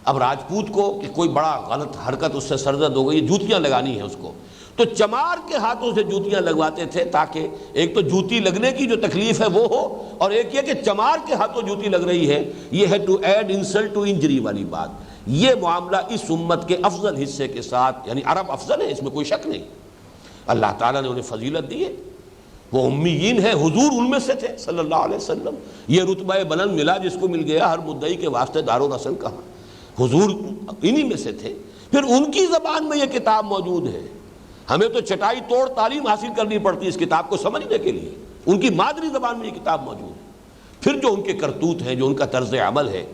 اب راجپوت کو کہ کوئی بڑا غلط حرکت اس سے سرزد ہو گئی، جوتیاں لگانی ہیں اس کو، تو چمار کے ہاتھوں سے جوتیاں لگواتے تھے تاکہ ایک تو جوتی لگنے کی جو تکلیف ہے وہ ہو، اور ایک یہ کہ چمار کے ہاتھوں جوتی لگ رہی ہے، یہ ہے to add insult to injury والی بات۔ یہ معاملہ اس امت کے افضل حصے کے ساتھ، یعنی عرب افضل ہے، اس میں کوئی شک نہیں، اللہ تعالیٰ نے انہیں فضیلت دی ہے، وہ امیین ہیں، حضور ان میں سے تھے صلی اللہ علیہ وسلم، یہ رتبہ بلند ملا جس کو مل گیا، ہر مدعی کے واسطے دار و رسل کہا، حضور انہی میں سے تھے، پھر ان کی زبان میں یہ کتاب موجود ہے، ہمیں تو چٹائی توڑ تعلیم حاصل کرنی پڑتی اس کتاب کو سمجھنے کے لیے، ان کی مادری زبان میں یہ کتاب موجود ہے، پھر جو ان کے کرتوت ہیں، جو ان کا طرز عمل ہے،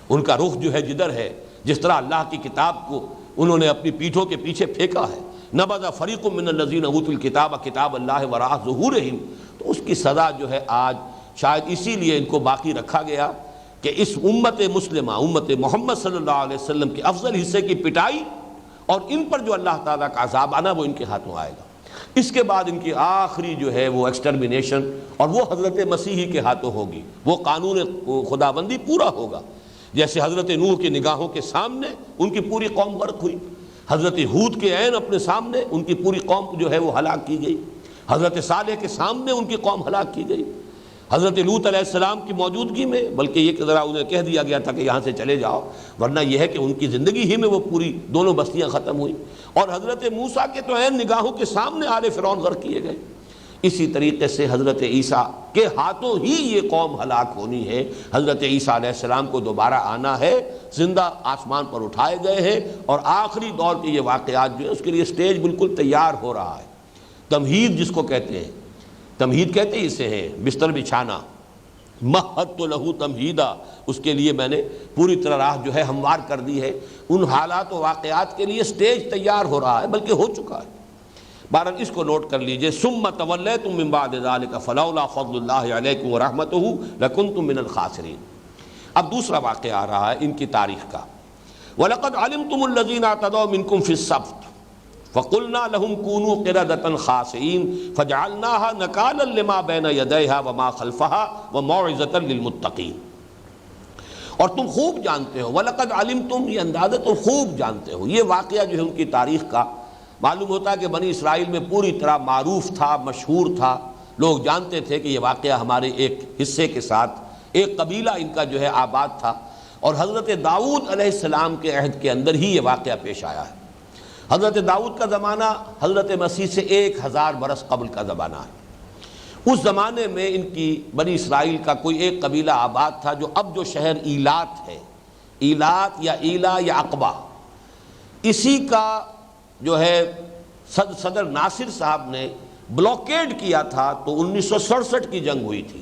ان کا رخ جو ہے جدھر ہے، جس طرح اللہ کی کتاب کو انہوں نے اپنی پیٹھوں کے پیچھے پھینکا ہے، نبذ فریق من الذین اوتوا الکتاب کتاب اللہ وراء ظہورہم، تو اس کی سزا جو ہے آج شاید اسی لیے ان کو باقی رکھا گیا کہ اس امت مسلمہ، امت محمد صلی اللہ علیہ وسلم کے افضل حصے کی پٹائی، اور ان پر جو اللہ تعالیٰ کا عذاب آنا وہ ان کے ہاتھوں آئے گا۔ اس کے بعد ان کی آخری جو ہے وہ ایکسٹرمینیشن، اور وہ حضرت مسیحی کے ہاتھوں ہوگی، وہ قانون خدابندی پورا ہوگا، جیسے حضرت نوح کی نگاہوں کے سامنے ان کی پوری قوم غرق ہوئی، حضرت ہود کے عین اپنے سامنے ان کی پوری قوم جو ہے وہ ہلاک کی گئی، حضرت صالح کے سامنے ان کی قوم ہلاک کی گئی، حضرت لوط علیہ السلام کی موجودگی میں، بلکہ یہ کہ ذرا انہیں کہہ دیا گیا تھا کہ یہاں سے چلے جاؤ، ورنہ یہ ہے کہ ان کی زندگی ہی میں وہ پوری دونوں بستیاں ختم ہوئی، اور حضرت موسیٰ کے تو عین نگاہوں کے سامنے آل فرعون غرق کیے گئے۔ اسی طریقے سے حضرت عیسیٰ کے ہاتھوں ہی یہ قوم ہلاک ہونی ہے، حضرت عیسیٰ علیہ السلام کو دوبارہ آنا ہے، زندہ آسمان پر اٹھائے گئے ہیں، اور آخری دور کے یہ واقعات جو ہے اس کے لیے سٹیج بالکل تیار ہو رہا ہے۔ تمہید جس کو کہتے ہیں، تمہید کہتے ہی اسے ہیں بستر بچھانا، مہدت لہو تمہیدا، اس کے لیے میں نے پوری طرح راہ جو ہے ہموار کر دی ہے، ان حالات و واقعات کے لیے سٹیج تیار ہو رہا ہے، بلکہ ہو چکا ہے۔ بہرحال اس کو نوٹ کر لیجئے، ثم تولیتم من بعد ذلک فلولا فضل اللہ علیکم ورحمتہ لکنتم من الخاسرین۔ اب دوسرا واقعہ آ رہا ہے ان کی تاریخ کا، وَلَقَدْ عَلِمْتُمُ الَّذِينَ اعْتَدَوْا مِنْكُمْ فِي السَّبْتِ فَقُلْنَا لَهُمْ كُونُوا قِرَدَةً خَاسِئِينَ فَجَعَلْنَاهَا نَكَالًا لِمَا بَيْنَ يَدَيْهَا وَمَا خَلْفَهَا وَمَوْعِظَةً لِلْمُتَّقِينَ۔ اور تم خوب جانتے ہو، وَلَقَدْ عَلِمْتُمْ، یہ اندازہ تم خوب جانتے ہو، یہ واقعہ جو ہے ان کی تاریخ کا معلوم ہوتا ہے کہ بنی اسرائیل میں پوری طرح معروف تھا، مشہور تھا، لوگ جانتے تھے کہ یہ واقعہ ہمارے ایک حصے کے ساتھ، ایک قبیلہ ان کا جو ہے آباد تھا، اور حضرت داؤد علیہ السلام کے عہد کے اندر ہی یہ واقعہ پیش آیا ہے۔ حضرت داؤد کا زمانہ حضرت مسیح سے 1000 برس قبل کا زمانہ ہے۔ اس زمانے میں ان کی بنی اسرائیل کا کوئی ایک قبیلہ آباد تھا جو اب جو شہر ایلات ہے، ایلات یا ایلا یا عقبہ، اسی کا جو ہے صدر ناصر صاحب نے بلاکیڈ کیا تھا، تو 1967 کی جنگ ہوئی تھی۔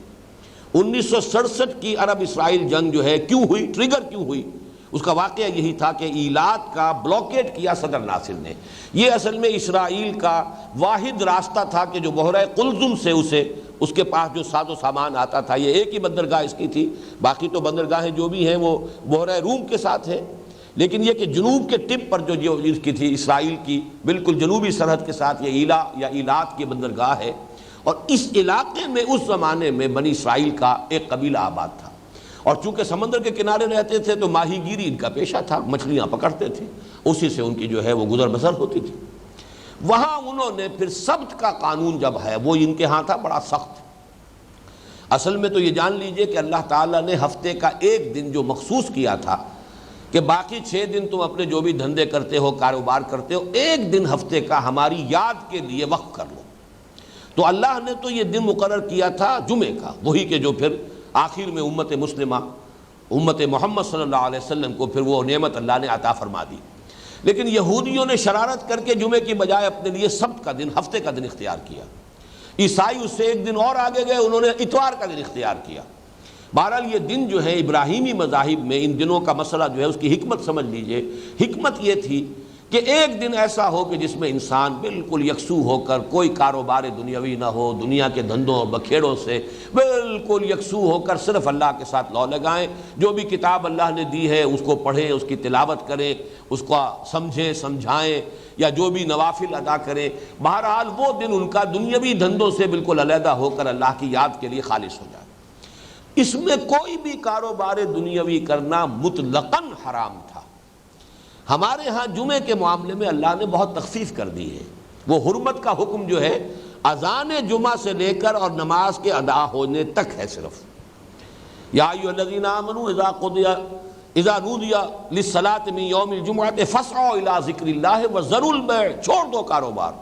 1967 کی عرب اسرائیل جنگ جو ہے کیوں ہوئی، ٹریگر کیوں ہوئی، اس کا واقعہ یہی تھا کہ ایلات کا بلاکیڈ کیا صدر ناصر نے۔ یہ اصل میں اسرائیل کا واحد راستہ تھا کہ جو بحیرہ قلزم سے اسے اس کے پاس جو ساز و سامان آتا تھا، یہ ایک ہی بندرگاہ اس کی تھی، باقی تو بندرگاہیں جو بھی ہیں وہ بحیرہ روم کے ساتھ ہیں، لیکن یہ کہ جنوب کے ٹپ پر جو اس کی تھی، اسرائیل کی بالکل جنوبی سرحد کے ساتھ یہ ایلا یا ایلات کی بندرگاہ ہے، اور اس علاقے میں اس زمانے میں بنی اسرائیل کا ایک قبیلہ آباد تھا، اور چونکہ سمندر کے کنارے رہتے تھے تو ماہی گیری ان کا پیشہ تھا، مچھلیاں پکڑتے تھے، اسی سے ان کی جو ہے وہ گزر بسر ہوتی تھی۔ وہاں انہوں نے پھر سبت کا قانون جب ہے وہ ان کے ہاں تھا بڑا سخت۔ اصل میں تو یہ جان لیجئے کہ اللہ تعالیٰ نے ہفتے کا ایک دن جو مخصوص کیا تھا کہ باقی 6 دن تم اپنے جو بھی دھندے کرتے ہو، کاروبار کرتے ہو، ایک دن ہفتے کا ہماری یاد کے لیے وقف کر لو۔ تو اللہ نے تو یہ دن مقرر کیا تھا جمعے کا، وہی کہ جو پھر آخر میں امت مسلمہ، امت محمد صلی اللہ علیہ وسلم کو پھر وہ نعمت اللہ نے عطا فرما دی۔ لیکن یہودیوں نے شرارت کر کے جمعے کی بجائے اپنے لیے سبت کا دن، ہفتے کا دن اختیار کیا۔ عیسائی اس سے ایک دن اور آگے گئے، انہوں نے اتوار کا دن اختیار کیا۔ بہرحال یہ دن جو ہے ابراہیمی مذاہب میں ان دنوں کا مسئلہ جو ہے اس کی حکمت سمجھ لیجئے۔ حکمت یہ تھی کہ ایک دن ایسا ہو کہ جس میں انسان بالکل یکسو ہو کر، کوئی کاروبار دنیاوی نہ ہو، دنیا کے دھندوں اور بکھیڑوں سے بالکل یکسو ہو کر صرف اللہ کے ساتھ لو لگائیں، جو بھی کتاب اللہ نے دی ہے اس کو پڑھیں، اس کی تلاوت کریں، اس کو سمجھیں سمجھائیں، یا جو بھی نوافل ادا کریں۔ بہرحال وہ دن ان کا دنیاوی دھندوں سے بالکل علیحدہ ہو کر اللہ کی یاد کے لیے خالص ہو جائے۔ اس میں کوئی بھی کاروبار دنیاوی کرنا مطلقاً حرام تھا۔ ہمارے ہاں جمعے کے معاملے میں اللہ نے بہت تخفیف کر دی ہے۔ وہ حرمت کا حکم جو ہے اذان جمعہ سے لے کر اور نماز کے ادا ہونے تک ہے صرف۔ یا ایھا الذین آمنوا اذا نودی للصلاۃ من یوم الجمعۃ فاسعوا الی ذکر اللہ وذروا البیع، چھوڑ دو کاروبار۔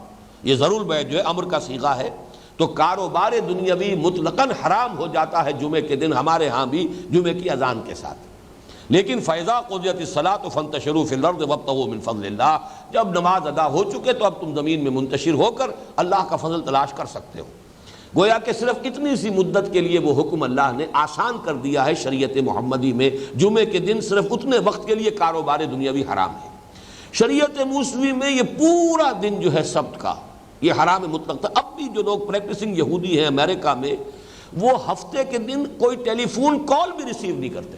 یہ ذروا البیع جو ہے امر کا صیغہ ہے، تو کاروبار دنیاوی مطلقاً حرام ہو جاتا ہے جمعے کے دن، ہمارے ہاں بھی جمعے کی اذان کے ساتھ۔ لیکن فَإِذَا قُضِيَتِ الصَّلَاةُ فَانتَشِرُوا فِي الْأَرْضِ وَابْتَغُوا مِن فَضْلِ اللَّهِ، جب نماز ادا ہو چکے تو اب تم زمین میں منتشر ہو کر اللہ کا فضل تلاش کر سکتے ہو۔ گویا کہ صرف اتنی سی مدت کے لیے وہ حکم اللہ نے آسان کر دیا ہے شریعت محمدی میں، جمعے کے دن صرف اتنے وقت کے لیے کاروبار دنیاوی حرام ہے۔ شریعت موسوی میں یہ پورا دن جو ہے سبت کا یہ حرام مطلق تھا۔ اب بھی جو لوگ پریکٹسنگ یہودی ہیں امریکہ میں، وہ ہفتے کے دن کوئی ٹیلی فون کال بھی ریسیو نہیں کرتے،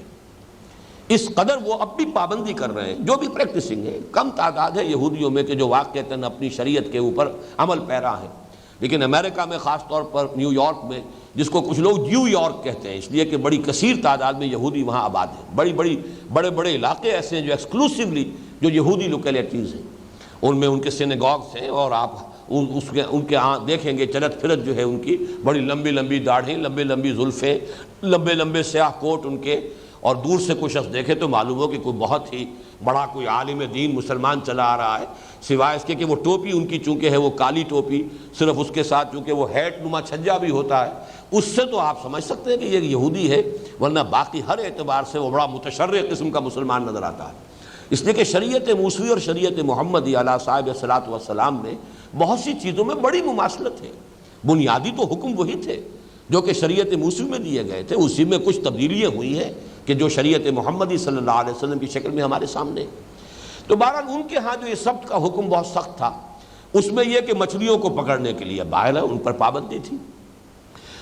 اس قدر وہ اب بھی پابندی کر رہے ہیں۔ جو بھی پریکٹسنگ ہے، کم تعداد ہے یہودیوں میں کہ جو واقعتاً اپنی شریعت کے اوپر عمل پیرا ہیں، لیکن امریکہ میں خاص طور پر نیو یارک میں، جس کو کچھ لوگ جیو یارک کہتے ہیں اس لیے کہ بڑی کثیر تعداد میں یہودی وہاں آباد ہیں، بڑے بڑے علاقے ایسے ہیں جو ایکسکلوسیولی جو یہودی لوکیلٹیز ہیں، ان میں ان کے سینیگاگس ہیں، اور آپ ان کے ہاں دیکھیں گے چلت پھرت جو ہے ان کی بڑی لمبی لمبی داڑھیں، لمبے لمبی زلفیں، لمبے لمبے سیاہ کوٹ ان کے، اور دور سے کوئی شخص دیکھے تو معلوم ہو کہ کوئی بہت ہی بڑا کوئی عالم دین مسلمان چلا آ رہا ہے، سوائے اس کے کہ وہ ٹوپی ان کی چونکہ ہے وہ کالی ٹوپی، صرف اس کے ساتھ چونکہ وہ ہیٹ نما چھجا بھی ہوتا ہے، اس سے تو آپ سمجھ سکتے ہیں کہ یہ یہودی ہے، ورنہ باقی ہر اعتبار سے وہ بڑا متشرع قسم کا مسلمان نظر آتا ہے۔ اس لیے کہ شریعت موسوی اور شریعت محمدی علیہ صاحب الصلاۃ والسلام میں بہت سی چیزوں میں بڑی مماثلت ہے۔ بنیادی تو حکم وہی تھے جو کہ شریعت موسوی میں دیے گئے تھے، اسی میں کچھ تبدیلیاں ہوئی ہیں کہ جو شریعت محمدی صلی اللہ علیہ وسلم کی شکل میں ہمارے سامنے۔ تو بہرحال ان کے ہاں جو یہ سبت کا حکم بہت سخت تھا، اس میں یہ کہ مچھلیوں کو پکڑنے کے لیے باہر ان پر پابندی تھی۔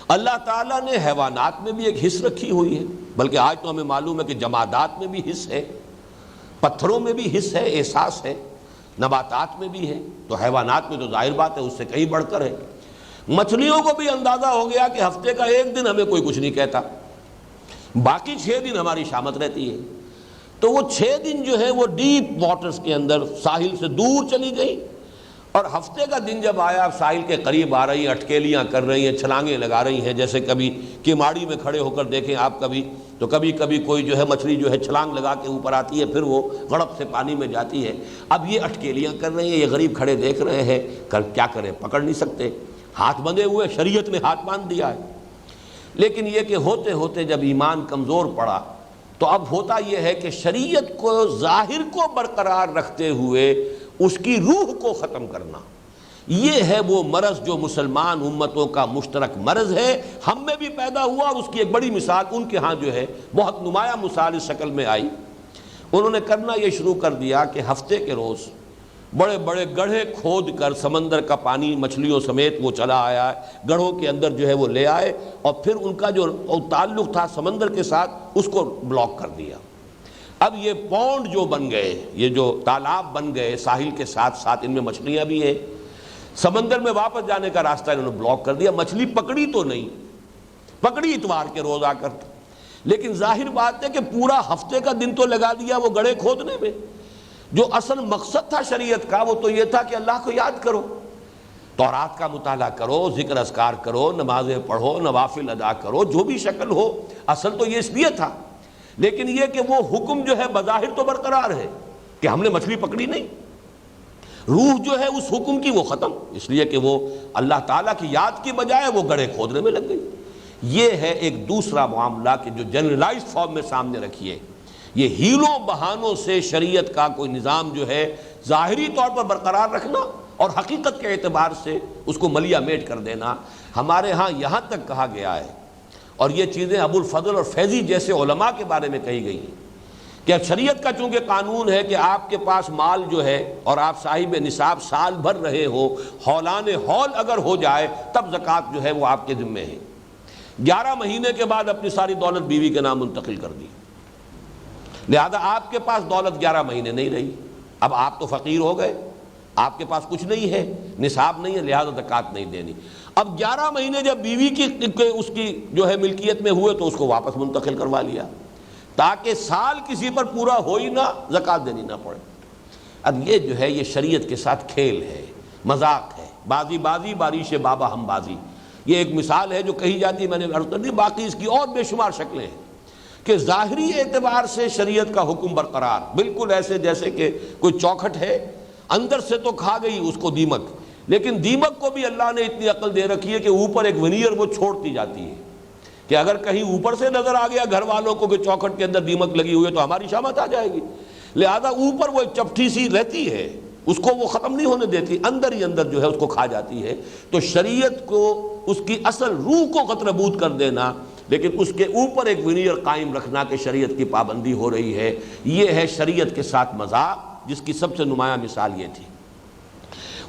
اللہ تعالیٰ نے حیوانات میں بھی ایک حص رکھی ہوئی ہے، بلکہ آج تو ہمیں معلوم ہے کہ جمادات میں بھی حص ہے، پتھروں میں بھی حص ہے، احساس ہے، نباتات میں بھی ہے، تو حیوانات میں تو ظاہر بات ہے اس سے کہیں بڑھ کر ہے۔ مچھلیوں کو بھی اندازہ ہو گیا کہ ہفتے کا ایک دن ہمیں کوئی کچھ نہیں کہتا، باقی 6 دن ہماری شامت رہتی ہے، تو وہ 6 دن جو ہے وہ ڈیپ واٹرز کے اندر ساحل سے دور چلی گئی، اور ہفتے کا دن جب آیا ساحل کے قریب آ رہی ہیں، اٹکیلیاں کر رہی ہیں، چھلانگیں لگا رہی ہیں، جیسے کبھی کماڑی میں کھڑے ہو کر دیکھیں آپ کبھی تو کبھی کوئی جو ہے مچھلی جو ہے چھلانگ لگا کے اوپر آتی ہے، پھر وہ غڑپ سے پانی میں جاتی ہے۔ اب یہ اٹکیلیاں کر رہی ہیں، یہ غریب کھڑے دیکھ رہے ہیں، کیا کریں، پکڑ نہیں سکتے، ہاتھ بندھے ہوئے، شریعت نے ہاتھ باندھ دیا ہے۔ لیکن یہ کہ ہوتے ہوتے جب ایمان کمزور پڑا تو اب ہوتا یہ ہے کہ شریعت کو ظاہر کو برقرار رکھتے ہوئے اس کی روح کو ختم کرنا، یہ ہے وہ مرض جو مسلمان امتوں کا مشترک مرض ہے، ہم میں بھی پیدا ہوا، اس کی ایک بڑی مثال ان کے ہاں جو ہے بہت نمایاں مثال اس شکل میں آئی۔ انہوں نے کرنا یہ شروع کر دیا کہ ہفتے کے روز بڑے بڑے گڑھے کھود کر سمندر کا پانی مچھلیوں سمیت وہ چلا آیا ہے، گڑھوں کے اندر جو ہے وہ لے آئے، اور پھر ان کا جو تعلق تھا سمندر کے ساتھ اس کو بلاک کر دیا۔ اب یہ پونڈ جو بن گئے، یہ جو تالاب بن گئے ساحل کے ساتھ ساتھ، ان میں مچھلیاں بھی ہیں، سمندر میں واپس جانے کا راستہ انہوں نے بلاک کر دیا۔ مچھلی پکڑی تو نہیں، پکڑی اتوار کے روز آ کر، لیکن ظاہر بات ہے کہ پورا ہفتے کا دن تو لگا دیا وہ گڑھے کھودنے میں۔ جو اصل مقصد تھا شریعت کا وہ تو یہ تھا کہ اللہ کو یاد کرو، تورات کا مطالعہ کرو، ذکر اذکار کرو، نمازیں پڑھو، نوافل ادا کرو، جو بھی شکل ہو، اصل تو یہ اس لیے تھا۔ لیکن یہ کہ وہ حکم جو ہے بظاہر تو برقرار ہے کہ ہم نے مچھلی پکڑی نہیں، روح جو ہے اس حکم کی وہ ختم، اس لیے کہ وہ اللہ تعالیٰ کی یاد کی بجائے وہ گڑھے کھودنے میں لگ گئی۔ یہ ہے ایک دوسرا معاملہ کہ جو جنرلائز فارم میں سامنے رکھیے، یہ ہیلوں بہانوں سے شریعت کا کوئی نظام جو ہے ظاہری طور پر برقرار رکھنا اور حقیقت کے اعتبار سے اس کو ملیا میٹ کر دینا۔ ہمارے ہاں یہاں تک کہا گیا ہے، اور یہ چیزیں ابو الفضل اور فیضی جیسے علماء کے بارے میں کہی گئی ہیں، کہ شریعت کا چونکہ قانون ہے کہ آپ کے پاس مال جو ہے اور آپ صاحب نصاب سال بھر رہے ہو، ہولان ہول اگر ہو جائے تب زکوٰۃ جو ہے وہ آپ کے ذمے ہے۔ 11 مہینے کے بعد اپنی ساری دولت بیوی کے نام منتقل کر دی، لہذا آپ کے پاس دولت 11 مہینے نہیں رہی، اب آپ تو فقیر ہو گئے، آپ کے پاس کچھ نہیں ہے، نصاب نہیں ہے، لہذا زکوٰۃ نہیں دینی۔ اب 11 مہینے جب بیوی کی اس کی جو ہے ملکیت میں ہوئے تو اس کو واپس منتقل کروا لیا، تاکہ سال کسی پر پورا ہو ہی نہ، زکوٰۃ دینی نہ پڑے۔ اب یہ جو ہے یہ شریعت کے ساتھ کھیل ہے، مذاق ہے، بازی بازی باریش بابا ہم بازی۔ یہ ایک مثال ہے جو کہی جاتی ہے، میں نے عرض کر دی، باقی اس کی اور بے شمار شکلیں ہیں کہ ظاہری اعتبار سے شریعت کا حکم برقرار، بالکل ایسے جیسے کہ کوئی چوکھٹ ہے، اندر سے تو کھا گئی اس کو دیمک، لیکن دیمک کو بھی اللہ نے اتنی عقل دے رکھی ہے کہ اوپر ایک ونیئر وہ چھوڑتی جاتی ہے کہ اگر کہیں اوپر سے نظر آ گیا گھر والوں کو کہ چوکھٹ کے اندر دیمک لگی ہوئی ہے تو ہماری شامت آ جائے گی، لہذا اوپر وہ ایک چپٹی سی رہتی ہے، اس کو وہ ختم نہیں ہونے دیتی، اندر ہی اندر جو ہے اس کو کھا جاتی ہے۔ تو شریعت کو اس کی اصل روح کو قطربود کر دینا، لیکن اس کے اوپر ایک ونیئر قائم رکھنا کہ شریعت کی پابندی ہو رہی ہے، یہ ہے شریعت کے ساتھ مذاق، جس کی سب سے نمایاں مثال یہ تھی۔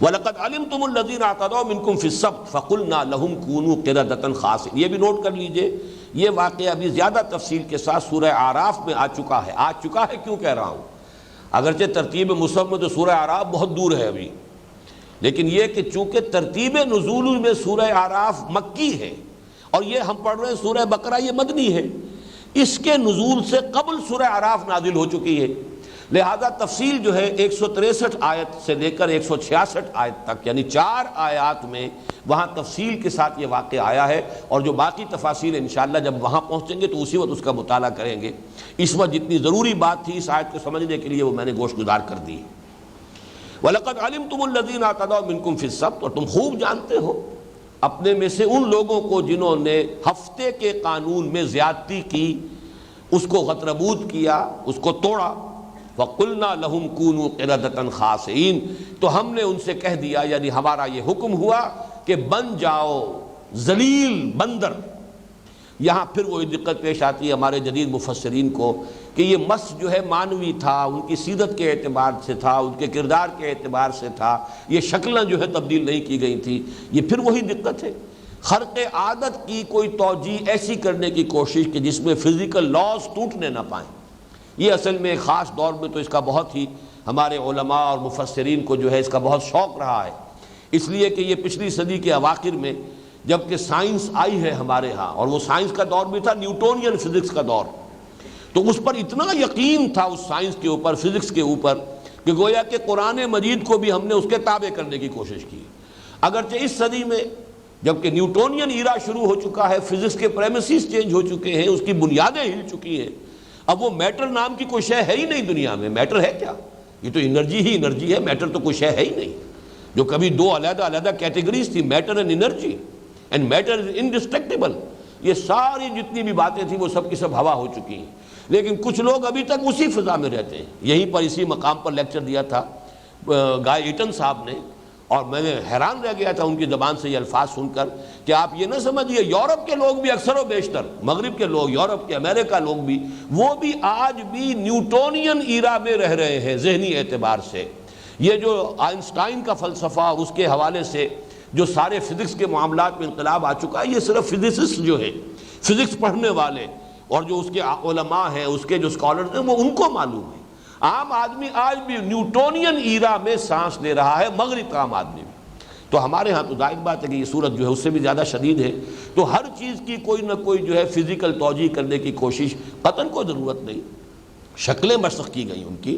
وَلَقَدْ عَلِمْتُمُ الَّذِينَ اعْتَدَوْا مِنْكُمْ فِي السَّبْتِ فَقُلْنَا لَهُمْ كُونُوا قِرَدَةً خَاسِئِينَ۔ یہ بھی نوٹ کر لیجئے، یہ واقعہ ابھی زیادہ تفصیل کے ساتھ سورہ اعراف میں آ چکا ہے، کیوں کہہ رہا ہوں؟ اگرچہ ترتیب مصحف میں تو سورہ اعراف بہت دور ہے ابھی، لیکن یہ کہ چونکہ ترتیب نزول میں سورہ اعراف مکی ہے اور یہ ہم پڑھ رہے ہیں سورہ بقرہ یہ مدنی ہے، اس کے نزول سے قبل سورہ اعراف نازل ہو چکی ہے، لہذا تفصیل جو ہے 163 آیت سے لے کر 166 آیت تک، یعنی 4 آیات میں وہاں تفصیل کے ساتھ یہ واقعہ آیا ہے، اور جو باقی تفاصیل انشاءاللہ جب وہاں پہنچیں گے تو اسی وقت اس کا مطالعہ کریں گے۔ اس وقت جتنی ضروری بات تھی اس آیت کو سمجھنے کے لیے وہ میں نے گوش گزار کر دی۔ وَلَقَدْ عَلِمْتُمُ الَّذِينَ اعْتَدَوْا مِنْكُمْ فِي السَّبْتِ، اور تم خوب جانتے ہو اپنے میں سے ان لوگوں کو جنہوں نے ہفتے کے قانون میں زیادتی کی، اس کو غطربود کیا، اس کو توڑا۔ وَقُلْنَا لَهُمْ كُونُوا قِرَدَةً خَاسِئِينَ، تو ہم نے ان سے کہہ دیا، یعنی ہمارا یہ حکم ہوا کہ بن جاؤ ذلیل بندر۔ یہاں پھر وہی دقت پیش آتی ہے ہمارے جدید مفسرین کو کہ یہ مس جو ہے معنوی تھا، ان کی سیرت کے اعتبار سے تھا، ان کے کردار کے اعتبار سے تھا، یہ شکلیں جو ہے تبدیل نہیں کی گئی تھی۔ یہ پھر وہی دقت ہے، خرق عادت کی کوئی توجیہ ایسی کرنے کی کوشش کہ جس میں فزیکل لاز ٹوٹنے نہ پائیں۔ یہ اصل میں ایک خاص دور میں تو اس کا بہت ہی ہمارے علماء اور مفسرین کو جو ہے اس کا بہت شوق رہا ہے، اس لیے کہ یہ پچھلی صدی کے اواخر میں جب کہ سائنس آئی ہے ہمارے ہاں، اور وہ سائنس کا دور بھی تھا نیوٹونین فزکس کا دور، تو اس پر اتنا یقین تھا اس سائنس کے اوپر، فزکس کے اوپر، کہ گویا کہ قرآن مجید کو بھی ہم نے اس کے تابع کرنے کی کوشش کی۔ اگرچہ اس صدی میں جبکہ نیوٹونین ایرا شروع ہو چکا ہے، فزکس کے پریمیسز چینج ہو چکے ہیں، اس کی بنیادیں ہل چکی ہیں، اب وہ میٹر نام کی کوئی شے ہے ہی نہیں دنیا میں۔ میٹر ہے کیا؟ یہ تو انرجی ہی انرجی ہے، میٹر تو کوئی شے ہے ہی نہیں، جو کبھی دو علیحدہ علیحدہ کیٹیگریز تھی، matter and energy, and matter is indestructible, یہ ساری جتنی بھی باتیں تھیں وہ سب کی سب ہوا ہو چکی ہیں۔ لیکن کچھ لوگ ابھی تک اسی فضا میں رہتے ہیں۔ یہیں پر اسی مقام پر لیکچر دیا تھا گائے ایٹن صاحب نے، اور میں نے حیران رہ گیا تھا ان کی زبان سے یہ الفاظ سن کر کہ آپ یہ نہ سمجھیے یورپ کے لوگ بھی اکثر و بیشتر، مغرب کے لوگ، یورپ کے، امریکہ لوگ بھی، وہ بھی آج بھی نیوٹونین ایرا میں رہ رہے ہیں ذہنی اعتبار سے۔ یہ جو آئنسٹائن کا فلسفہ اور اس کے حوالے سے جو سارے فزکس کے معاملات میں انقلاب آ چکا ہے، یہ صرف فزسسٹ جو ہے، فزکس پڑھنے والے اور جو اس کے علماء ہیں، اس کے جو اسکالرز ہیں، وہ ان کو معلوم ہے۔ عام آدمی آج بھی نیوٹونین ایرا میں سانس لے رہا ہے، مغرب کا عام آدمی بھی۔ تو ہمارے ہاں تو ظاہر بات ہے کہ یہ صورت جو ہے اس سے بھی زیادہ شدید ہے، تو ہر چیز کی کوئی نہ کوئی جو ہے فزیکل توجیہ کرنے کی کوشش قطعاً کوئی ضرورت نہیں، شکلیں مسخ کی گئی ان کی،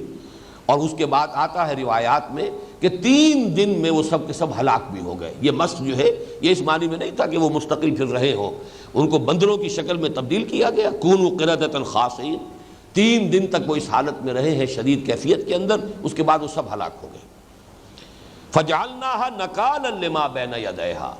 اور اس کے بعد آتا ہے روایات میں کہ 3 دن میں وہ سب کے سب ہلاک بھی ہو گئے۔ یہ مسخ جو ہے یہ اس معنی میں نہیں تھا کہ وہ مستقل پھر رہے ہوں، ان کو بندروں کی شکل میں تبدیل کیا گیا، کونوا قردۃ خاسئین، 3 دن تک وہ اس حالت میں رہے ہیں شدید کیفیت کے اندر، اس کے بعد وہ سب ہلاک ہو گئے۔ فَجَعَلْنَاهَا نَكَالًا لِمَا بَيْنَ يَدَيْهَا،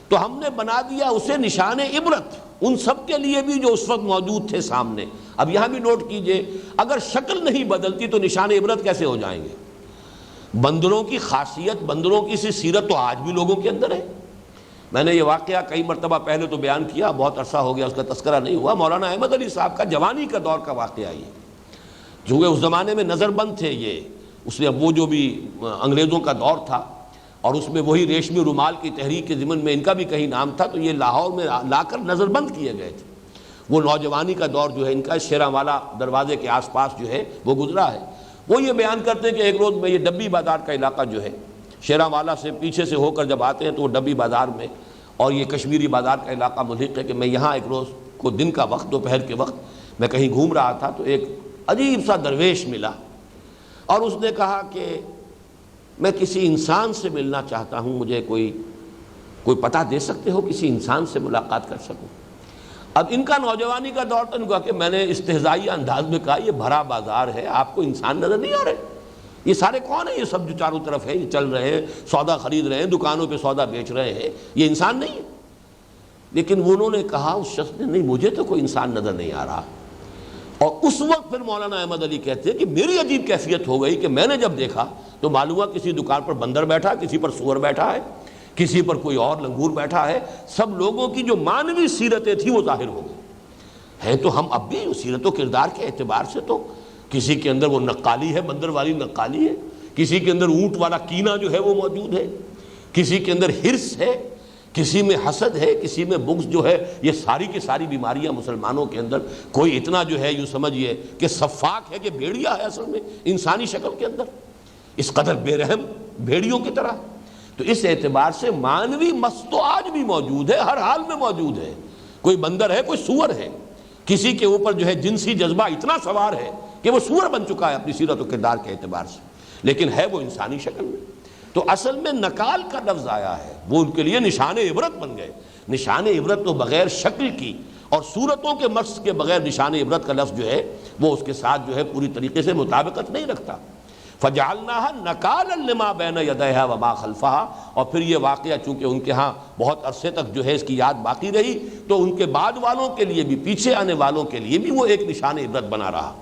تو ہم نے بنا دیا اسے نشان عبرت ان سب کے لیے بھی جو اس وقت موجود تھے سامنے۔ اب یہاں بھی نوٹ کیجئے، اگر شکل نہیں بدلتی تو نشان عبرت کیسے ہو جائیں گے؟ بندروں کی خاصیت، بندروں کی سی سیرت تو آج بھی لوگوں کے اندر ہے۔ میں نے یہ واقعہ کئی مرتبہ پہلے تو بیان کیا، بہت عرصہ ہو گیا اس کا تذکرہ نہیں ہوا، مولانا احمد علی صاحب کا جوانی کا دور کا واقعہ یہ، چونکہ اس زمانے میں نظر بند تھے یہ، اس نے وہ جو بھی انگریزوں کا دور تھا اور اس میں وہی ریشمی رومال کی تحریک کے ضمن میں ان کا بھی کہیں نام تھا، تو یہ لاہور میں لا کر نظر بند کیے گئے تھے۔ وہ نوجوانی کا دور جو ہے ان کا شیراں والا دروازے کے آس پاس جو ہے وہ گزرا ہے۔ وہ یہ بیان کرتے ہیں کہ ایک روز میں یہ ڈبی بازار کا علاقہ جو ہے، شیراں والا سے پیچھے سے ہو کر جب آتے ہیں تو وہ ڈبی بازار میں، اور یہ کشمیری بازار کا علاقہ ملحق ہے، کہ میں یہاں ایک روز کو دن کا وقت، دوپہر کے وقت میں کہیں گھوم رہا تھا تو ایک عجیب سا درویش ملا، اور اس نے کہا کہ میں کسی انسان سے ملنا چاہتا ہوں، مجھے کوئی پتہ دے سکتے ہو کسی انسان سے ملاقات کر سکوں؟ اب ان کا نوجوانی کا دور تھا، کہا کہ میں نے استہزائی انداز میں کہا یہ بھرا بازار ہے، آپ کو انسان نظر نہیں آ رہے؟ یہ سارے کون ہیں یہ سب جو چاروں طرف ہے، یہ چل رہے ہیں، سودا خرید رہے ہیں، دکانوں پہ سودا بیچ رہے ہیں، یہ انسان نہیں ہے؟ لیکن انہوں نے کہا اس شخص نے، نہیں مجھے تو کوئی انسان نظر نہیں آ رہا۔ اور اس وقت پھر مولانا احمد علی کہتے ہیں کہ میری عجیب کیفیت ہو گئی کہ میں نے جب دیکھا تو معلوم ہوا کسی دکان پر بندر بیٹھا، کسی پر سور بیٹھا ہے، کسی پر کوئی اور لنگور بیٹھا ہے، سب لوگوں کی جو مانوی سیرتیں تھیں وہ ظاہر ہو گئی ہیں۔ تو ہم اب بھی سیرت و کردار کے اعتبار سے تو کسی کے اندر وہ نقالی ہے، بندر والی نقالی ہے، کسی کے اندر اونٹ والا کینہ جو ہے وہ موجود ہے، کسی کے اندر حرص ہے، کسی میں حسد ہے، کسی میں بغض جو ہے، یہ ساری کی ساری بیماریاں مسلمانوں کے اندر۔ کوئی اتنا جو ہے یوں سمجھئے کہ صفاک ہے کہ بھیڑیا ہے اصل میں انسانی شکل کے اندر، اس قدر بے رحم بھیڑیوں کی طرح۔ تو اس اعتبار سے مانوی مس تو آج بھی موجود ہے، ہر حال میں موجود ہے۔ کوئی بندر ہے، کوئی سور ہے، کسی کے اوپر جو ہے جنسی جذبہ اتنا سوار ہے کہ وہ سور بن چکا ہے اپنی سیرت و کردار کے اعتبار سے، لیکن ہے وہ انسانی شکل میں۔ تو اصل میں نکال کا لفظ آیا ہے، وہ ان کے لیے نشان عبرت بن گئے۔ نشان عبرت تو بغیر شکل کی اور صورتوں کے مس کے بغیر نشان عبرت کا لفظ جو ہے وہ اس کے ساتھ جو ہے پوری طریقے سے مطابقت نہیں رکھتا۔ فَجَعَلْنَاهَا نَكَالًا لِمَا بَيْنَ يَدَيْهَا وَمَا خَلْفَهَا، اور پھر یہ واقعہ چونکہ ان کے ہاں بہت عرصے تک جو ہے اس کی یاد باقی رہی، تو ان کے بعد والوں کے لیے بھی، پیچھے آنے والوں کے لیے بھی وہ ایک نشان عبرت بنا رہا۔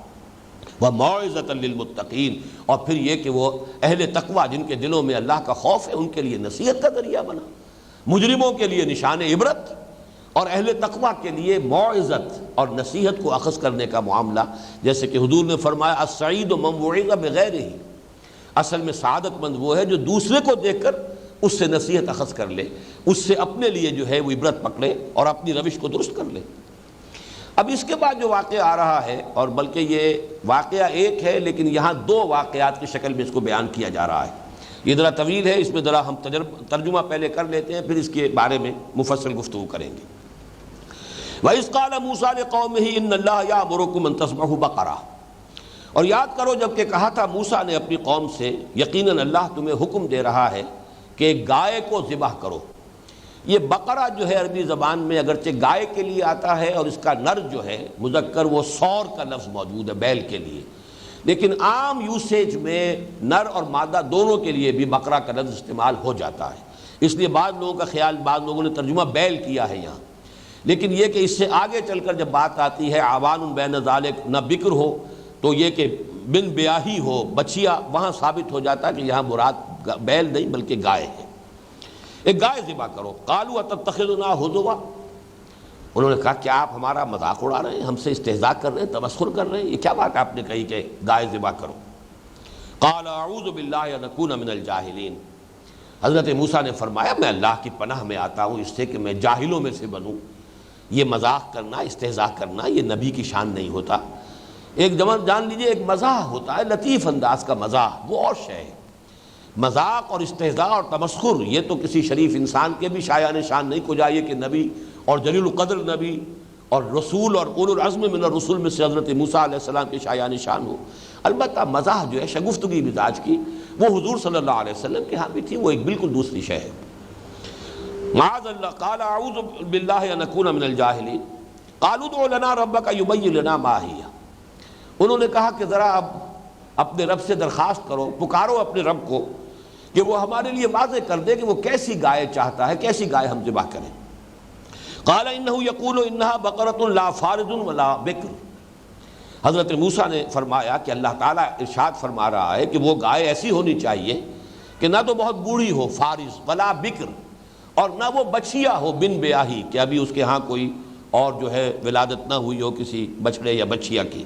وَمَوْعِظَةً لِّلْمُتَّقِينَ، اور پھر یہ کہ وہ اہل تقوی جن کے دلوں میں اللہ کا خوف ہے ان کے لیے نصیحت کا ذریعہ بنا، مجرموں کے لیے نشان عبرت اور اہل تقوی کے لیے موعظت اور نصیحت کو اخذ کرنے کا معاملہ۔ جیسے کہ حضور نے فرمایا السعید من وعظ بغیرہ، اصل میں سعادت مند وہ ہے جو دوسرے کو دیکھ کر اس سے نصیحت اخذ کر لے، اس سے اپنے لیے جو ہے وہ عبرت پکڑے اور اپنی روش کو درست کر لے۔ اب اس کے بعد جو واقعہ آ رہا ہے، اور بلکہ یہ واقعہ ایک ہے لیکن یہاں 2 واقعات کی شکل میں اس کو بیان کیا جا رہا ہے، یہ ذرا طویل ہے، اس میں ذرا ہم ترجمہ پہلے کر لیتے ہیں، پھر اس کے بارے میں مفصل گفتگو کریں گے۔ وَإِذْ قَالَ مُوسَىٰ لِقَوْمِهِ إِنَّ اللَّهَ يَأْمُرُكُمْ أَن تَذْبَحُوا بَقَرَةً، اور یاد کرو جب کہ کہا تھا موسیٰ نے اپنی قوم سے، یقیناً اللہ تمہیں حکم دے رہا ہے کہ ایک گائے کو ذبح کرو۔ یہ بقرہ جو ہے عربی زبان میں اگرچہ گائے کے لیے آتا ہے اور اس کا نر جو ہے مذکر وہ سور کا لفظ موجود ہے بیل کے لیے، لیکن عام یوسیج میں نر اور مادہ دونوں کے لیے بھی بقرہ کا لفظ استعمال ہو جاتا ہے۔ اس لیے بعض لوگوں کا خیال، بعض لوگوں نے ترجمہ بیل کیا ہے یہاں، لیکن یہ کہ اس سے آگے چل کر جب بات آتی ہے عوان بین ذالک، نہ بکر ہو تو یہ کہ بن بیاہی ہو بچیا، وہاں ثابت ہو جاتا ہے کہ یہاں مراد بیل نہیں بلکہ گائے ہے۔ ایک گائے ذبح کرو۔ قالوا اتتخذنا ہزوا، انہوں نے کہا کیا آپ ہمارا مذاق اڑا رہے ہیں، ہم سے استہزاء کر رہے ہیں، تمسخر کر رہے ہیں، یہ کیا بات آپ نے کہی کہ گائے ذبح کرو؟ قال اعوذ باللہ ان اکون من الجاہلین، حضرت موسیٰ نے فرمایا میں اللہ کی پناہ میں آتا ہوں اس سے کہ میں جاہلوں میں سے بنوں۔ یہ مذاق کرنا، استہزاء کرنا، یہ نبی کی شان نہیں ہوتا۔ ایک جان لیجئے ایک مزاح ہوتا ہے، لطیف انداز کا مزاح، وہ اور شے ہے۔ مذاق اور استہزاء اور تمسخر یہ تو کسی شریف انسان کے بھی شایان شان نہیں کو جائے کہ نبی اور جلیل القدر نبی اور رسول اور اولو العزم من الرسول میں سے حضرت موسیٰ علیہ السلام کے شایان شان ہو۔ البتہ مزاح جو ہے شگفتگی مزاج کی، وہ حضور صلی اللہ علیہ وسلم کے ہاں بھی تھی، وہ ایک بالکل دوسری شے ہے۔ معاذ اللہ، قال اعوذ باللہ ان اکون من الجاہلین قالوا ادع لنا ربک یبین لنا ما ہی، انہوں نے کہا کہ ذرا اب اپنے رب سے درخواست کرو، پکارو اپنے رب کو کہ وہ ہمارے لیے واضح کر دے کہ وہ کیسی گائے چاہتا ہے، کیسی گائے ہم ذبح کریں۔ قال انہ یقول انہا بقرۃ لا فارض ولا بکر، حضرت موسیٰ نے فرمایا کہ اللہ تعالیٰ ارشاد فرما رہا ہے کہ وہ گائے ایسی ہونی چاہیے کہ نہ تو بہت بوڑھی ہو فارض، ولا بکر، اور نہ وہ بچھیا ہو بن بیاہی کہ ابھی اس کے ہاں کوئی اور جو ہے ولادت نہ ہوئی ہو کسی بچڑے یا بچھیا کی۔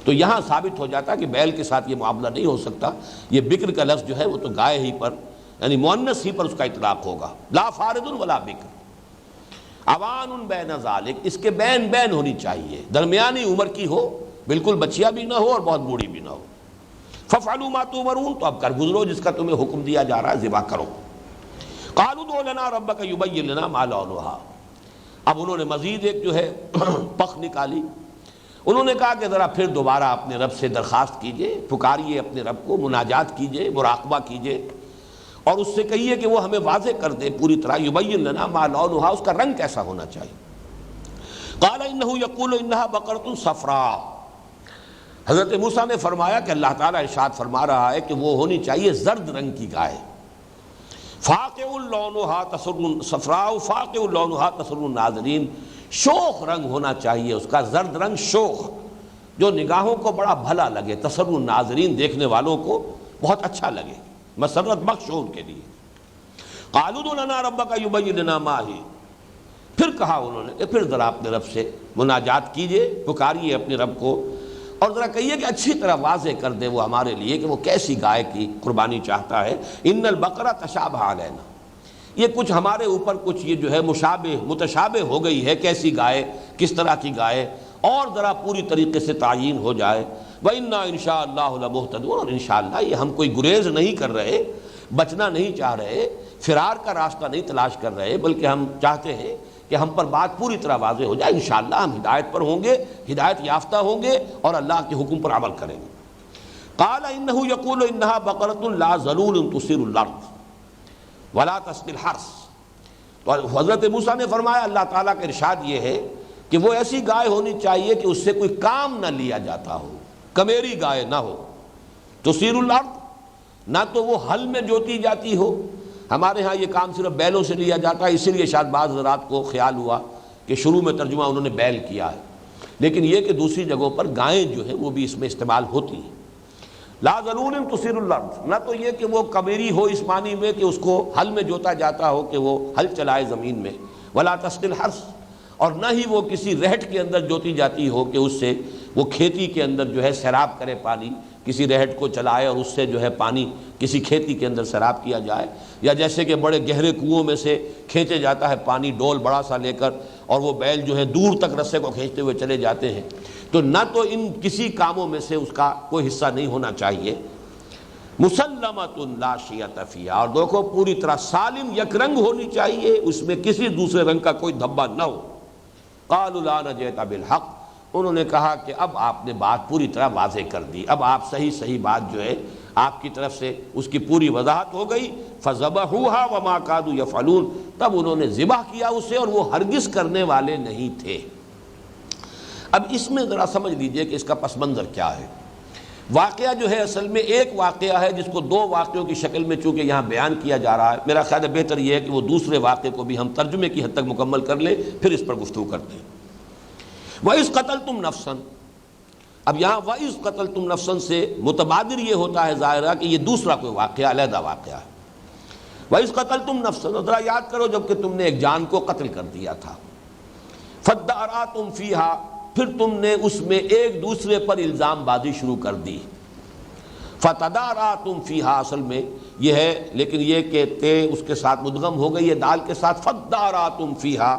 تو یہاں ثابت ہو جاتا کہ بیل کے ساتھ یہ معاملہ نہیں ہو سکتا، یہ بکر کا لفظ جو ہے وہ تو گائے ہی پر یعنی مؤنث ہی پر اس کا اطلاق ہوگا۔ لا فارض ولا بکر اوان بین ذالک، اس کے بین بین ہونی چاہیے، درمیانی عمر کی ہو، بالکل بچیا بھی نہ ہو اور بہت بوڑھی بھی نہ ہو۔ ففعلوا ما تؤمرون، تو اب کر گزرو جس کا تمہیں حکم دیا جا رہا ہے، ذبح کرو۔ قالوا ادع لنا ربک یبین لنا ما لونھا، اب انہوں نے مزید ایک جو ہے پخ نکالی، انہوں نے کہا کہ ذرا پھر دوبارہ اپنے رب سے درخواست کیجئے، پکاریے اپنے رب کو، مناجات کیجئے، مراقبہ کیجئے، اور اس سے کہیے کہ وہ ہمیں واضح کر دے پوری طرح، یبین لنا ما لونھا، اس کا رنگ کیسا ہونا چاہیے۔ قال انہ یقول انہا بقرۃ صفراء، حضرت موسیٰ نے فرمایا کہ اللہ تعالیٰ ارشاد فرما رہا ہے کہ وہ ہونی چاہیے زرد رنگ کی گائے، فاقع لونھا تسر صفراء فاقع لونھا تسر الناظرین، شوخ رنگ ہونا چاہیے اس کا، زرد رنگ شوخ، جو نگاہوں کو بڑا بھلا لگے، تسر الناظرین دیکھنے والوں کو بہت اچھا لگے، مسرت بخش ہو ان کے لیے۔ قالوا ادع لنا ربک یبین لنا ما ہی، پھر کہا انہوں نے کہ پھر ذرا اپنے رب سے مناجات کیجئے، پکاریے اپنے رب کو، اور ذرا کہیے کہ اچھی طرح واضح کر دے وہ ہمارے لیے کہ وہ کیسی گائے کی قربانی چاہتا ہے۔ ان البقرہ تشابہ علینا، یہ کچھ ہمارے اوپر کچھ یہ جو ہے متشابہ ہو گئی ہے، کیسی گائے، کس طرح کی گائے، اور ذرا پوری طریقے سے تعیین ہو جائے۔ وَإِنَّا إِنْ شَاءَ اللَّهُ لَمُهْتَدُونَ، اور انشاءاللہ یہ ہم کوئی گریز نہیں کر رہے، بچنا نہیں چاہ رہے، فرار کا راستہ نہیں تلاش کر رہے، بلکہ ہم چاہتے ہیں کہ ہم پر بات پوری طرح واضح ہو جائے، انشاءاللہ ہم ہدایت پر ہوں گے، ہدایت یافتہ ہوں گے اور اللہ کے حکم پر عمل کریں گے۔ قال انہ یقول انہا بقرۃ لا ذلول تثیر الارض ولا تسقی الحرث، تو حضرت موسیٰ نے فرمایا اللہ تعالیٰ کا ارشاد یہ ہے کہ وہ ایسی گائے ہونی چاہیے کہ اس سے کوئی کام نہ لیا جاتا ہو، کمیری گائے نہ ہو، تثیر الارض، نہ تو وہ ہل میں جوتی جاتی ہو، ہمارے ہاں یہ کام صرف بیلوں سے لیا جاتا ہے، اسی لیے شاید بعض حضرات کو خیال ہوا کہ شروع میں ترجمہ انہوں نے بیل کیا ہے، لیکن یہ کہ دوسری جگہوں پر گائیں جو ہیں وہ بھی اس میں استعمال ہوتی ہیں۔ لا ذلول تثیر الارض، نہ تو یہ کہ وہ کمیری ہو اس معنی میں کہ اس کو ہل میں جوتا جاتا ہو کہ وہ ہل چلائے زمین میں، ولا تسقی الحرث، اور نہ ہی وہ کسی رہٹ کے اندر جوتی جاتی ہو کہ اس سے وہ کھیتی کے اندر جو ہے سیراب کرے پانی، کسی رہٹ کو چلائے اور اس سے جو ہے پانی کسی کھیتی کے اندر سیراب کیا جائے، یا جیسے کہ بڑے گہرے کنوؤں میں سے کھینچے جاتا ہے پانی ڈول بڑا سا لے کر، اور وہ بیل جو ہے دور تک رسے کو کھینچتے ہوئے چلے جاتے ہیں، تو نہ تو ان کسی کاموں میں سے اس کا کوئی حصہ نہیں ہونا چاہیے۔ مسلمۃ لا شیۃ فیہا، اور دیکھو پوری طرح سالم یک رنگ ہونی چاہیے، اس میں کسی دوسرے رنگ کا کوئی دھبا نہ ہو۔ قالوا لا جئت بالحق، انہوں نے کہا کہ اب آپ نے بات پوری طرح واضح کر دی، اب آپ صحیح بات جو ہے آپ کی طرف سے اس کی پوری وضاحت ہو گئی۔ فذبحوها وما كادوا يفعلون، تب انہوں نے ذبح کیا اسے اور وہ ہرگز کرنے والے نہیں تھے۔ اب اس میں ذرا سمجھ لیجئے کہ اس کا پس منظر کیا ہے۔ واقعہ جو ہے اصل میں ایک واقعہ ہے جس کو دو واقعوں کی شکل میں چونکہ یہاں بیان کیا جا رہا ہے، میرا خیال ہے بہتر یہ ہے کہ وہ دوسرے واقعے کو بھی ہم ترجمے کی حد تک مکمل کر لیں، پھر اس پر گفتگو کرتے ہیں۔ وَإِذْ قَتَلْتُمْ نَفْسًا، اب یہاں وَإِذْ قَتَلْتُمْ نَفْسًا سے متبادر یہ ہوتا ہے ظاہرہ کہ یہ دوسرا کوئی واقعہ، علیحدہ واقعہ ہے۔ وَإِذْ قَتَلْتُمْ نَفْسًا، ذرا یاد کرو جب کہ تم نے ایک جان کو قتل کر دیا تھا، فَادَّارَأْتُمْ فِيهَا، پھر تم نے اس میں ایک دوسرے پر الزام بازی شروع کر دی، فتداراتم فیہا اصل میں یہ ہے، لیکن یہ کہ تے اس کے ساتھ مدغم ہو گئی ہے دال کے ساتھ، فداراتم فیہا،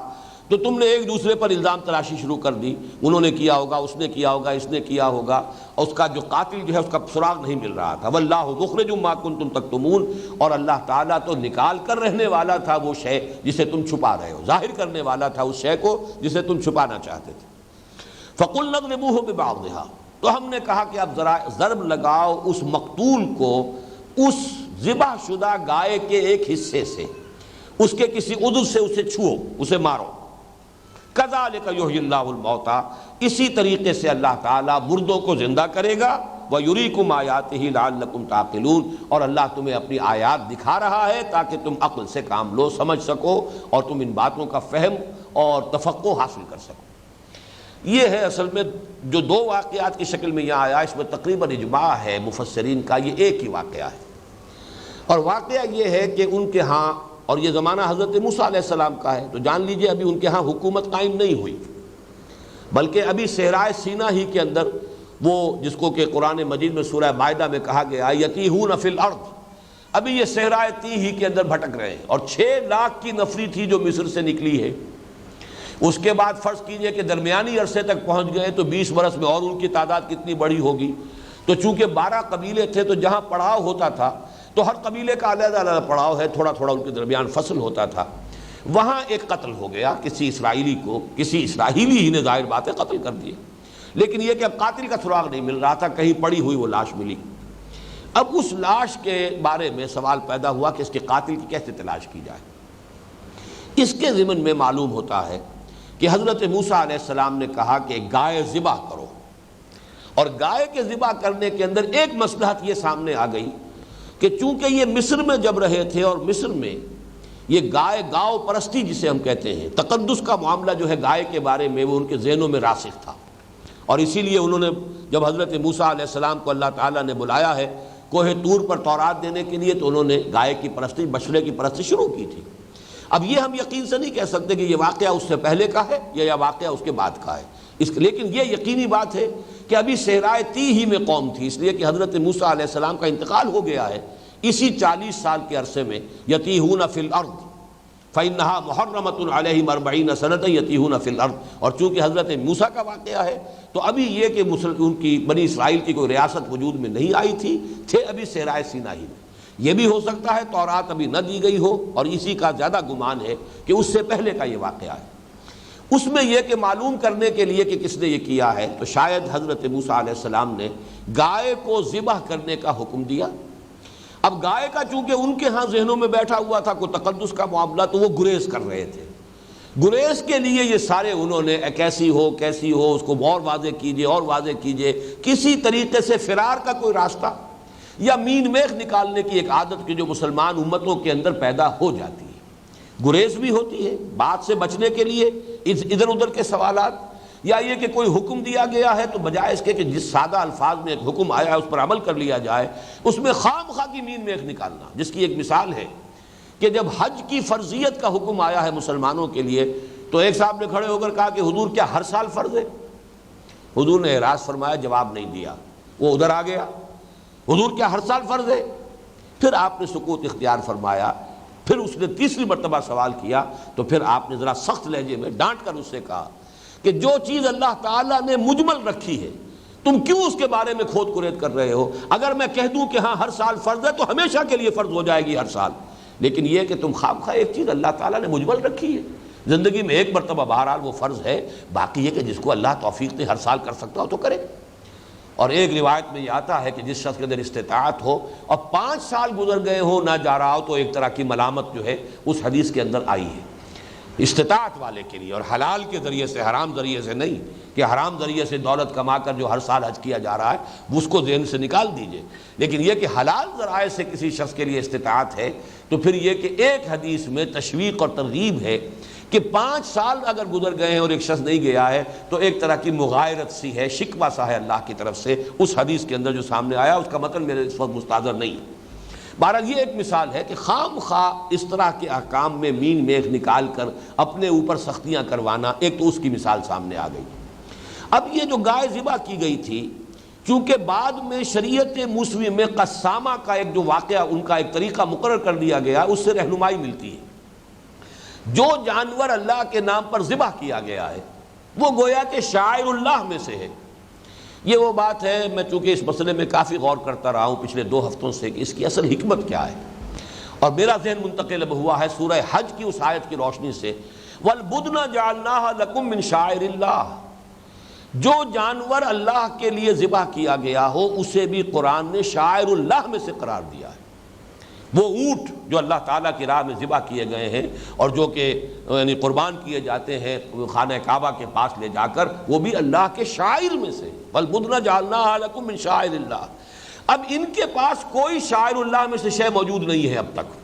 تو تم نے ایک دوسرے پر الزام تراشی شروع کر دی، انہوں نے کیا ہوگا، اس نے کیا ہوگا، اس نے کیا ہوگا، اور اس کا جو قاتل جو ہے اس کا سراغ نہیں مل رہا تھا۔ واللہ مخرج ما کنتم تکتمون، اور اللہ تعالیٰ تو نکال کر رہنے والا تھا وہ شے جسے تم چھپا رہے ہو، ظاہر کرنے والا تھا اس شے کو جسے تم چھپانا چاہتے تھے۔ فَقُلْنَا اضْرِبُوهُ بِبَعْضِهَا، تو ہم نے کہا کہ اب ذرا ضرب لگاؤ اس مقتول کو اس ذبح شدہ گائے کے ایک حصے سے، اس کے کسی عضو سے اسے چھو، اسے مارو۔ کذالک یحیی اللہ الموتیٰ، اسی طریقے سے اللہ تعالیٰ مردوں کو زندہ کرے گا، ویریکم آیاتہ لعلکم تعقلون، اور اللہ تمہیں اپنی آیات دکھا رہا ہے تاکہ تم عقل سے کام لو، سمجھ سکو، اور تم ان باتوں کا فہم اور تفقہ حاصل کر سکو۔ یہ ہے اصل میں جو دو واقعات کی شکل میں یہاں آیا، اس میں تقریباً اجماع ہے مفسرین کا، یہ ایک ہی واقعہ ہے، اور واقعہ یہ ہے کہ ان کے ہاں، اور یہ زمانہ حضرت موسیٰ علیہ السلام کا ہے، تو جان لیجئے ابھی ان کے ہاں حکومت قائم نہیں ہوئی، بلکہ ابھی صحرائے سینا ہی کے اندر وہ جس کو کہ قرآن مجید میں سورہ مائدہ میں کہا گیا یتیہون فی الارض، ابھی یہ صحرائے تیہ ہی کے اندر بھٹک رہے ہیں، اور 6 لاکھ کی نفری تھی جو مصر سے نکلی ہے۔ اس کے بعد فرض کیجئے کہ درمیانی عرصے تک پہنچ گئے تو 20 برس میں اور ان کی تعداد کتنی بڑی ہوگی۔ تو چونکہ 12 قبیلے تھے تو جہاں پڑاؤ ہوتا تھا تو ہر قبیلے کا علیحدہ علیحدہ پڑاؤ ہے، تھوڑا تھوڑا ان کے درمیان فصل ہوتا تھا، وہاں ایک قتل ہو گیا کسی اسرائیلی کو، کسی اسرائیلی ہی نے ظاہر بات ہے قتل کر دیا، لیکن یہ کہ اب قاتل کا سراغ نہیں مل رہا تھا، کہیں پڑی ہوئی وہ لاش ملی۔ اب اس لاش کے بارے میں سوال پیدا ہوا کہ اس کے قاتل کی کیسے تلاش کی جائے۔ اس کے ضمن میں معلوم ہوتا ہے کہ حضرت موسیٰ علیہ السلام نے کہا کہ گائے ذبح کرو، اور گائے کے ذبح کرنے کے اندر ایک مصلحت یہ سامنے آ گئی کہ چونکہ یہ مصر میں جب رہے تھے، اور مصر میں یہ گائے گاؤ پرستی جسے ہم کہتے ہیں، تقدس کا معاملہ جو ہے گائے کے بارے میں وہ ان کے ذہنوں میں راسخ تھا، اور اسی لیے انہوں نے جب حضرت موسیٰ علیہ السلام کو اللہ تعالیٰ نے بلایا ہے کوہ طور پر تورات دینے کے لیے، تو انہوں نے گائے کی پرستی، بچڑے کی پرستی شروع کی تھی۔ اب یہ ہم یقین سے نہیں کہہ سکتے کہ یہ واقعہ اس سے پہلے کا ہے یا یہ واقعہ اس کے بعد کا ہے، لیکن یہ یقینی بات ہے کہ ابھی صحرائے تیہ ہی میں قوم تھی، اس لیے کہ حضرت موسیٰ علیہ السلام کا انتقال ہو گیا ہے اسی 40 سال کے عرصے میں۔ یتیہون فی الارض فإنہا محرمۃ علیہم 40 سنۃ یتیہون فی الارض، اور چونکہ حضرت موسیٰ کا واقعہ ہے تو ابھی یہ کہ ان کی بنی اسرائیل کی کوئی ریاست وجود میں نہیں آئی تھی، تھے ابھی صحرائے سینا ہی میں۔ یہ بھی ہو سکتا ہے تورات ابھی نہ دی گئی ہو، اور اسی کا زیادہ گمان ہے کہ اس سے پہلے کا یہ واقعہ ہے۔ اس میں یہ کہ معلوم کرنے کے لیے کہ کس نے یہ کیا ہے، تو شاید حضرت موسیٰ علیہ السلام نے گائے کو ذبح کرنے کا حکم دیا۔ اب گائے کا چونکہ ان کے ہاں ذہنوں میں بیٹھا ہوا تھا کوئی تقدس کا معاملہ، تو وہ گریز کر رہے تھے، گریز کے لیے یہ سارے انہوں نے کیسی ہو کیسی ہو اس کو اور واضح کیجئے اور واضح کیجئے، کسی طریقے سے فرار کا کوئی راستہ یا مین میخ نکالنے کی ایک عادت کی جو مسلمان امتوں کے اندر پیدا ہو جاتی ہے، گریز بھی ہوتی ہے بات سے بچنے کے لیے، ادھر ادھر کے سوالات، یا یہ کہ کوئی حکم دیا گیا ہے تو بجائے اس کے کہ جس سادہ الفاظ میں ایک حکم آیا ہے اس پر عمل کر لیا جائے، اس میں خام خواہ کی مین میخ نکالنا، جس کی ایک مثال ہے کہ جب حج کی فرضیت کا حکم آیا ہے مسلمانوں کے لیے تو ایک صاحب نے کھڑے ہو کر کہا کہ حضور کیا ہر سال فرض ہے؟ حضور نے اعراض فرمایا، جواب نہیں دیا، وہ ادھر آ گیا، حضور کیا ہر سال فرض ہے؟ پھر آپ نے سکوت اختیار فرمایا، پھر اس نے تیسری مرتبہ سوال کیا تو پھر آپ نے ذرا سخت لہجے میں ڈانٹ کر اس سے کہا کہ جو چیز اللہ تعالیٰ نے مجمل رکھی ہے تم کیوں اس کے بارے میں کھود کرید کر رہے ہو؟ اگر میں کہہ دوں کہ ہاں ہر سال فرض ہے تو ہمیشہ کے لیے فرض ہو جائے گی ہر سال، لیکن یہ کہ تم خام خواہ ایک چیز اللہ تعالیٰ نے مجمل رکھی ہے، زندگی میں ایک مرتبہ بہرحال وہ فرض ہے، باقی یہ کہ جس کو اللہ توفیق نے ہر سال کر سکتا ہو تو کرے۔ اور ایک روایت میں یہ آتا ہے کہ جس شخص کے اندر استطاعت ہو اور 5 سال گزر گئے ہو نہ جا رہا ہو تو ایک طرح کی ملامت جو ہے اس حدیث کے اندر آئی ہے استطاعت والے کے لیے، اور حلال کے ذریعے سے، حرام ذریعے سے نہیں کہ حرام ذریعے سے دولت کما کر جو ہر سال حج کیا جا رہا ہے اس کو ذہن سے نکال دیجئے، لیکن یہ کہ حلال ذرائع سے کسی شخص کے لیے استطاعت ہے تو پھر یہ کہ ایک حدیث میں تشویق اور ترغیب ہے کہ 5 سال اگر گزر گئے ہیں اور ایک شخص نہیں گیا ہے تو ایک طرح کی مغایرت سی ہے، شکوہ سا ہے اللہ کی طرف سے اس حدیث کے اندر جو سامنے آیا، اس کا متن میرے اس وقت مستحضر نہیں ہے۔ بہرحال یہ ایک مثال ہے کہ خام خواہ اس طرح کے احکام میں مین میخ نکال کر اپنے اوپر سختیاں کروانا، ایک تو اس کی مثال سامنے آ گئی۔ اب یہ جو گائے ذبح کی گئی تھی چونکہ بعد میں شریعت موسوی میں قسامہ کا ایک جو واقعہ ان کا ایک طریقہ مقرر کر دیا گیا، اس سے رہنمائی ملتی ہے۔ جو جانور اللہ کے نام پر ذبح کیا گیا ہے وہ گویا کہ شاعر اللہ میں سے ہے۔ یہ وہ بات ہے، میں چونکہ اس مسئلے میں کافی غور کرتا رہا ہوں پچھلے 2 ہفتوں سے کہ اس کی اصل حکمت کیا ہے، اور میرا ذہن منتقل ہوا ہے سورہ حج کی اس آیت کی روشنی سے، وَالْبُدْنَ جَعَلْنَاهَا لَكُم مِّن شَعَائِرِ اللَّهِ۔ جو جانور اللہ کے لیے ذبح کیا گیا ہو اسے بھی قرآن نے شاعر اللہ میں سے قرار دیا ہے۔ وہ اونٹ جو اللہ تعالیٰ کی راہ میں ذبح کیے گئے ہیں اور جو کہ یعنی قربان کیے جاتے ہیں خانہ کعبہ کے پاس لے جا کر، وہ بھی اللہ کے شاعر میں سے، وَالْبُدْنَ جَعَلْنَاهَا لَكُم مِّن شَعَائِرِ اللَّهِ۔ اب ان کے پاس کوئی شاعر اللہ میں سے شے موجود نہیں ہے اب تک۔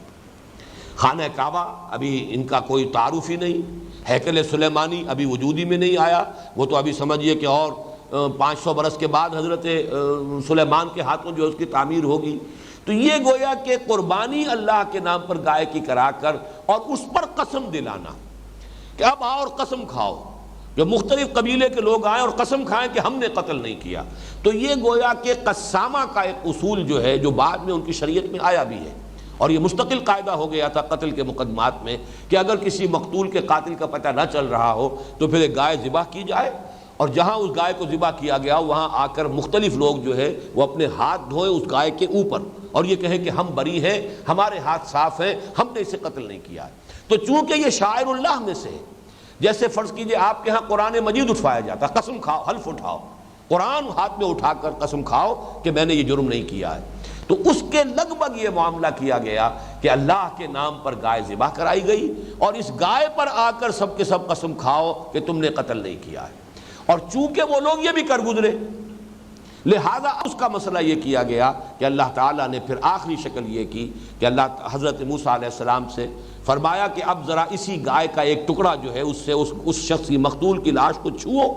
خانہ کعبہ ابھی ان کا کوئی تعارف ہی نہیں، ہیکل سلیمانی ابھی وجود ہی میں نہیں آیا، وہ تو ابھی سمجھیے کہ اور 500 برس کے بعد حضرت سلیمان کے ہاتھوں جو اس کی تعمیر ہوگی۔ تو یہ گویا کہ قربانی اللہ کے نام پر گائے کی کرا کر اور اس پر قسم دلانا کہ اب آؤ اور قسم کھاؤ، جو مختلف قبیلے کے لوگ آئیں اور قسم کھائیں کہ ہم نے قتل نہیں کیا، تو یہ گویا کہ قسامہ کا ایک اصول جو ہے جو بعد میں ان کی شریعت میں آیا بھی ہے، اور یہ مستقل قاعدہ ہو گیا تھا قتل کے مقدمات میں کہ اگر کسی مقتول کے قاتل کا پتہ نہ چل رہا ہو تو پھر ایک گائے ذبح کی جائے، اور جہاں اس گائے کو ذبح کیا گیا وہاں آ کر مختلف لوگ جو ہے وہ اپنے ہاتھ دھوئیں اس گائے کے اوپر اور یہ کہیں کہ ہم بری ہیں، ہمارے ہاتھ صاف ہیں، ہم نے اسے قتل نہیں کیا ہے۔ تو چونکہ یہ شاعر اللہ میں سے ہے، جیسے فرض کیجئے آپ کے ہاں قرآن مجید اٹھوایا جاتا، قسم کھاؤ، حلف اٹھاؤ، قرآن ہاتھ میں اٹھا کر قسم کھاؤ کہ میں نے یہ جرم نہیں کیا ہے، تو اس کے لگ بھگ یہ معاملہ کیا گیا کہ اللہ کے نام پر گائے ذبح کرائی گئی اور اس گائے پر آ کر سب کے سب قسم کھاؤ کہ تم نے قتل نہیں کیا ہے۔ اور چونکہ وہ لوگ یہ بھی کر گزرے لہذا اس کا مسئلہ یہ کیا گیا کہ اللہ تعالیٰ نے پھر آخری شکل یہ کی کہ اللہ حضرت موسیٰ علیہ السلام سے فرمایا کہ اب ذرا اسی گائے کا ایک ٹکڑا جو ہے اس سے اس شخص کی مقتول کی لاش کو چھوؤ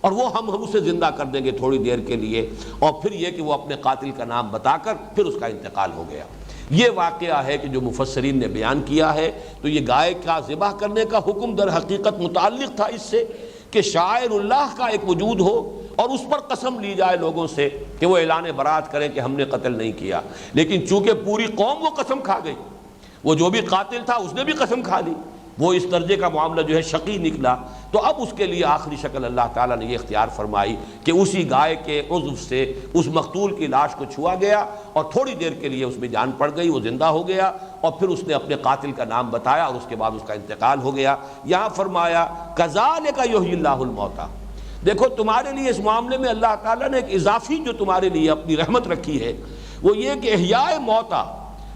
اور وہ ہم اسے زندہ کر دیں گے تھوڑی دیر کے لیے، اور پھر یہ کہ وہ اپنے قاتل کا نام بتا کر پھر اس کا انتقال ہو گیا۔ یہ واقعہ ہے کہ جو مفسرین نے بیان کیا ہے، تو یہ گائے کا ذبح کرنے کا حکم در حقیقت متعلق تھا اس سے کہ شاعر اللہ کا ایک وجود ہو اور اس پر قسم لی جائے لوگوں سے کہ وہ اعلان برات کریں کہ ہم نے قتل نہیں کیا، لیکن چونکہ پوری قوم وہ قسم کھا گئی، وہ جو بھی قاتل تھا اس نے بھی قسم کھا لی، وہ اس درجے کا معاملہ جو ہے شقی نکلا، تو اب اس کے لیے آخری شکل اللہ تعالیٰ نے یہ اختیار فرمائی کہ اسی گائے کے عضو سے اس مقتول کی لاش کو چھوا گیا اور تھوڑی دیر کے لیے اس میں جان پڑ گئی، وہ زندہ ہو گیا اور پھر اس نے اپنے قاتل کا نام بتایا اور اس کے بعد اس کا انتقال ہو گیا۔ یہاں فرمایا کذالک یحیی اللہ الموتیٰ، دیکھو تمہارے لیے اس معاملے میں اللہ تعالیٰ نے ایک اضافی جو تمہارے لیے اپنی رحمت رکھی ہے وہ یہ کہ احیاء موتیٰ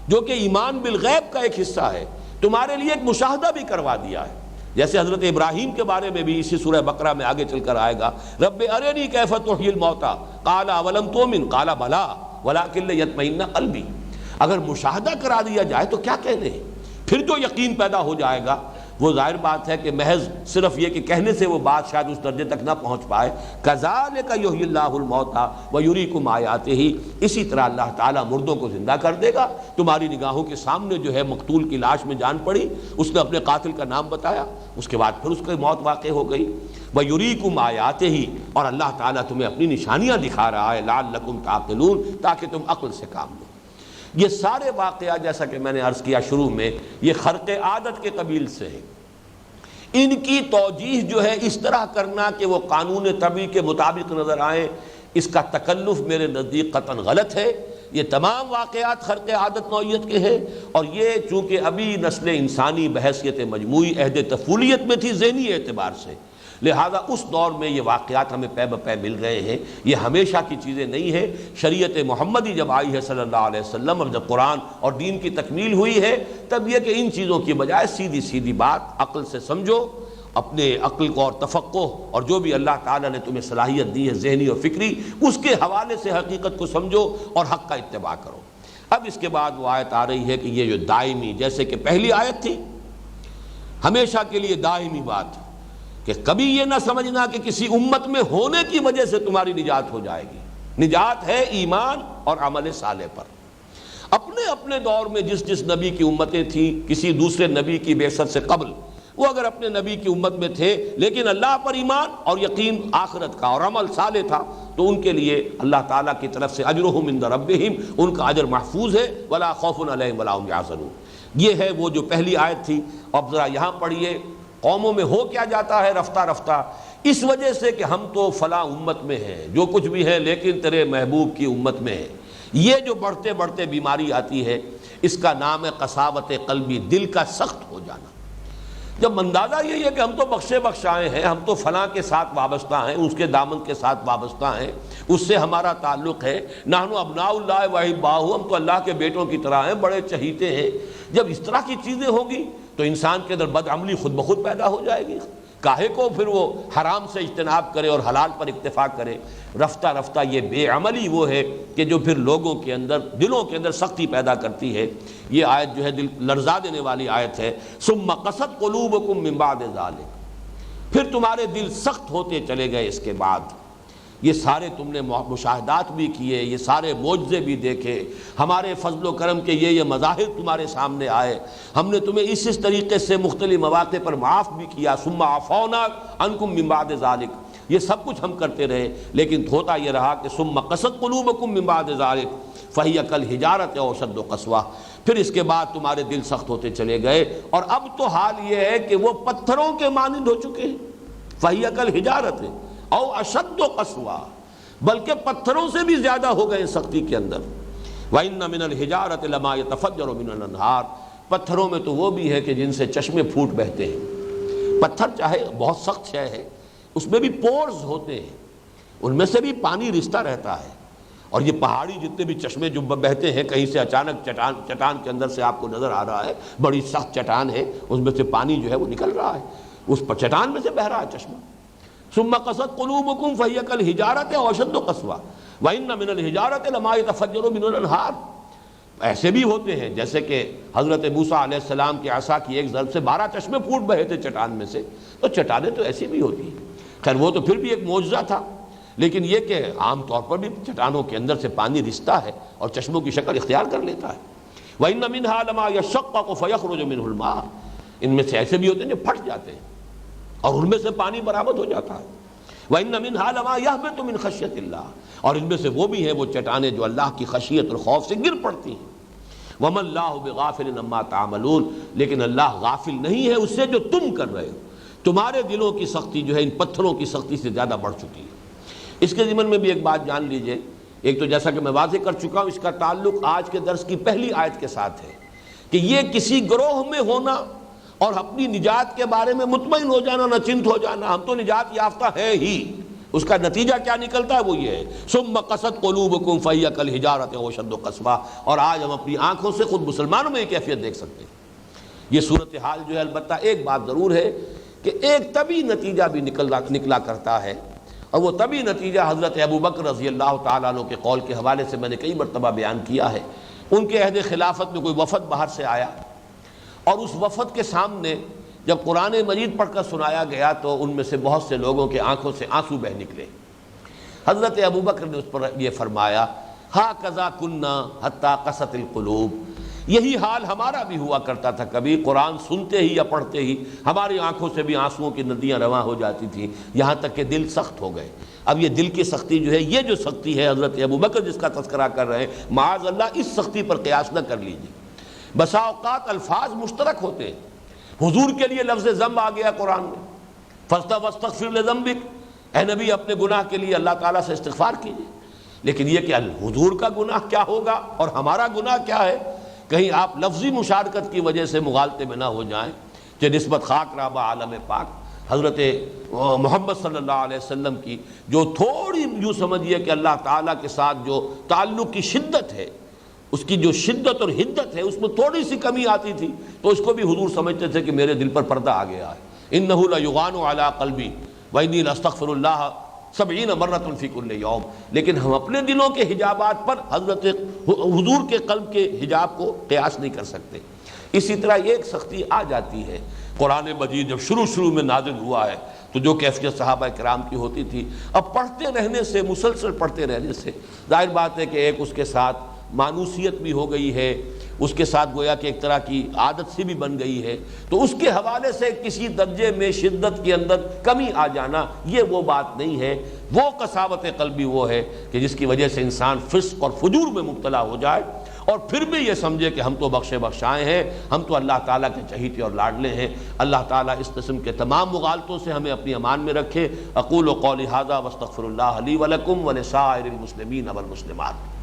جو کہ ایمان بالغیب کا ایک حصہ ہے، تمہارے لیے ایک مشاہدہ بھی کروا دیا ہے، جیسے حضرت ابراہیم کے بارے میں بھی اسی سورہ بقرہ میں آگے چل کر آئے گا، رب ارنی کیف تحیی الموتیٰ قال اولم تؤمن قال بلی ولکن لیطمئن قلبی، اگر مشاہدہ کرا دیا جائے تو کیا کہنے ہیں، پھر جو یقین پیدا ہو جائے گا وہ ظاہر بات ہے کہ محض صرف یہ کہ کہنے سے وہ بات شاید اس درجے تک نہ پہنچ پائے۔ کذالک یحیی اللہ الموتیٰ ویریکم آیاتہ، اسی طرح اللہ تعالیٰ مردوں کو زندہ کر دے گا، تمہاری نگاہوں کے سامنے جو ہے مقتول کی لاش میں جان پڑی، اس نے اپنے قاتل کا نام بتایا، اس کے بعد پھر اس کی موت واقع ہو گئی، ویریکم آیاتہ، اور اللہ تعالیٰ تمہیں اپنی نشانیاں دکھا رہا ہے، لعلکم تعقلون، تاکہ تم عقل سے کام لو۔ یہ سارے واقعات جیسا کہ میں نے عرض کیا شروع میں یہ خرق عادت کے قبیل سے ہے، ان کی توجیح جو ہے اس طرح کرنا کہ وہ قانون طبعی کے مطابق نظر آئیں، اس کا تکلف میرے نزدیک قطعاً غلط ہے۔ یہ تمام واقعات خرق عادت نوعیت کے ہیں، اور یہ چونکہ ابھی نسل انسانی بحیثیت مجموعی عہد طفولیت میں تھی ذہنی اعتبار سے، لہذا اس دور میں یہ واقعات ہمیں پے بپے مل رہے ہیں، یہ ہمیشہ کی چیزیں نہیں ہیں۔ شریعت محمدی جب آئی ہے صلی اللہ علیہ وسلم، اور جب قرآن اور دین کی تکمیل ہوئی ہے، تب یہ کہ ان چیزوں کی بجائے سیدھی سیدھی بات عقل سے سمجھو، اپنے عقل کو اور تفقہ اور جو بھی اللہ تعالیٰ نے تمہیں صلاحیت دی ہے ذہنی اور فکری، اس کے حوالے سے حقیقت کو سمجھو اور حق کا اتباع کرو۔ اب اس کے بعد وہ آیت آ رہی ہے کہ یہ جو دائمی، جیسے کہ پہلی آیت تھی ہمیشہ کے لیے دائمی بات، کہ کبھی یہ نہ سمجھنا کہ کسی امت میں ہونے کی وجہ سے تمہاری نجات ہو جائے گی، نجات ہے ایمان اور عمل صالح پر۔ اپنے اپنے دور میں جس جس نبی کی امتیں تھیں، کسی دوسرے نبی کی بعثت سے قبل وہ اگر اپنے نبی کی امت میں تھے لیکن اللہ پر ایمان اور یقین آخرت کا اور عمل صالح تھا تو ان کے لیے اللہ تعالیٰ کی طرف سے اجرہم عند ربہم، ان کا اجر محفوظ ہے، ولا خوف علیہم ولا هم یحزنون۔ یہ ہے وہ جو پہلی آیت تھی۔ اب ذرا یہاں پڑھیے قوموں میں ہو کیا جاتا ہے رفتہ رفتہ، اس وجہ سے کہ ہم تو فلاں امت میں ہیں، جو کچھ بھی ہے لیکن تیرے محبوب کی امت میں ہے۔ یہ جو بڑھتے بڑھتے بیماری آتی ہے اس کا نام ہے قساوت قلبی، دل کا سخت ہو جانا۔ جب اندازہ یہی ہے کہ ہم تو بخشے بخشائے ہیں، ہم تو فلاں کے ساتھ وابستہ ہیں، اس کے دامن کے ساتھ وابستہ ہیں، اس سے ہمارا تعلق ہے، نحن ابناء اللہ و احباؤہ، ہم تو اللہ کے بیٹوں کی طرح ہیں، بڑے چہیتے ہیں۔ جب اس طرح کی چیزیں ہوں گی تو انسان کے اندر بدعملی خود بخود پیدا ہو جائے گی، کاہے کو پھر وہ حرام سے اجتناب کرے اور حلال پر اکتفا کرے۔ رفتہ رفتہ یہ بے عملی وہ ہے کہ جو پھر لوگوں کے اندر، دلوں کے اندر سختی پیدا کرتی ہے۔ یہ آیت جو ہے دل لرزا دینے والی آیت ہے۔ ثم قست قلوبکم من بعد ذلک، پھر تمہارے دل سخت ہوتے چلے گئے اس کے بعد۔ یہ سارے تم نے مشاہدات بھی کیے، یہ سارے معجزے بھی دیکھے، ہمارے فضل و کرم کے یہ مظاہر تمہارے سامنے آئے، ہم نے تمہیں اس طریقے سے مختلف مواقع پر معاف بھی کیا۔ ثم عفونا عنکم من بعد ذلک، یہ سب کچھ ہم کرتے رہے، لیکن ہوتا یہ رہا کہ ثم قست قلوبکم من بعد ذلک فہی کالحجارۃ او اشد قسوۃ، پھر اس کے بعد تمہارے دل سخت ہوتے چلے گئے، اور اب تو حال یہ ہے کہ وہ پتھروں کے مانند ہو چکے ہیں۔ فہی کالحجارۃ او اشد قسوۃ، بلکہ پتھروں سے بھی زیادہ ہو گئے سختی کے اندر۔ وَإِنَّ مِنَ الْحِجَارَةِ لَمَا يَتَفَجَّرُ مِنْهُ الْأَنْهَارُ، پتھروں میں تو وہ بھی ہے کہ جن سے چشمے پھوٹ بہتے ہیں۔ پتھر چاہے بہت سخت شے ہے، اس میں بھی پورز ہوتے ہیں، ان میں سے بھی پانی رستا رہتا ہے، اور یہ پہاڑی جتنے بھی چشمے جو بہتے ہیں، کہیں سے اچانک چٹان کے اندر سے آپ کو نظر آ رہا ہے، بڑی سخت چٹان ہے، اس میں سے پانی جو ہے وہ نکل رہا ہے، اس چٹان میں سے بہہ رہا ہے چشمہ۔ ثم قست قلوبکم فہی کالحجارۃ او اشد قسوۃ وَإِنَّ مِنَ الْحِجَارَةِ لَمَا يَتَفَجَّرُ مِنْهُ الْأَنْهَارُ، ایسے بھی ہوتے ہیں جیسے کہ حضرت موسیٰ علیہ السلام کے عصا کی ایک ضرب سے 12 چشمے پھوٹ بہے تھے چٹان میں سے، تو چٹانیں تو ایسی بھی ہوتی ہیں۔ خیر وہ تو پھر بھی ایک معجزہ تھا، لیکن یہ کہ عام طور پر بھی چٹانوں کے اندر سے پانی رستا ہے اور چشموں کی شکل اختیار کر لیتا ہے۔ وَإِنَّ مِنْهَا لَمَا يَشَّقَّقُ فَيَخْرُجُ مِنْهُ الْمَاءُ، ان میں سے ایسے بھی ہوتے ہیں جو پھٹ جاتے ہیں اور ان میں سے پانی برآمد ہو جاتا ہے۔ وَإِنَّ مِنْهَا لَمَا يَهْبِطُ مِنْ خَشْيَةِ اللَّهِ، اور ان میں سے وہ بھی ہیں وہ چٹانیں جو اللہ کی خشیت اور خوف سے گر پڑتی ہیں۔ وَمَا اللَّهُ بِغَافِلٍ عَمَّا تَعْمَلُونَ، لیکن اللہ غافل نہیں ہے اس سے جو تم کر رہے ہو۔ تمہارے دلوں کی سختی جو ہے ان پتھروں کی سختی سے زیادہ بڑھ چکی ہے۔ اس کے ضمن میں بھی ایک بات جان لیجئے، ایک تو جیسا کہ میں واضح کر چکا ہوں، اس کا تعلق آج کے درس کی پہلی آیت کے ساتھ ہے کہ یہ کسی گروہ میں ہونا اور اپنی نجات کے بارے میں مطمئن ہو جانا، نہ چنت ہو جانا، ہم تو نجات یافتہ ہے ہی، اس کا نتیجہ کیا نکلتا ہے وہ یہ ہے ثم قست قلوبکم فہی کالحجارۃ او اشد قسوۃ۔ اور آج ہم اپنی آنکھوں سے خود مسلمانوں میں یہ کیفیت دیکھ سکتے ہیں۔ یہ صورتحال جو ہے، البتہ ایک بات ضرور ہے کہ ایک طبی نتیجہ بھی نکلا کرتا ہے، اور وہ طبی نتیجہ حضرت ابوبکر رضی اللہ تعالیٰ عنہ کے قول کے حوالے سے میں نے کئی مرتبہ بیان کیا ہے۔ ان کے عہد خلافت میں کوئی وفد باہر سے آیا، اور اس وفد کے سامنے جب قرآن مجید پڑھ کر سنایا گیا تو ان میں سے بہت سے لوگوں کے آنکھوں سے آنسو بہہ نکلے۔ حضرت ابوبکر نے اس پر یہ فرمایا، ہاکذا کنا حتی قست القلوب، یہی حال ہمارا بھی ہوا کرتا تھا، کبھی قرآن سنتے ہی یا پڑھتے ہی ہماری آنکھوں سے بھی آنسوؤں کی ندیاں رواں ہو جاتی تھیں، یہاں تک کہ دل سخت ہو گئے۔ اب یہ دل کی سختی جو ہے، یہ جو سختی ہے حضرت ابوبکر جس کا تذکرہ کر رہے ہیں، معاذ اللہ اس سختی پر قیاس نہ کر لیجیے۔ بسا اوقات الفاظ مشترک ہوتے ہیں، حضور کے لیے لفظ ذنب آ گیا قرآن میں، فاستغفر لذنبک، اے نبی اپنے گناہ کے لیے اللہ تعالیٰ سے استغفار کیجیے، لیکن یہ کہ حضور کا گناہ کیا ہوگا اور ہمارا گناہ کیا ہے، کہیں آپ لفظی مشارکت کی وجہ سے مغالطے میں نہ ہو جائیں کہ نسبت خاک رابہ عالم پاک حضرت محمد صلی اللہ علیہ وسلم کی جو تھوڑی یوں سمجھیے کہ اللہ تعالیٰ کے ساتھ جو تعلق کی شدت ہے، اس کی جو شدت اور حدت ہے، اس میں تھوڑی سی کمی آتی تھی تو اس کو بھی حضور سمجھتے تھے کہ میرے دل پر پردہ آ گیا ہے۔ انہ لیغان علی قلبی وانی لاستغفر اللہ 70 مرۃ فی کل یوم، لیکن ہم اپنے دلوں کے حجابات پر حضرت حضور کے قلب کے حجاب کو قیاس نہیں کر سکتے۔ اسی طرح ایک سختی آ جاتی ہے، قرآن مجید جب شروع میں نازل ہوا ہے تو جو کیفیت صحابہ کرام کی ہوتی تھی، اب پڑھتے رہنے سے، مسلسل پڑھتے رہنے سے ظاہر بات ہے کہ ایک اس کے ساتھ مانوسیت بھی ہو گئی ہے، اس کے ساتھ گویا کہ ایک طرح کی عادت سی بھی بن گئی ہے، تو اس کے حوالے سے کسی درجے میں شدت کے اندر کمی آ جانا یہ وہ بات نہیں ہے۔ وہ قساوت قلبی وہ ہے کہ جس کی وجہ سے انسان فسق اور فجور میں مبتلا ہو جائے اور پھر بھی یہ سمجھے کہ ہم تو بخشے بخشائے ہیں، ہم تو اللہ تعالیٰ کے چہیتے اور لاڈلے ہیں۔ اللہ تعالیٰ اس قسم کے تمام مغالطوں سے ہمیں اپنی امان میں رکھے۔ اقول قولی ھذا واستغفر اللہ لی ولکم ولسائر المسلمین والمسلمات۔